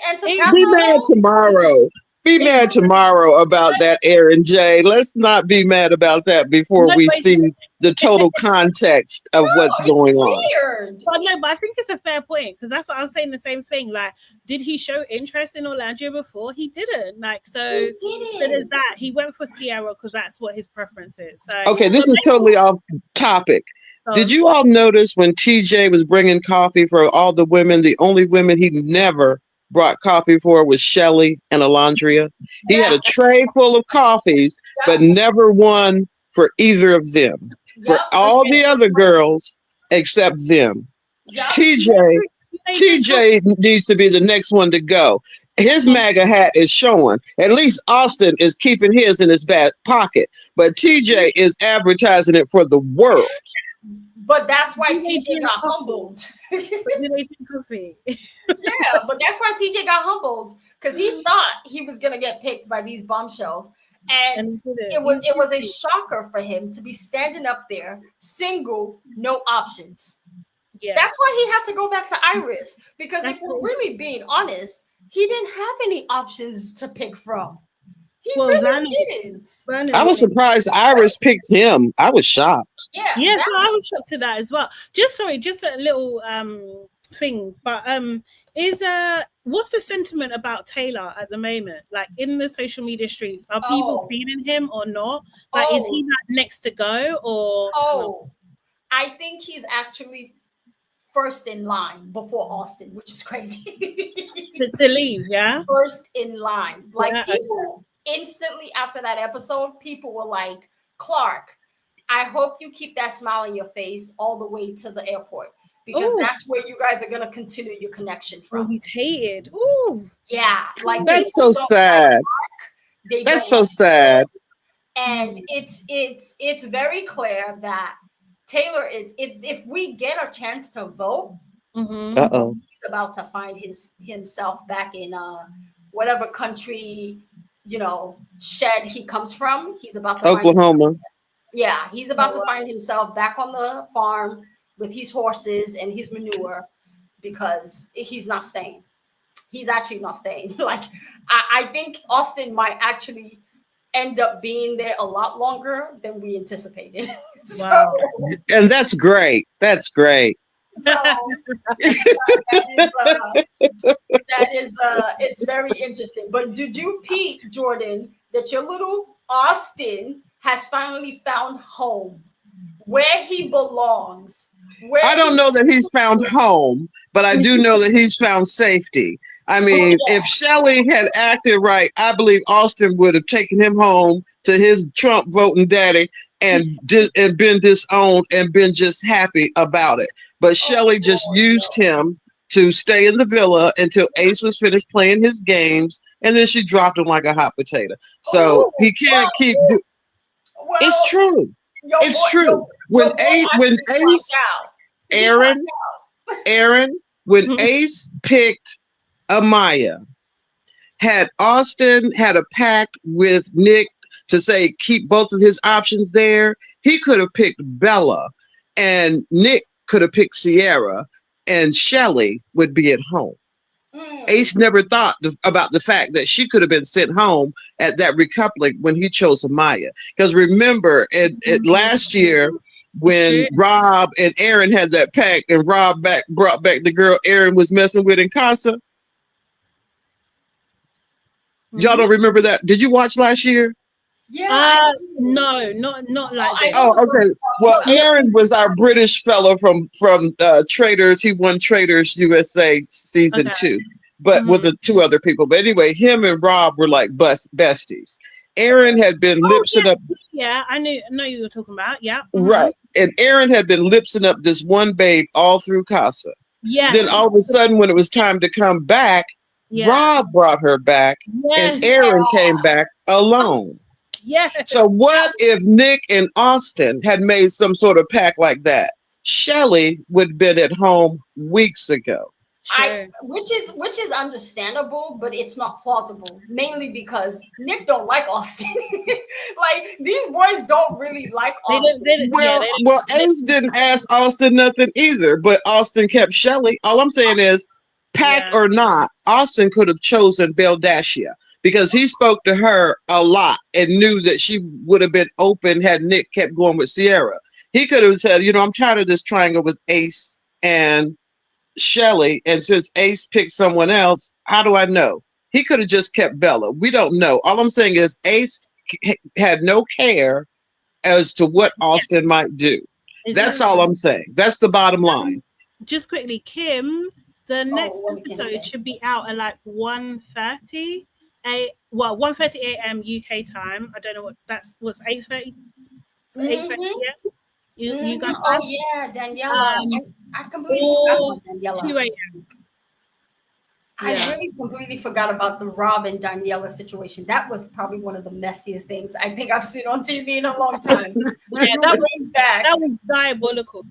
[SPEAKER 12] enter Casa?
[SPEAKER 13] Be mad tomorrow. Be mad tomorrow about that, Aaron J. Let's not be mad about that before we see the total context of what's going on.
[SPEAKER 1] But no, but I think it's a fair point because that's what I was saying. The same thing. Like, did he show interest in Olandria before? He didn't. Like, so there's that. He went for Sierra because that's what his preference is. So
[SPEAKER 13] okay, this is totally off topic. Did you all notice when TJ was bringing coffee for all the women, the only women he never brought coffee for was Shelly and Alondria? He had a tray full of coffees, but never one for either of them. For all the other girls except them. TJ needs to be the next one to go. His MAGA hat is showing. At least Austin is keeping his in his back pocket, but TJ is advertising it for the world.
[SPEAKER 12] But that's why TJ got humbled.
[SPEAKER 1] Yeah,
[SPEAKER 12] but that's why TJ got humbled because he thought he was gonna get picked by these bombshells, and it was a shocker for him to be standing up there, single, no options. Yeah, that's why he had to go back to Iris because if we're really being honest, he didn't have any options to pick from. He really didn't.
[SPEAKER 13] I was surprised Iris picked him. I was shocked.
[SPEAKER 12] Yeah,
[SPEAKER 1] so I was shocked to that as well. Just a little thing, but is what's the sentiment about Taylor at the moment? Like in the social media streets, are people feeling him or not? Like, is he like next to go or?
[SPEAKER 12] Oh, I think he's actually first in line before Austin, which is crazy.
[SPEAKER 1] to leave, yeah.
[SPEAKER 12] First in line, like
[SPEAKER 1] Yeah,
[SPEAKER 12] people instantly after that episode, people were like, Clark, I hope you keep that smile on your face all the way to the airport, because that's where you guys are gonna continue your connection from.
[SPEAKER 1] He's hated. Ooh,
[SPEAKER 12] yeah, like
[SPEAKER 13] that's so sad. That's so sad.
[SPEAKER 12] And it's very clear that Taylor is, if we get a chance to vote, he's about to find himself back in whatever country, shed he comes from. He's about to
[SPEAKER 13] Oklahoma.
[SPEAKER 12] He's about to find himself back on the farm with his horses and his manure, because he's not staying. He's actually not staying. Like I think Austin might actually end up being there a lot longer than we anticipated.
[SPEAKER 1] Wow.
[SPEAKER 13] And that's great. That's great.
[SPEAKER 12] So that is it's very interesting. But did you peep, Jordan, that your little Austin has finally found home, where he belongs?
[SPEAKER 13] I don't know that he's found home, but I do know that he's found safety. I mean, if Shelley had acted right, I believe Austin would have taken him home to his Trump voting daddy and been disowned and been just happy about it. But Shelley just used him to stay in the villa until Ace was finished playing his games, and then she dropped him like a hot potato. So he can't keep. It's true. It's true. When Ace picked Amaya, had Austin had a pact with Nick to say keep both of his options there, he could have picked Bella, and Nick could have picked Sierra, and Shelley would be at home. Ace never thought about the fact that she could have been sent home at that recoupling when he chose Amaya. Because remember, last year when Rob and Aaron had that pact, and Rob brought back the girl Aaron was messing with in Casa. Y'all don't remember that? Did you watch last year?
[SPEAKER 12] Yeah.
[SPEAKER 1] No, not like this.
[SPEAKER 13] Oh, okay. Well, Aaron was our British fellow from Traders. He won Traders USA season 2, but with the 2 other people. But anyway, him and Rob were like besties. Aaron had been lipsing up.
[SPEAKER 1] Yeah, I know you were talking about. Yeah.
[SPEAKER 13] Right. And Aaron had been lipsing up this one babe all through Casa.
[SPEAKER 1] Yeah.
[SPEAKER 13] Then all of a sudden, when it was time to come back, Rob brought her back, and Aaron came back alone.
[SPEAKER 1] Yeah.
[SPEAKER 13] So what if Nick and Austin had made some sort of pact like that? Shelley would have been at home weeks ago.
[SPEAKER 12] Which is understandable, but it's not plausible. Mainly because Nick don't like Austin. Like these boys don't really like Austin.
[SPEAKER 13] Well, Ace didn't ask Austin nothing either, but Austin kept Shelley. All I'm saying is, pact or not, Austin could have chosen Beldashia, because he spoke to her a lot and knew that she would have been open had Nick kept going with Sierra. He could have said, I'm tired of this triangle with Ace and Shelley, and since Ace picked someone else, how do I know? He could have just kept Bella. We don't know. All I'm saying is Ace had no care as to what Austin might do. That's all I'm saying. That's the bottom line.
[SPEAKER 1] Just quickly, Kim, the next episode should be out at like 1:30 a.m. UK time. I don't know what what's 8:30. 8:30. Yeah. You guys.
[SPEAKER 12] Oh yeah, Daniela. I completely forgot about Daniela.
[SPEAKER 1] 2 a.m.
[SPEAKER 12] I really completely forgot about the Rob and Daniela situation. That was probably one of the messiest things I think I've seen on TV in a long time.
[SPEAKER 1] That was diabolical.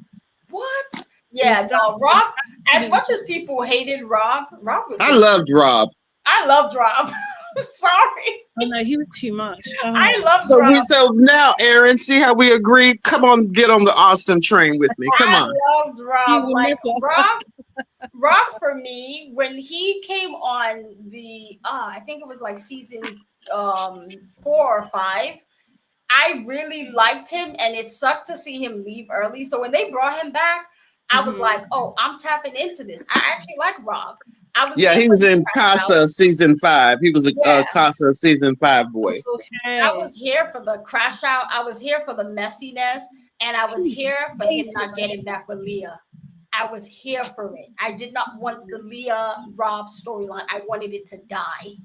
[SPEAKER 12] What? Yeah, no, Rob. As much as people hated Rob was.
[SPEAKER 13] I loved Rob.
[SPEAKER 12] I loved Rob. Sorry.
[SPEAKER 1] Oh no, he was too much.
[SPEAKER 12] I love Rob.
[SPEAKER 13] So now, Aaron, see how we agreed? Come on, get on the Austin train with me. Come on.
[SPEAKER 12] I loved Rob. Like Rob for me, when he came on the I think it was like season 4 or 5, I really liked him, and it sucked to see him leave early. So when they brought him back, I was like, oh, I'm tapping into this. I actually like Rob. I was
[SPEAKER 13] Yeah, he was in Casa season 5. He was a Casa season 5 boy.
[SPEAKER 12] I was here for the crash out. I was here for the messiness, and I was here for him not getting back with Leah. I was here for it. I did not want the Leah Rob storyline. I wanted it to die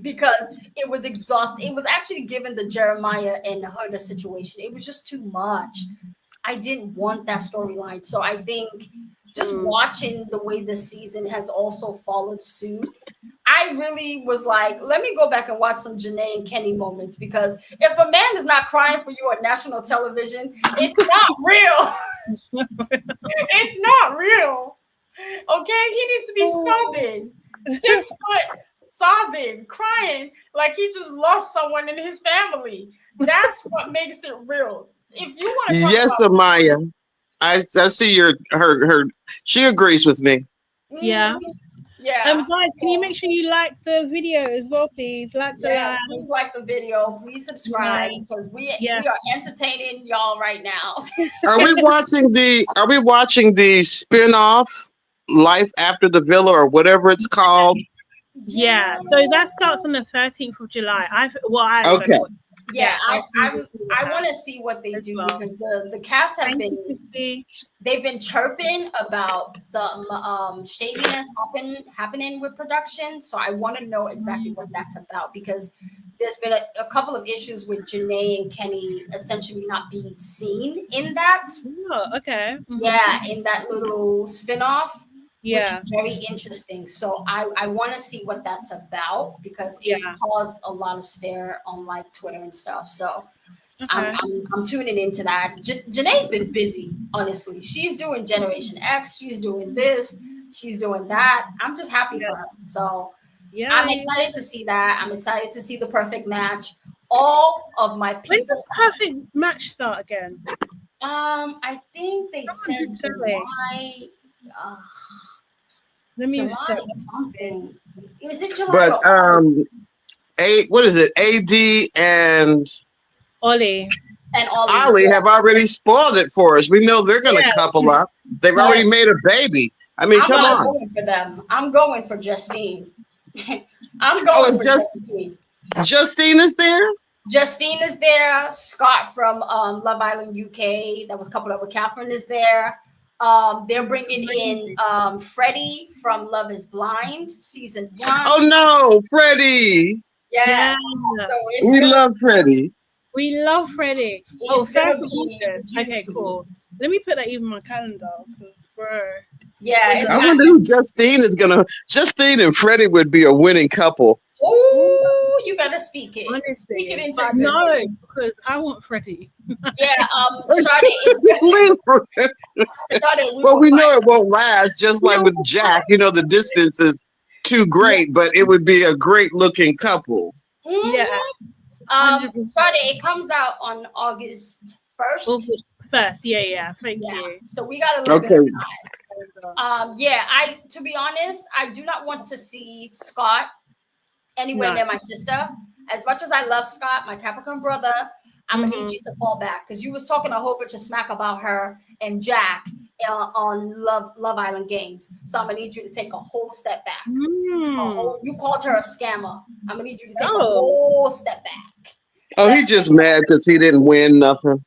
[SPEAKER 12] because it was exhausting. It was actually given the Jeremiah and Hunter situation. It was just too much. I didn't want that storyline. So I think just watching the way this season has also followed suit, I really was like, let me go back and watch some Janae and Kenny moments, because if a man is not crying for you on national television, it's not real. It's not real. Okay, he needs to be sobbing, 6 foot, sobbing, crying like he just lost someone in his family. That's what makes it real. If you want to,
[SPEAKER 13] yes, Amaya, I see her. She agrees with me.
[SPEAKER 1] Yeah.
[SPEAKER 12] Yeah.
[SPEAKER 1] Guys, can you make sure you like the video as well, please? Like the live.
[SPEAKER 12] Please like the video. Please subscribe, because we are entertaining y'all right now.
[SPEAKER 13] Are we watching the spin-off Life After the Villa or whatever it's called?
[SPEAKER 1] Yeah. So that starts on the 13th of July.
[SPEAKER 12] Okay. Yeah, I want to see what they do, because the cast have they've been chirping about some shadiness happening with production. So I want to know exactly what that's about, because there's been a couple of issues with Janae and Kenny essentially not being seen in that.
[SPEAKER 1] Oh, okay.
[SPEAKER 12] Yeah, in that little spinoff.
[SPEAKER 1] Yeah,
[SPEAKER 12] which is very interesting. So I want to see what that's about, because it's caused a lot of stare on like Twitter and stuff. So I'm tuning into that. Janae's been busy, honestly. She's doing Generation X. She's doing this. She's doing that. I'm just happy for her. So I'm excited to see that. I'm excited to see the perfect match. All of my people.
[SPEAKER 1] When does perfect match start again?
[SPEAKER 12] I think they said July.
[SPEAKER 1] Let me
[SPEAKER 12] July something. Is it July?
[SPEAKER 13] But what is it? AD and
[SPEAKER 1] Ollie.
[SPEAKER 12] And
[SPEAKER 13] Ollie have already spoiled it for us. We know they're going to couple up. They've already made a baby. I mean, come on.
[SPEAKER 12] Going for them. I'm going for Justine. I'm going.
[SPEAKER 13] It's Justine. Justine is there.
[SPEAKER 12] Justine is there. Scott from Love Island UK, that was coupled up with Catherine, is there. They're bringing in Freddie from Love is Blind season 1.
[SPEAKER 13] Oh no, Freddie.
[SPEAKER 12] Yes.
[SPEAKER 1] Yeah.
[SPEAKER 12] So
[SPEAKER 13] we love Freddie.
[SPEAKER 1] We love Freddie. Oh, first of August. Okay, cool. Let me put that even in my calendar, because
[SPEAKER 12] yeah.
[SPEAKER 13] I wonder who Justine is gonna. Justine and Freddie would be a winning couple.
[SPEAKER 12] Oh, you better speak it.
[SPEAKER 1] Honestly,
[SPEAKER 12] speak it into
[SPEAKER 1] no, because I want Freddie.
[SPEAKER 12] Yeah.
[SPEAKER 13] Well, we know it won't last. Just like with Jack, you know, the distance is too great, but it would be a great looking couple.
[SPEAKER 12] Yeah. Friday, it comes out on August 1st.
[SPEAKER 1] First, yeah. Thank you.
[SPEAKER 12] So we got a little bit of time. To be honest, I do not want to see Scott anywhere near my sister. As much as I love Scott, my Capricorn brother, I'm gonna need you to fall back, because you was talking a whole bunch of smack about her and Jack on Love Island Games. So I'm gonna need you to take a whole step back. You called her a scammer. I'm gonna need you to take a whole step back.
[SPEAKER 13] Oh, he's just mad because he didn't win nothing.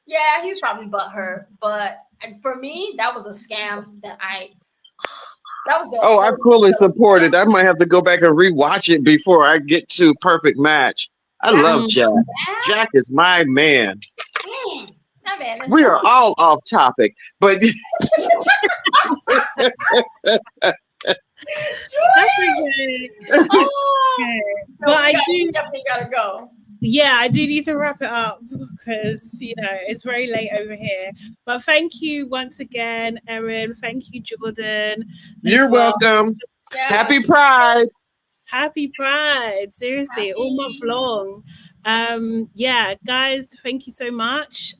[SPEAKER 12] Yeah, he's probably butthurt, but for me, that was a scam that I
[SPEAKER 13] fully support it. I might have to go back and rewatch it before I get to Perfect Match. I love Jack. Jack is my man.
[SPEAKER 12] That man is
[SPEAKER 13] we are all off topic, but
[SPEAKER 1] But I do
[SPEAKER 12] definitely gotta go.
[SPEAKER 1] Yeah, I do need to wrap it up, because it's very late over here. But thank you once again, Erin. Thank you, Jordan.
[SPEAKER 13] You're welcome. Yeah. Happy Pride.
[SPEAKER 1] Happy Pride. Seriously, all month long. Guys, thank you so much.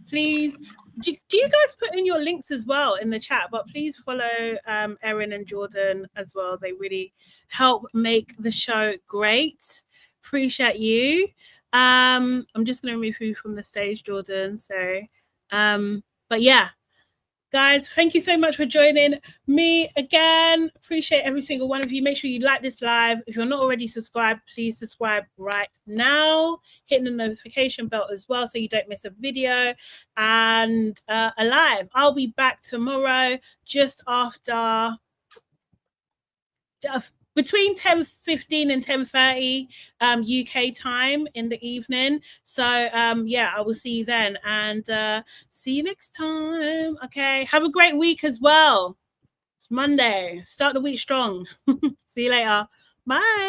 [SPEAKER 1] Please, do you guys put in your links as well in the chat? But please follow Erin and Jordan as well. They really help make the show great. Appreciate you. I'm just going to remove you from the stage, Jordan. So, but yeah, Guys, thank you so much for joining me again. Appreciate every single one of you. Make sure you like this live. If you're not already subscribed, please subscribe right now. Hit the notification bell as well so you don't miss a video and a live. I'll be back tomorrow just after between 10:15 and 10:30 UK time in the evening. So yeah, I will see you then, and see you next time. Okay, have a great week as well. It's Monday. Start the week strong. See you later. Bye.